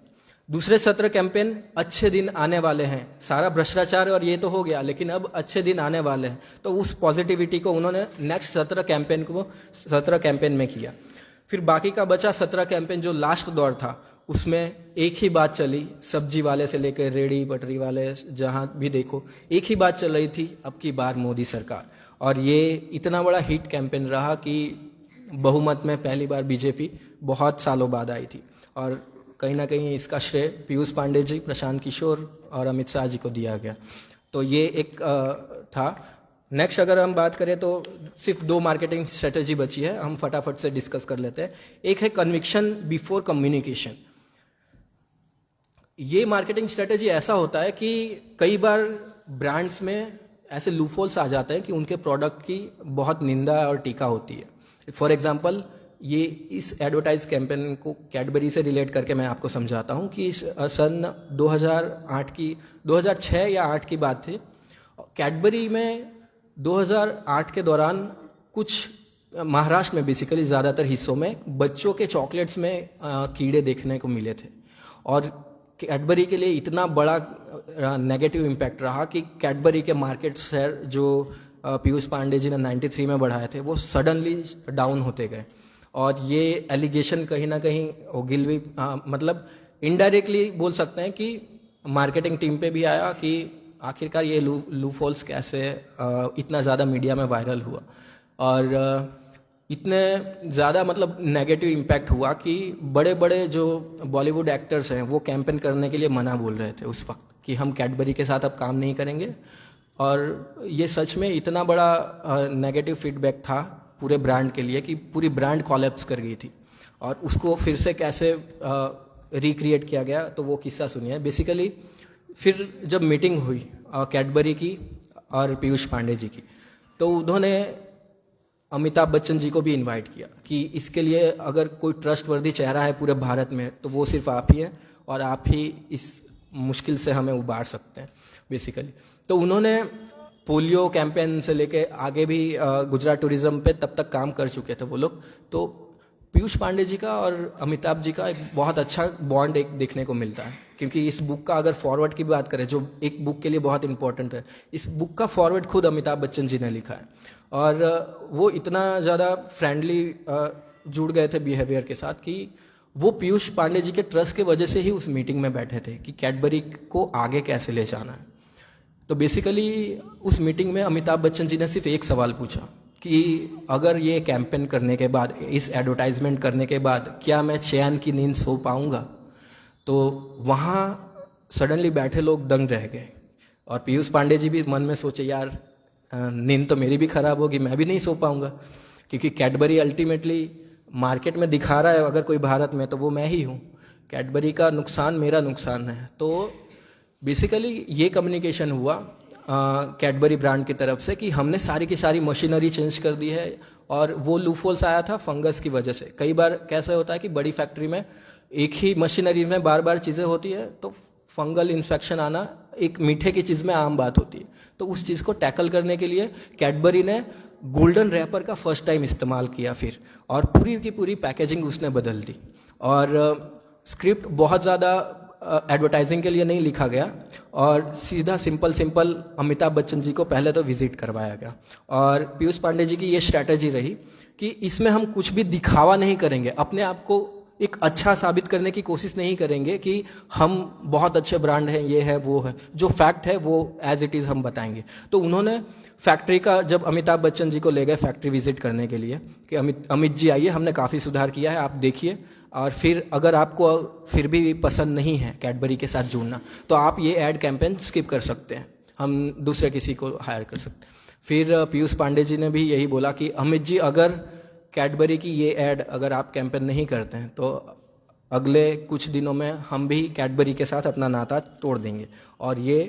दूसरे 17 कैंपेन अच्छे दिन आने वाले हैं, सारा भ्रष्टाचार और ये तो हो गया, लेकिन अब अच्छे दिन आने वाले हैं। तो उस पॉजिटिविटी को उन्होंने नेक्स्ट 17 कैंपेन में किया। फिर बाकी का बचा 17 कैंपेन जो लास्ट दौर था, उसमें एक ही बात चली, सब्जी वाले से लेकर रेड़ी पटरी वाले जहां भी देखो एक ही बात चल रही थी, अब की बार मोदी सरकार। और ये इतना बड़ा हिट कैंपेन रहा कि बहुमत में पहली बार बीजेपी बहुत सालों बाद आई थी। और कहीं ना कहीं इसका श्रेय पीयूष पांडे जी, प्रशांत किशोर और अमित शाह जी को दिया गया। तो ये एक था। नेक्स्ट अगर हम बात करें तो सिर्फ 2 मार्केटिंग स्ट्रेटेजी बची है, हम फटाफट से डिस्कस कर लेते हैं। एक है कन्विक्शन बिफोर कम्युनिकेशन। ये मार्केटिंग स्ट्रेटेजी ऐसा होता है कि कई बार ब्रांड्स में ऐसे लूफहोल्स आ जाते हैं कि उनके प्रोडक्ट की बहुत निंदा और टीका होती है। फॉर एग्जांपल, ये इस एडवर्टाइज कैंपेन को कैडबरी से रिलेट करके मैं आपको समझाता हूँ कि सन 2006 या 8 की बात थी। कैडबरी में 2008 के दौरान कुछ महाराष्ट्र में बेसिकली ज़्यादातर हिस्सों में बच्चों के चॉकलेट्स में कीड़े देखने को मिले थे। और कैडबरी के लिए इतना बड़ा नेगेटिव इम्पैक्ट रहा कि कैडबरी के मार्केट शेयर जो पीयूष पांडे जी ने 93 में बढ़ाए थे, वो सडनली डाउन होते गए। और ये एलिगेशन कहीं ना कहीं ओगिलवी मतलब इनडायरेक्टली बोल सकते हैं कि मार्केटिंग टीम पे भी आया कि आखिरकार ये लूफहोल्स कैसे इतना ज़्यादा मीडिया में वायरल हुआ। और इतने ज़्यादा मतलब नेगेटिव इम्पैक्ट हुआ कि बड़े बड़े जो बॉलीवुड एक्टर्स हैं वो कैंपेन करने के लिए मना बोल रहे थे उस वक्त कि हम कैडबरी के साथ अब काम नहीं करेंगे। और ये सच में इतना बड़ा नेगेटिव फीडबैक था पूरे ब्रांड के लिए कि पूरी ब्रांड कोलैप्स कर गई थी। और उसको फिर से कैसे रिक्रिएट किया गया, तो वो किस्सा सुनिए। बेसिकली फिर जब मीटिंग हुई कैडबरी की और पीयूष पांडे जी की, तो उन्होंने अमिताभ बच्चन जी को भी इनवाइट किया कि इसके लिए अगर कोई ट्रस्टवर्दी चेहरा है पूरे भारत में तो वो सिर्फ आप ही हैं, और आप ही इस मुश्किल से हमें उबार सकते हैं बेसिकली। तो उन्होंने पोलियो कैंपेन से लेके आगे भी गुजरात टूरिज्म पे तब तक काम कर चुके थे वो लोग। तो पीयूष पांडे जी का और अमिताभ जी का एक बहुत अच्छा बॉन्ड एक देखने को मिलता है। क्योंकि इस बुक का अगर फॉरवर्ड की बात करें, जो एक बुक के लिए बहुत इंपॉर्टेंट है, इस बुक का फॉरवर्ड खुद अमिताभ बच्चन जी ने लिखा है। और वो इतना ज़्यादा फ्रेंडली जुड़ गए थे बिहेवियर के साथ कि वो पीयूष पांडे जी के ट्रस्ट के वजह से ही उस मीटिंग में बैठे थे कि कैडबरी को आगे कैसे ले जाना है। तो बेसिकली उस मीटिंग में अमिताभ बच्चन जी ने सिर्फ एक सवाल पूछा कि अगर ये कैंपेन करने के बाद, इस एडवर्टाइजमेंट करने के बाद क्या मैं चैन की नींद सो पाऊंगा। तो वहाँ सडनली बैठे लोग दंग रह गए। और पीयूष पांडे जी भी मन में सोचे, यार नींद तो मेरी भी खराब होगी, मैं भी नहीं सो पाऊंगा। क्योंकि कैडबरी अल्टीमेटली मार्केट में दिखा रहा है अगर कोई भारत में, तो वो मैं ही हूँ। कैडबरी का नुकसान मेरा नुकसान है। तो बेसिकली ये कम्युनिकेशन हुआ कैडबरी ब्रांड की तरफ से कि हमने सारी की सारी मशीनरी चेंज कर दी है। और वो लूफहोल्स आया था फंगस की वजह से। कई बार कैसा होता है कि बड़ी फैक्ट्री में एक ही मशीनरी में बार बार चीज़ें होती है, तो फंगल इन्फेक्शन आना एक मीठे की चीज़ में आम बात होती है। तो उस चीज़ को टैकल करने के लिए कैडबरी ने गोल्डन रैपर का फर्स्ट टाइम इस्तेमाल किया फिर, और पूरी की पूरी पैकेजिंग उसने बदल दी। और स्क्रिप्ट बहुत ज़्यादा एडवर्टाइजिंग के लिए नहीं लिखा गया, और सीधा सिंपल अमिताभ बच्चन जी को पहले तो विजिट करवाया गया। और पीयूष पांडे जी की ये स्ट्रैटेजी रही कि इसमें हम कुछ भी दिखावा नहीं करेंगे, अपने आप को एक अच्छा साबित करने की कोशिश नहीं करेंगे कि हम बहुत अच्छे ब्रांड हैं, ये है वो है। जो फैक्ट है वो एज इट इज़ हम बताएंगे। तो उन्होंने फैक्ट्री का, जब अमिताभ बच्चन जी को ले गए फैक्ट्री विजिट करने के लिए कि अमित जी आइए, हमने काफ़ी सुधार किया है, आप देखिए, और फिर अगर आपको फिर भी पसंद नहीं है कैडबरी के साथ जुड़ना, तो आप ये ऐड कैंपेन स्किप कर सकते हैं, हम दूसरे किसी को हायर कर सकते हैं। फिर पीयूष पांडे जी ने भी यही बोला कि अमित जी, अगर कैडबरी की ये ऐड अगर आप कैंपेन नहीं करते हैं तो अगले कुछ दिनों में हम भी कैडबरी के साथ अपना नाता तोड़ देंगे। और ये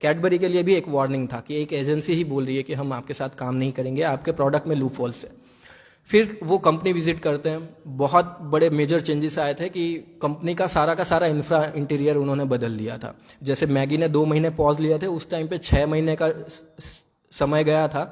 कैडबरी के लिए भी एक वार्निंग था कि एक एजेंसी ही बोल रही है कि हम आपके साथ काम नहीं करेंगे, आपके प्रोडक्ट में लूपहोल्स है। फिर वो कंपनी विजिट करते हैं, बहुत बड़े मेजर चेंजेस आए थे कि कंपनी का सारा इंटीरियर उन्होंने बदल दिया था। जैसे मैगी ने 2 महीने पॉज लिए थे, उस टाइम पे 6 महीने का समय गया था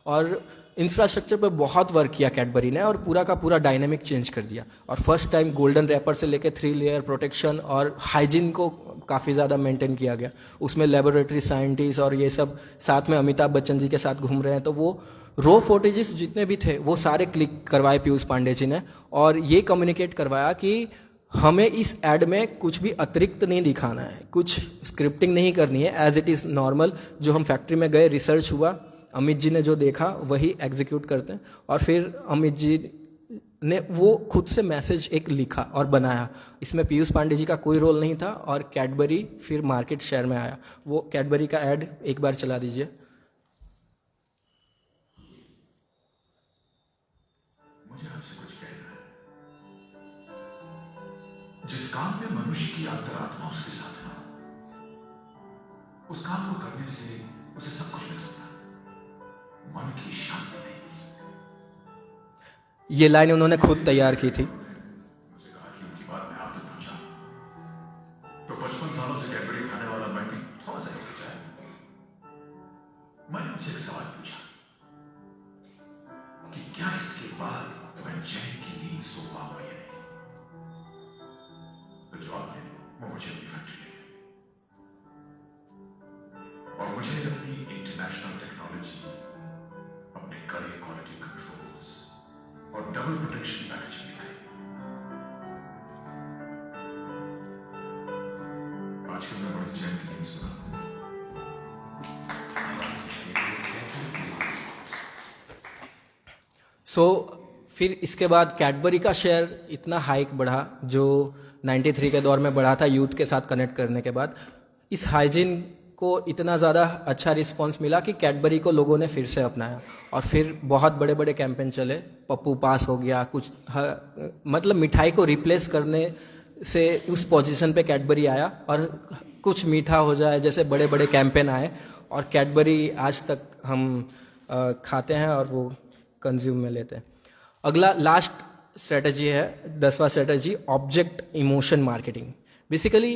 और इंफ्रास्ट्रक्चर पे बहुत वर्क किया कैडबरी ने और पूरा का पूरा डायनेमिक चेंज कर दिया। और फर्स्ट टाइम गोल्डन रैपर से लेके 3 लेयर प्रोटेक्शन और हाइजीन को काफ़ी ज़्यादा मेंटेन किया गया। उसमें लेबोरेटरी साइंटिस्ट और ये सब साथ में अमिताभ बच्चन जी के साथ घूम रहे हैं, तो वो रो फोटेजेस जितने भी थे वो सारे क्लिक करवाए पीयूष पांडे जी ने और ये कम्युनिकेट करवाया कि हमें इस एड में कुछ भी अतिरिक्त नहीं दिखाना है, कुछ स्क्रिप्टिंग नहीं करनी है, एज इट इज़ नॉर्मल जो हम फैक्ट्री में गए, रिसर्च हुआ, अमित जी ने जो देखा वही एग्जीक्यूट करते हैं। और फिर अमित जी ने वो खुद से मैसेज एक लिखा और बनाया। इसमें पीयूष पांडे जी का कोई रोल नहीं था और कैडबरी फिर मार्केट शेयर में आया। वो कैडबरी का एड एक बार चला दीजिए। मुझे आपसे कुछ कहना है। जिस काम में मनुष्य की अंतरात्मा उसके साथ ना हो, उस काम को करने से उसे सब कुछ मिल सकता है, मन की शांति नहीं मिल सकती। ये लाइन उन्होंने खुद तैयार की थी। मुझे कहा कि उनकी बात मैं आप तक पहुंचा तो 55 सालों से कैडबरी खाने वाला मैं भी थोड़ा सा हिचकिचाया। मैंने उनसे एक सवाल पूछा कि क्या इसके बाद मैं चैन की नींद सो पाऊंगा या नहीं। तो जवाब है वो मुझे अपनी फैक्ट्री ले गए और मुझे अपनी इंटरनेशनल टेक्नोलॉजी, अपने कड़े क्वालिटी कंट्रोल्स और डबल प्रोटेक्शन पैकेजिंग दिखाई। आजकल मैं बड़ी चैन की नींद सुना। फिर इसके बाद कैडबरी का शेयर इतना हाइक बढ़ा जो 93 के दौर में बढ़ा था यूथ के साथ कनेक्ट करने के बाद। इस हाइजीन को इतना ज़्यादा अच्छा रिस्पांस मिला कि कैडबरी को लोगों ने फिर से अपनाया और फिर बहुत बड़े बड़े कैंपेन चले। पप्पू पास हो गया, कुछ मतलब मिठाई को रिप्लेस करने से उस पोजीशन पे कैडबरी आया और कुछ मीठा हो जाए जैसे बड़े बड़े कैंपेन आए और कैडबरी आज तक हम खाते हैं और वो कंज्यूम में लेते हैं। अगला लास्ट स्ट्रेटजी है, 10वां strategy, object emotion marketing. Basically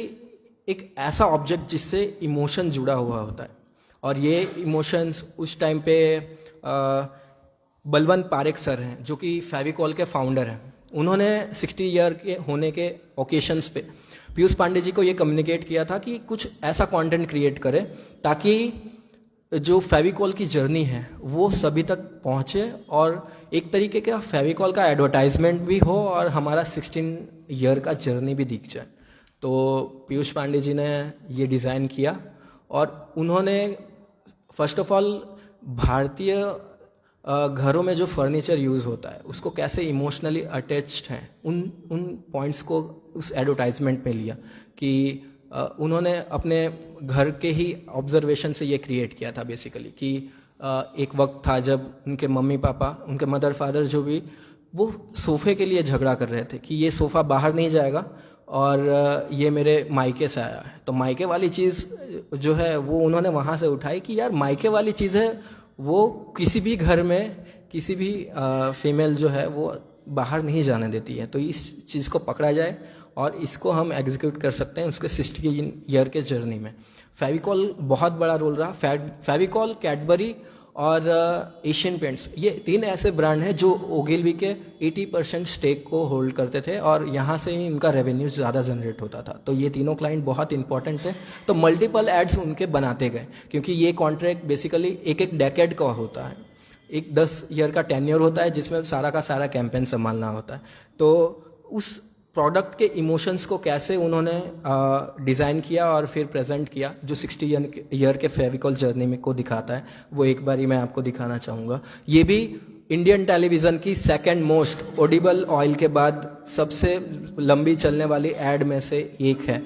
एक ऐसा ऑब्जेक्ट जिससे इमोशन जुड़ा हुआ होता है और ये इमोशंस उस टाइम पे बलवंत पारेख सर हैं जो कि फेविकॉल के फाउंडर हैं। उन्होंने 60 ईयर के होने के ओकेशंस पे पीयूष पांडे जी को ये कम्युनिकेट किया था कि कुछ ऐसा कंटेंट क्रिएट करें ताकि जो फेविकॉल की जर्नी है वो सभी तक पहुंचे और एक तरीके का फेविकॉल का एडवर्टाइजमेंट भी हो और हमारा 16 ईयर का जर्नी भी दिख जाए। तो पीयूष पांडे जी ने ये डिज़ाइन किया और उन्होंने फर्स्ट ऑफ ऑल भारतीय घरों में जो फर्नीचर यूज़ होता है उसको कैसे इमोशनली अटैच्ड है उन पॉइंट्स को उस एडवर्टाइजमेंट में लिया कि उन्होंने अपने घर के ही ऑब्जर्वेशन से ये क्रिएट किया था बेसिकली कि एक वक्त था जब उनके मम्मी पापा, उनके मदर फादर जो भी, वो सोफ़े के लिए झगड़ा कर रहे थे कि ये सोफ़ा बाहर नहीं जाएगा और ये मेरे मायके से आया है। तो मायके वाली चीज़ जो है वो उन्होंने वहाँ से उठाई कि यार मायके वाली चीज़ है वो किसी भी घर में किसी भी फीमेल जो है वो बाहर नहीं जाने देती है। तो इस चीज़ को पकड़ा जाए और इसको हम एग्जीक्यूट कर सकते हैं उसके 60 ईयर के जर्नी में। फेविकॉल बहुत बड़ा रोल रहा। फेविकॉल, कैडबरी और एशियन पेंट्स, ये 3 ऐसे ब्रांड हैं जो ओगिलवी के 80% स्टेक को होल्ड करते थे और यहाँ से ही उनका रेवेन्यू ज़्यादा जनरेट होता था। तो ये तीनों क्लाइंट बहुत इंपॉर्टेंट थे। तो मल्टीपल एड्स उनके बनाते गए क्योंकि ये कॉन्ट्रैक्ट बेसिकली एक डेकेड का होता है, एक 10 ईयर का टेन्योर होता है जिसमें सारा का सारा कैंपेन संभालना होता है। तो उस प्रोडक्ट के इमोशंस को कैसे उन्होंने डिज़ाइन किया और फिर प्रेजेंट किया जो 60 ईयर के फेविकॉल जर्नी में को दिखाता है, वो एक बारी मैं आपको दिखाना चाहूँगा। ये भी इंडियन टेलीविज़न की सेकंड मोस्ट ऑडिबल ऑयल के बाद सबसे लंबी चलने वाली एड में से एक है।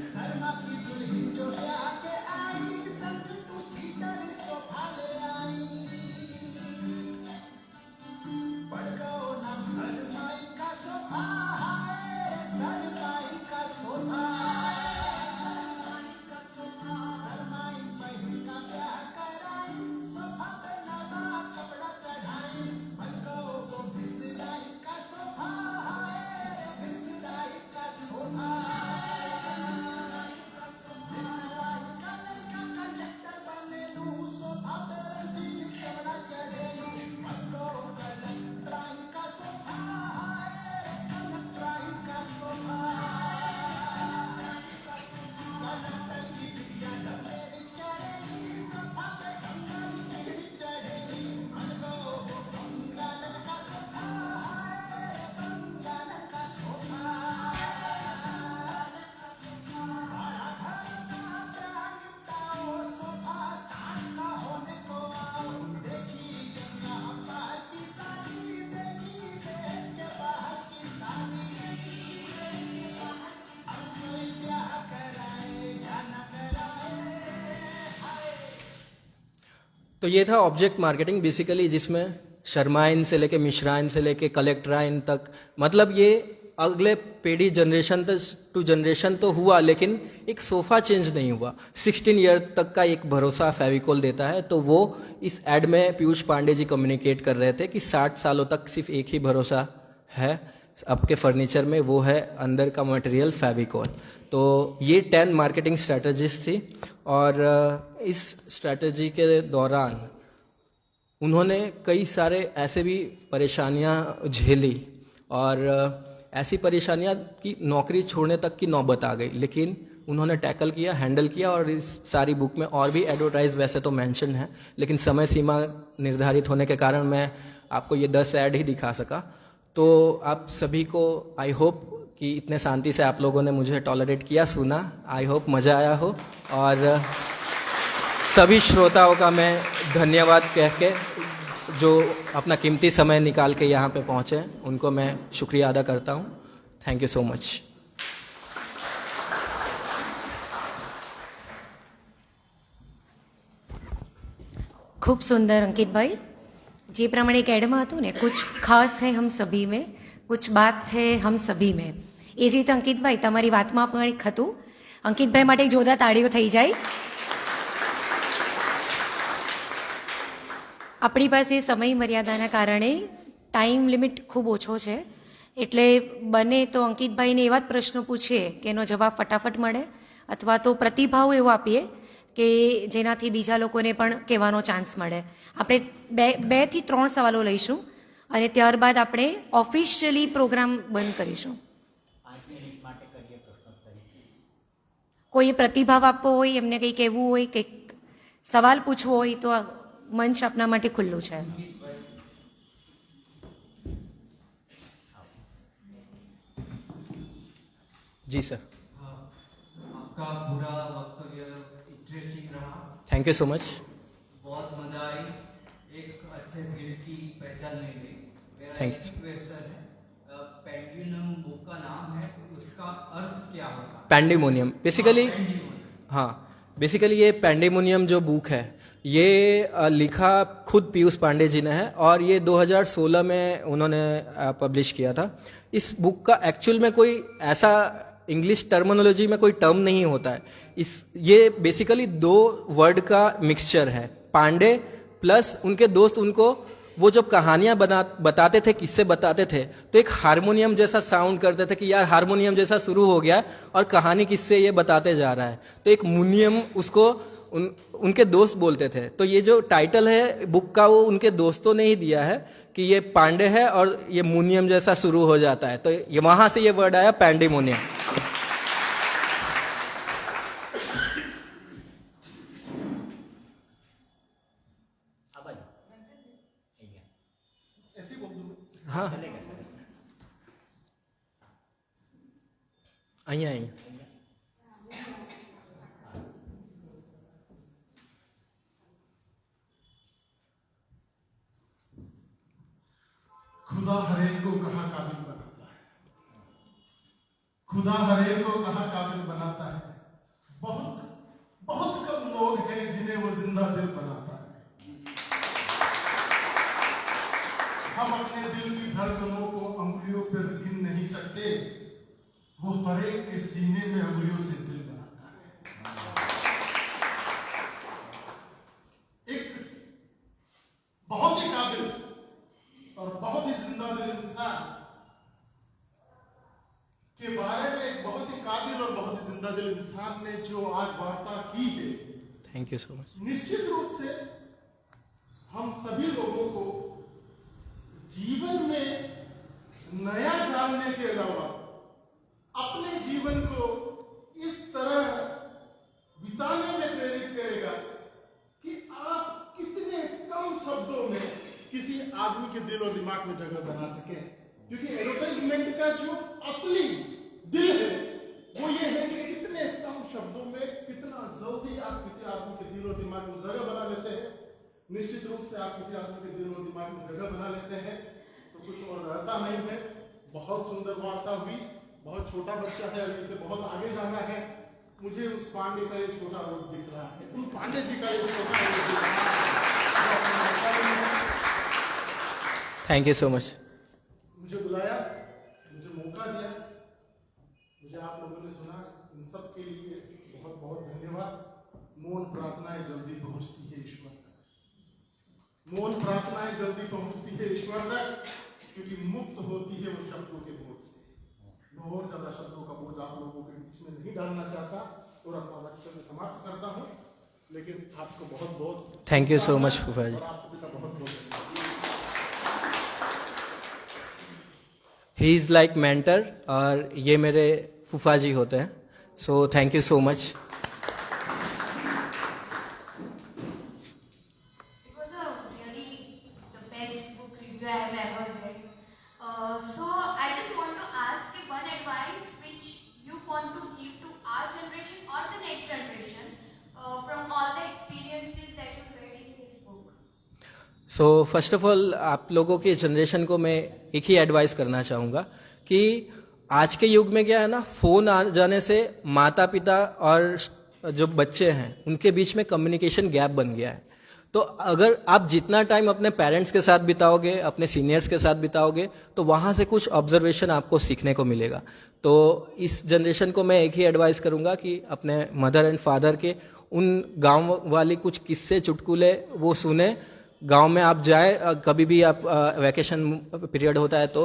तो ये था ऑब्जेक्ट मार्केटिंग बेसिकली, जिसमें शर्माइन से लेके मिश्राइन से लेके कलेक्टराइन तक, मतलब ये अगले पीढ़ी जनरेशन टू जनरेशन तो हुआ, लेकिन एक सोफा चेंज नहीं हुआ। 16 ईयर तक का एक भरोसा फेविकोल देता है। तो वो इस एड में पीयूष पांडे जी कम्युनिकेट कर रहे थे कि 60 सालों तक सिर्फ एक ही भरोसा है आपके फर्नीचर में, वो है अंदर का मटेरियल फेविकोल। तो ये 10 मार्केटिंग स्ट्रैटेजीज थी, और इस स्ट्रैटेजी के दौरान उन्होंने कई सारे ऐसे भी परेशानियां झेली, और ऐसी परेशानियां कि नौकरी छोड़ने तक की नौबत आ गई, लेकिन उन्होंने टैकल किया, हैंडल किया। और इस सारी बुक में और भी एडवर्टाइज वैसे तो मेंशन है, लेकिन समय सीमा निर्धारित होने के कारण मैं आपको ये 10 ऐड ही दिखा सका। तो आप सभी को आई होप कि इतने शांति से आप लोगों ने मुझे टॉलरेट किया, सुना, आई होप मज़ा आया हो। और सभी श्रोताओं का मैं धन्यवाद कह के, जो अपना कीमती समय निकाल के यहाँ पे पहुँचे, उनको मैं शुक्रिया अदा करता हूँ। Thank you so much. खूब सुंदर अंकित भाई, જે પ્રમાણે એક એડમાં હતું ને, कुछ ખાસ है हम सभी में, कुछ बात है हम सभी में, એ જ રીતે અંકિતભાઈ તમારી વાતમાં પણ એક હતું। અંકિતભાઈ માટે એક જોરદાર તાળીઓ થઈ જાય। આપણી પાસે સમય મર્યાદાના કારણે ટાઈમ લિમિટ ખૂબ ઓછો છે, એટલે બને તો અંકિતભાઈને એવા જ પ્રશ્નો પૂછીએ કે એનો જવાબ ફટાફટ મળે, અથવા તો પ્રતિભાવ એવો આપીએ કે જેનાથી બીજા લોકોને પણ કહેવાનો ચાન્સ મળે। આપણે બે થી 3 સવાલો લઈશું અને ત્યારબાદ આપણે ઓફિશિયલી પ્રોગ્રામ બંધ કરીશું। કોઈ પ્રતિભાવ આપવો હોય, એમને કંઈ કહેવું હોય, કંઈક સવાલ પૂછવો હોય તો મંચ આપના માટે ખુલ્લું છે। जी सर। आपका पूरा वक्तव्य इंटरेस्टिंग रहा। Thank you so much. बहुत मजा आई, एक अच्छे फील्ड की पहचान मिली। मेरा Thank एक क्वेश्चन है, पेंडुलम बुक का नाम है, उसका अर्थ क्या होता है? पैंडेमोनियम बेसिकली, हाँ बेसिकली ये पैंडेमोनियम जो बुक है, ये लिखा खुद पीयूष पांडे जी ने है, और ये 2016 में उन्होंने पब्लिश किया था। इस बुक का एक्चुअल में कोई ऐसा इंग्लिश टर्मिनोलॉजी में कोई टर्म नहीं होता है। ये बेसिकली 2 वर्ड का मिक्सचर है, पांडे प्लस उनके दोस्त उनको वो जब कहानियां बताते थे, किस्से बताते थे, तो एक हारमोनियम जैसा साउंड करते थे कि यार हारमोनियम जैसा शुरू हो गया और कहानी किस्से ये बताते जा रहा है, तो एक मुनियम उसको उनके दोस्त बोलते थे। तो ये जो टाइटल है बुक का, वो उनके दोस्तों ने ही दिया है कि ये पांडे है और ये मुनियम जैसा शुरू हो जाता है, तो ये वहां से ये वर्ड आया पैंडेमोनियम। हाँ અહીંયા खुदा हरेक को कहाँ काबिल बनाता है, खुदा हरेक को कहाँ काबिल बनाता है। बहुत बहुत कम लोग हैं जिन्हें वो जिंदा दिल बनाता है। हम अपने दिल की धड़कनों को अंगुलियों पर गिन नहीं सकते, वो हरेक के सीने में अंगुलियों से दिल बनाता है। एक बहुत ही काबिल और बहुत ही जिंदा दिल इंसान के बारे में, एक बहुत ही काबिल और बहुत ही जिंदा दिल इंसान ने जो आज वार्ता की है, थैंक यू सो मच। निश्चित रूप से हम सभी लोगों को जीवन में नया जानने के अलावा अपने जीवन को इस तरह बिताने में प्रेरित करेगा कि आप कितने कम शब्दों में किसी आदमी के दिल और दिमाग में जगह बना सकें। क्योंकि एडवर्टाइजमेंट का जो असली दिल है वो ये है कि कितने कम शब्दों में कितना जल्दी आप किसी आदमी के दिल और दिमाग में जगह बना लेते हैं। निश्चित रूप से आप किसी आदमी के दिल और दिमाग में जगह बना लेते हैं तो कुछ और रहता नहीं है। बहुत सुंदर वार्ता हुई, बहुत छोटा बच्चा है, अभी से बहुत आगे जाना है। मुझे उस पांडे का एक छोटा रूप दिख रहा है, उन पांडे जी का एक छोटा रूप दिख रहा है। Thank you so much. मुझे बुलाया, मुझे मौका दिया, मुझे आप लोगों ने सुना, इन सब के लिए बहुत बहुत धन्यवाद। मौन प्रार्थनाएं जल्दी पहुंचती है ईश्वर तक, मौन प्रार्थनाएं जल्दी पहुंचती है ईश्वर तक, क्योंकि मुक्त होती है वो शब्दों के बोझ से। मैं और ज्यादा शब्दों का बोझ आप लोगों के बीच में नहीं डालना चाहता और अपना वक्तव्य समाप्त करता हूं, लेकिन आपको बहुत बहुत थैंक यू सो मच फूफा जी। और आप सभी का बहुत बहुत धन्यवाद। ही इज़ लाइक मेंटर और ये मेरे फूफा जी होते हैं, so thank you so much. It was a really the best book review I have ever read. So I just want to ask one advice which you want to give to our generation or the next generation from all the experiences that you read in this book. So first of all आप लोगों की जनरेशन को मैं एक ही एडवाइस करना चाहूँगा कि आज के युग में क्या है ना, फ़ोन आ जाने से माता पिता और जो बच्चे हैं उनके बीच में कम्युनिकेशन गैप बन गया है। तो अगर आप जितना टाइम अपने पेरेंट्स के साथ बिताओगे, अपने सीनियर्स के साथ बिताओगे, तो वहाँ से कुछ ऑब्जर्वेशन आपको सीखने को मिलेगा। तो इस जनरेशन को मैं एक ही एडवाइस करूँगा कि अपने मदर एंड फादर के उन गाँव वाली कुछ किस्से चुटकुले वो सुने, गांव में आप जाए कभी भी आप वैकेशन पीरियड होता है तो,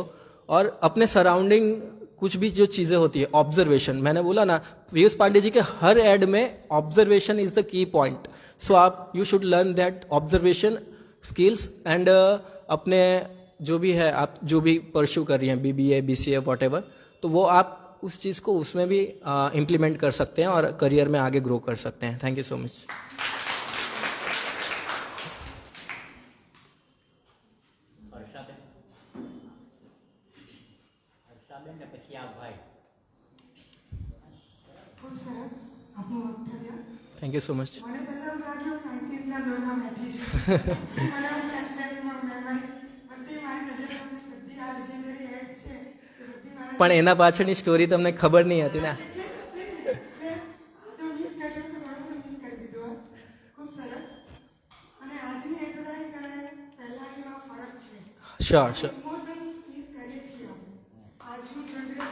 और अपने सराउंडिंग कुछ भी जो चीज़ें होती है ऑब्जर्वेशन, मैंने बोला ना पीयूष पांडे जी के हर एड में observation is the key point. So आप you should learn that observation skills and अपने जो भी है आप जो भी परस्यू कर रही हैं BBA BCA व्हाटएवर, तो वो आप उस चीज़ को उसमें भी इम्प्लीमेंट कर सकते हैं और करियर में आगे ग्रो कर सकते हैं। Thank you so much. ખૂબ સરસ આપનું વક્તવ્ય. Thank you so much. મને પહેલા એમ લાગ્યું 90s ના દોરમાં બેઠી છે. મને એમ ફ્લેશબેકમાં મેમરી બધી મારી નજર સામે બધી આ લેજેન્ડરી એડ્સ છે એ બધી મારા પણ એના પાછળની સ્ટોરી તમને ખબર નહીં હતી ને। એટલે જો મિસ કર્યું તો ઘણું બધું મિસ કરી દીધું. ખૂબ સરસ. અને આજની એડવર્ટાઇઝ અને પહેલાંનીમાં ફરક છે. Sure sure. ઇમોશન્સ મિસ કરીએ છીએ આપણે. આજની જનરેશન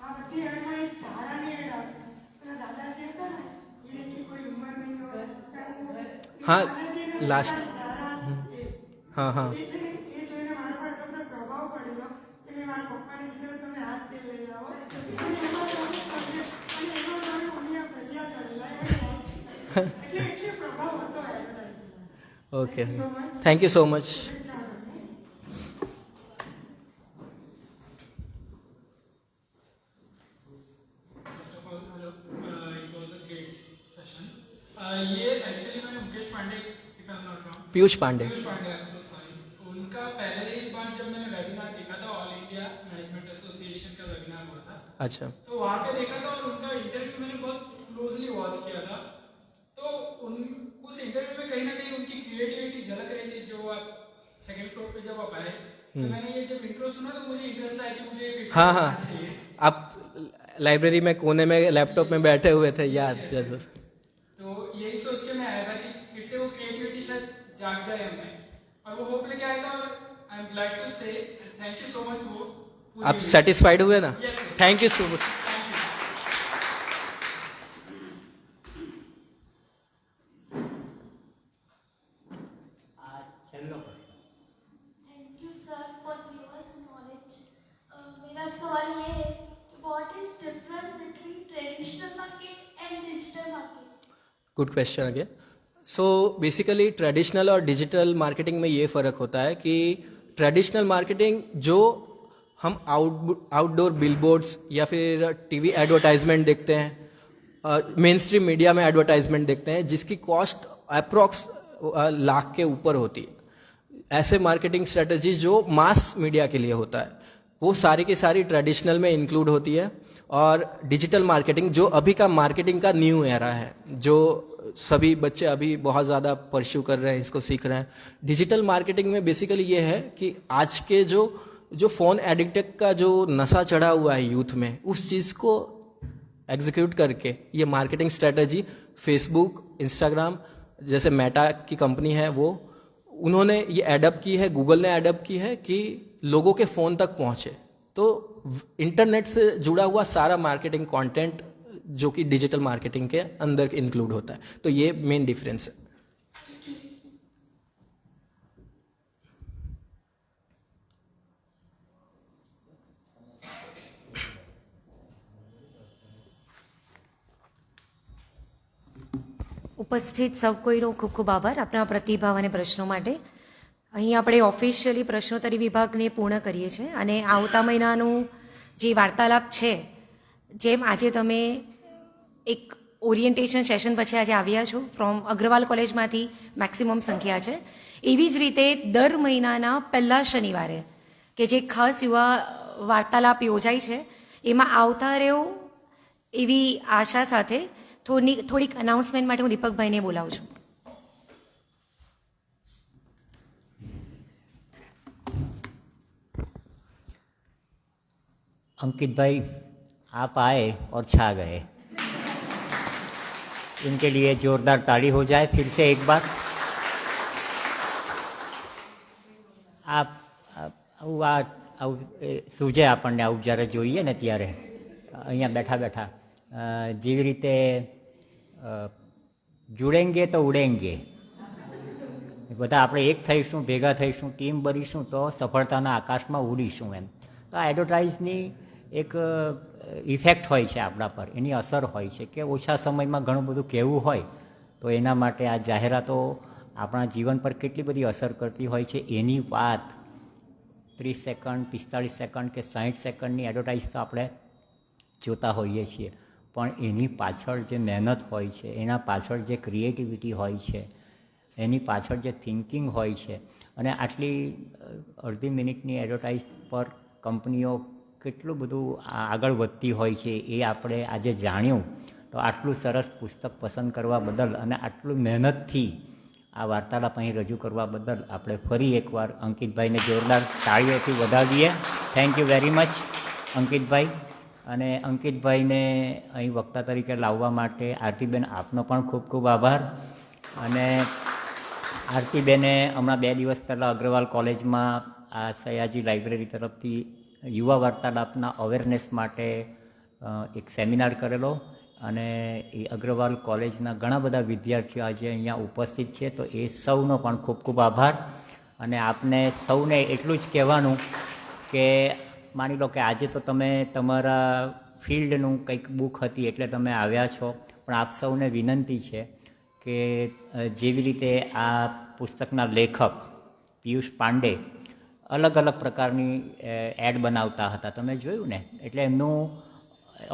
આ બધી એડમાં એક ધારાની એડ આપી. પેલા દાદાજી હતા ને એની કોઈ ઉંમર નહીં હોય. હા, લાસ્ટ ધારા हाँ हाँ એ છે ને એ જોઈને મારા પર એટલો બધો પ્રભાવ પડેલો કે મેં મારા પપ્પાને કીધું તમે હાથ તેલ લઈ આવો. અને એમાં મારી મમ્મીએ ભજીયા તળેલા એ મને યાદ છે. એટલે પ્રભાવ હતો એડવર્ટાઇઝમાં. Okay thank you so much. First of all, hello. It was a great session. ये एक्चुअली मैंने Mukesh Pandey, if I'm not wrong, Piyush Pandey. Piyush Pandey, I'm so sorry. उनका पहले एक बार जब मैंने वेबिनार देखा था, ऑल इंडिया मैनेजमेंट एसोसिएशन का वेबिनार हुआ था, अच्छा तो वहाँ पे देखा था और उनका इंटरव्यू मैंने बहुत क्लोजली वॉच किया था। तो उस इंटरव्यू में कहीं ना कहीं उनकी क्रिएटिविटी झलक रही थी। जो आप सेकंड फ्लोर पे जब आप आए, तो मैंने ये जब इंट्रो सुना तो मुझे इंटरेस्ट आया कि मुझे फिर से हाँ हाँ करना चाहिए। आप लाइब्रेरी में कोने में लैपटॉप में बैठे हुए थे, याद जैसे। तो यही सोच के मैं आया था कि फिर से वो क्रिएटिविटी शायद जाग जाए हमें, और वो होप लेके आया था। और आई एम ग्लैड टू से थैंक यू सो मच। वो आप सेटिस्फाइड हुए ना? Yes, sir. Thank you so much. Thank you. Thank you, sir, for giving us knowledge. मेरा सवाल ये है कि what is different between traditional market and digital market? Good question again. So basically traditional और डिजिटल मार्केटिंग में ये फ़र्क होता है कि ट्रेडिशनल मार्केटिंग जो हम आउटडोर बिलबोर्ड्स या फिर टीवी एडवर्टाइजमेंट देखते हैं, मेन स्ट्रीम मीडिया में एडवर्टाइजमेंट देखते हैं, जिसकी कॉस्ट अप्रॉक्स लाख के ऊपर होती है। ऐसे मार्केटिंग स्ट्रेटजीज जो मास मीडिया के लिए होता है, वो सारी की सारी ट्रेडिशनल में इंक्लूड होती है। और डिजिटल मार्केटिंग जो अभी का मार्केटिंग का न्यू एरा है, जो सभी बच्चे अभी बहुत ज़्यादा परस्यू कर रहे हैं, इसको सीख रहे हैं। डिजिटल मार्केटिंग में बेसिकली ये है कि आज के जो जो फ़ोन एडिक्ट का जो नशा चढ़ा हुआ है यूथ में, उस चीज़ को एग्जीक्यूट करके ये मार्केटिंग स्ट्रेटजी फेसबुक, इंस्टाग्राम जैसे मेटा की कंपनी है वो उन्होंने ये एडप्ट की है, गूगल ने एडप्ट की है कि लोगों के फ़ोन तक पहुँचे। तो इंटरनेट से जुड़ा हुआ सारा मार्केटिंग कंटेंट जो कि डिजिटल मार्केटिंग के अंदर इंक्लूड होता है, तो ये मेन डिफरेंस है। ઉપસ્થિત સૌ કોઈનો ખૂબ ખૂબ આભાર આપના પ્રતિભાવ અને પ્રશ્નો માટે. અહીં આપણે ઓફિશિયલી પ્રશ્નોત્તરી વિભાગને પૂર્ણ કરીએ છીએ અને આવતા મહિનાનું જે વાર્તાલાપ છે, જેમ આજે તમે એક ઓરિએન્ટેશન સેશન પછી આજે આવ્યા છો ફ્રોમ અગ્રવાલ કોલેજમાંથી મેક્સિમમ સંખ્યા છે, એવી જ રીતે દર મહિનાના પહેલા શનિવારે કે જે ખાસ યુવા વાર્તાલાપ યોજાય છે એમાં આવતા રહ્યો એવી આશા સાથે થોડીક અનાઉન્સમેન્ટ માટે હું દીપકભાઈને બોલાવું છું. अंकित भाई, आप आए और छा गए, इनके लिए जोरदार ताली हो जाए फिर से एक बार. आप સૂજે આપણને આવું જ્યારે જોઈએ ને ત્યારે અહીંયા બેઠા બેઠા જેવી રીતે જુડેંગે તો ઉડેંગે, બધા આપણે એક થઈશું, ભેગા થઈશું, ટીમ બનીશું તો સફળતાના આકાશમાં ઉડીશું એમ. તો આ એડવર્ટાઇઝની એક ઇફેક્ટ હોય છે આપણા પર, એની અસર હોય છે કે ઓછા સમયમાં ઘણું બધું કહેવું હોય તો એના માટે આ જાહેરાતો આપણા જીવન પર કેટલી બધી અસર કરતી હોય છે એની વાત 30 સેકન્ડ, 45 સેકન્ડ કે 60 સેકન્ડની એડવર્ટાઇઝ તો આપણે જોતા હોઈએ છીએ, પણ એની પાછળ જે મહેનત હોય છે, એના પાછળ જે ક્રિએટિવિટી હોય છે, એની પાછળ જે થિંકિંગ હોય છે, અને આટલી અડધી મિનિટની એડવર્ટાઇઝ પર કંપનીઓ કેટલું બધું આગળ વધતી હોય છે એ આપણે આજે જાણ્યું. તો આટલું સરસ પુસ્તક પસંદ કરવા બદલ અને આટલું મહેનતથી આ વાર્તાલાપ અહીં રજૂ કરવા બદલ આપણે ફરી એકવાર અંકિતભાઈને જોરદાર તાળીઓથી વધાવીએ. Thank you very much Ankitbhai. અને અંકિતભાઈને અહીં વક્તા તરીકે લાવવા માટે આરતીબેન આપનો પણ ખૂબ ખૂબ આભાર. અને આરતીબેને હમણાં 2 દિવસ પહેલાં અગ્રવાલ કોલેજમાં આ સયાજી લાઇબ્રેરી તરફથી યુવા વાર્તાલાપના અવેરનેસ માટે એક સેમિનાર કરેલો, અને એ અગ્રવાલ કોલેજના ઘણા બધા વિદ્યાર્થીઓ આજે અહીંયા ઉપસ્થિત છે. તો એ સૌનો પણ ખૂબ ખૂબ આભાર. અને આપને સૌને એટલું જ કહેવાનું કે માની લો કે આજે તો તમે તમારા ફિલ્ડનું કંઈક બુક હતી એટલે તમે આવ્યા છો, પણ આપ સૌને વિનંતી છે કે જેવી રીતે આ પુસ્તકના લેખક પિયુષ પાંડે અલગ અલગ પ્રકારની એડ બનાવતા હતા, તમે જોયું ને, એટલે એમનું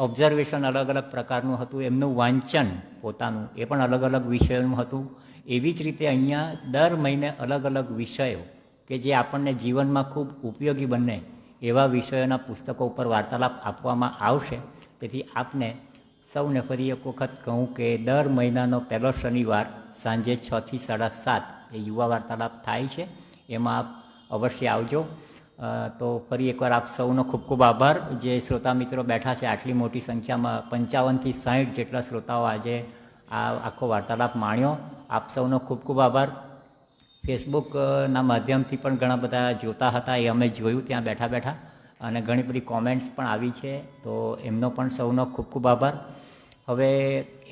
ઓબ્ઝર્વેશન અલગ અલગ પ્રકારનું હતું, એમનું વાંચન પોતાનું એ પણ અલગ અલગ વિષયોનું હતું. એવી જ રીતે અહીંયા દર મહિને અલગ અલગ વિષયો કે જે આપણને જીવનમાં ખૂબ ઉપયોગી બને એવા વિષયોના પુસ્તકો ઉપર વાર્તાલાપ આપવામાં આવશે. તેથી આપને સૌને ફરી એક વખત કહું કે દર મહિનાનો પહેલો શનિવાર સાંજે 6 થી 7:30 એ યુવા વાર્તાલાપ થાય છે, એમાં આપ અવશ્ય આવજો. તો ફરી એકવાર આપ સૌનો ખૂબ ખૂબ આભાર. જે શ્રોતા મિત્રો બેઠા છે આટલી મોટી સંખ્યામાં 55 થી 60 જેટલા શ્રોતાઓ આજે આ આખો વાર્તાલાપ માણ્યો, આપ સૌનો ખૂબ ખૂબ આભાર. ફેસબુકના માધ્યમથી પણ ઘણા બધા જોતા હતા, એ અમે જોયું ત્યાં બેઠા બેઠા, અને ઘણી બધી કોમેન્ટ્સ પણ આવી છે, તો એમનો પણ સૌનો ખૂબ ખૂબ આભાર. હવે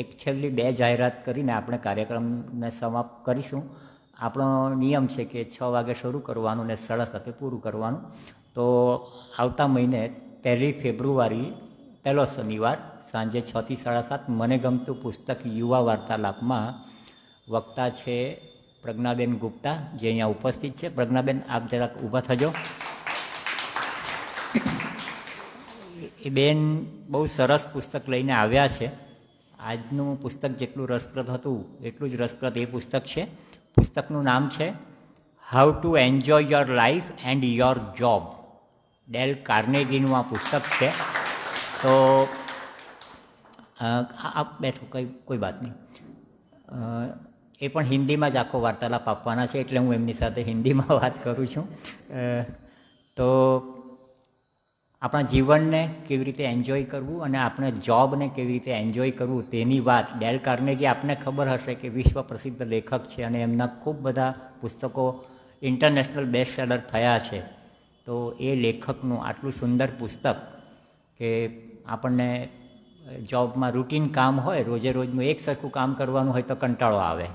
એક છેલ્લી 2 જાહેરાત કરીને આપણે કાર્યક્રમને સમાપ્ત કરીશું. આપણો નિયમ છે કે 6 વાગે શરૂ કરવાનું ને 7:30 પૂરું કરવાનું. તો આવતા મહિને 1 ફેબ્રુઆરી પહેલો શનિવાર સાંજે 6 થી 7:30 મને ગમતું પુસ્તક યુવા વાર્તાલાપમાં વક્તા છે પ્રજ્ઞાબેન ગુપ્તા, જે અહીંયા ઉપસ્થિત છે. પ્રજ્ઞાબેન, આપ જરાક ઊભા થજો. એ બેન બહુ સરસ પુસ્તક લઈને આવ્યા છે. આજનું પુસ્તક જેટલું રસપ્રદ હતું એટલું જ રસપ્રદ એ પુસ્તક છે. પુસ્તકનું નામ છે how to enjoy your life and your job. Dale કાર્નેગીનું આ પુસ્તક છે. તો આપ બેઠો, કોઈ વાત નહીં. એ પણ હિન્દીમાં જ આખો વાર્તાલાપ આપવાના છે, એટલે હું એમની સાથે હિન્દીમાં વાત કરું છું. તો આપણા જીવનને કેવી રીતે એન્જોય કરવું અને આપણે જોબને કેવી રીતે એન્જોય કરવું તેની વાત ડેલ કાર્નેગી આપને ખબર હશે કે વિશ્વ પ્રસિદ્ધ લેખક છે અને એમના ખૂબ બધા પુસ્તકો ઇન્ટરનેશનલ બેસ્ટ સેલર થયા છે. તો એ લેખકનું આટલું સુંદર પુસ્તક કે આપણને જોબમાં રૂટીન કામ હોય, રોજે રોજનું એક સરખું કામ કરવાનું હોય તો કંટાળો આવે,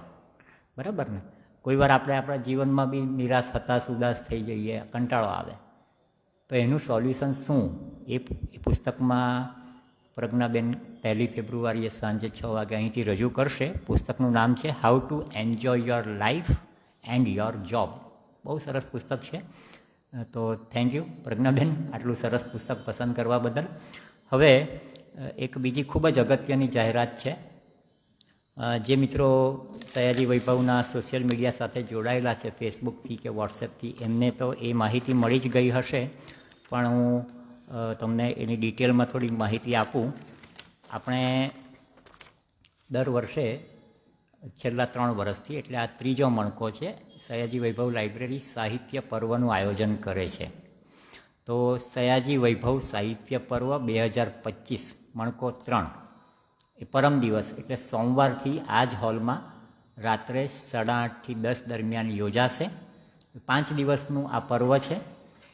બરાબર ને? કોઈ વાર આપણે આપણા જીવનમાં બી નિરાશ હતાશ ઉદાસ થઈ જઈએ, કંટાળો આવે. તો એનું સોલ્યુશન શું એ પુસ્તકમાં પ્રજ્ઞાબેન 1 ફેબ્રુઆરીએ સાંજે 6 વાગે અહીંથી રજૂ કરશે. પુસ્તકનું નામ છે how to enjoy your life and your job. બહુ સરસ પુસ્તક છે. તો થેન્ક યુ પ્રજ્ઞાબેન આટલું સરસ પુસ્તક પસંદ કરવા બદલ. હવે એક બીજી ખૂબ જ અગત્યની જાહેરાત છે. જે મિત્રો સયાજી વૈભવના સોશિયલ મીડિયા સાથે જોડાયેલા છે, ફેસબુકથી કે વોટ્સએપથી, એમને તો એ માહિતી મળી જ ગઈ હશે, પણ હું તમને એની ડિટેલમાં થોડી માહિતી આપું. આપણે દર વર્ષે છેલ્લા 3 વર્ષથી, એટલે આ ત્રીજો મણકો છે, સયાજી વૈભવ લાઇબ્રેરી સાહિત્ય પર્વનું આયોજન કરે છે. તો સયાજી વૈભવ સાહિત્ય પર્વ 2025 મણકો 3 એ પરમ દિવસ એટલે સોમવારથી આ જ હોલમાં રાત્રે 8:30 થી 10 દરમિયાન યોજાશે. 5 દિવસનું આ પર્વ છે.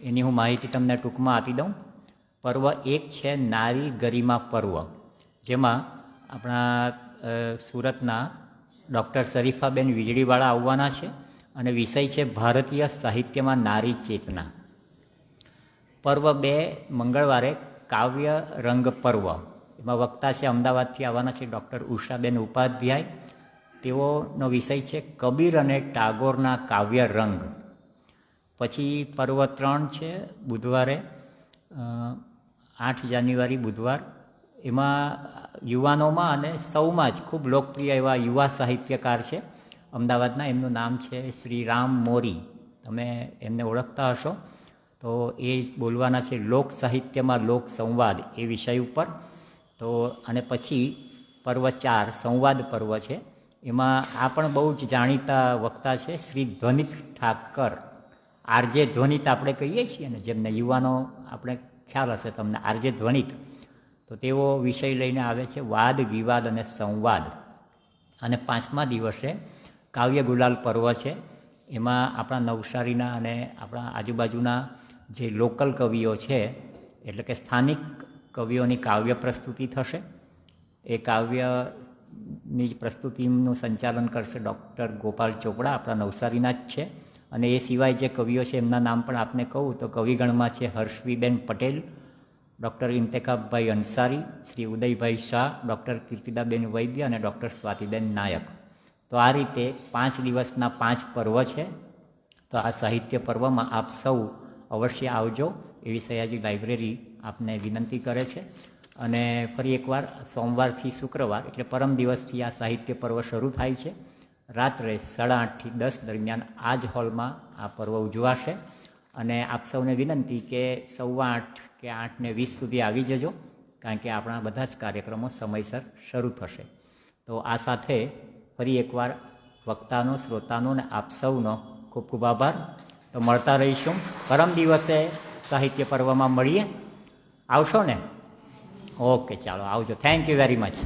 એની હું માહિતી તમને ટૂંકમાં આપી દઉં. પર્વ 1 છે નારી ગરિમા પર્વ, જેમાં આપણા સુરતના ડૉક્ટર શરીફાબેન વીજળીવાળા આવવાના છે અને વિષય છે ભારતીય સાહિત્યમાં નારી ચેતના. પર્વ 2 મંગળવારે કાવ્ય રંગ પર્વ, એમાં વક્તા છે અમદાવાદથી આવવાના છે ડૉક્ટર ઉષાબેન ઉપાધ્યાય. તેઓનો વિષય છે કબીર અને ટાગોરના કાવ્ય રંગ. પછી પર્વ 3 છે બુધવારે 8 જાન્યુઆરી બુધવાર, એમાં યુવાનોમાં અને સૌમાં જ ખૂબ લોકપ્રિય એવા યુવા સાહિત્યકાર છે અમદાવાદના. એમનું નામ છે શ્રી રામ મોરી. તમે એમને ઓળખતા હશો. તો એ બોલવાના છે લોક સાહિત્યમાં લોક સંવાદ એ વિષય ઉપર. તો અને પછી પર્વ 4 સંવાદ પર્વ છે. એમાં આ પણ બહુ જ જાણીતા વક્તા છે શ્રી ધ્વનિત ઠાકર. આરજે ધ્વનિત આપણે કહીએ છીએ ને, જેમને યુવાનો આપણે ખ્યાલ હશે તમને, આરજે ધ્વનિત. તો તેઓ વિષય લઈને આવે છે વાદ વિવાદ અને સંવાદ. અને 5મા દિવસે કાવ્ય ગુલાલ પર્વ છે. એમાં આપણા નવસારીના અને આપણા આજુબાજુના જે લોકલ કવિઓ છે, એટલે કે સ્થાનિક કવિઓની કાવ્ય પ્રસ્તુતિ થશે. એ કાવ્યની પ્રસ્તુતિનું સંચાલન કરશે ડૉક્ટર ગોપાલ ચોપડા, આપણા નવસારીના જ છે. અને એ સિવાય જે કવિઓ છે એમના નામ પણ આપને કહું તો કવિગણમાં છે હર્ષવીબેન પટેલ, ડૉક્ટર ઇન્તેખાબભાઈ અંસારી, શ્રી ઉદયભાઈ શાહ, ડૉક્ટર કીર્તિદાબેન વૈદ્ય અને ડૉક્ટર સ્વાતિબેન નાયક. તો આ રીતે 5 દિવસના 5 પર્વ છે. તો આ સાહિત્ય પર્વમાં આપ સૌ અવશ્ય આવજો એવી સયાજી લાઇબ્રેરી આપને વિનંતી કરે છે. અને ફરી એકવાર સોમવારથી શુક્રવાર એટલે પરમ દિવસથી આ સાહિત્ય પર્વ શરૂ થાય છે. રાત્રે 8:30 થી 10 દરમિયાન આ જ હોલમાં આ પર્વ ઉજવાશે. અને આપ સૌને વિનંતી કે 8:15 કે 8:20 સુધી આવી જજો, કારણ કે આપણા બધા જ કાર્યક્રમો સમયસર શરૂ થશે. તો આ સાથે ફરી એકવાર વક્તાનો, શ્રોતાનો અને આપ સૌનો ખૂબ ખૂબ આભાર. તો મળતા રહીશું. પરમ દિવસે સાહિત્ય પર્વમાં મળીએ. આવશો ને? ઓકે, ચાલો આવજો. Thank you very much.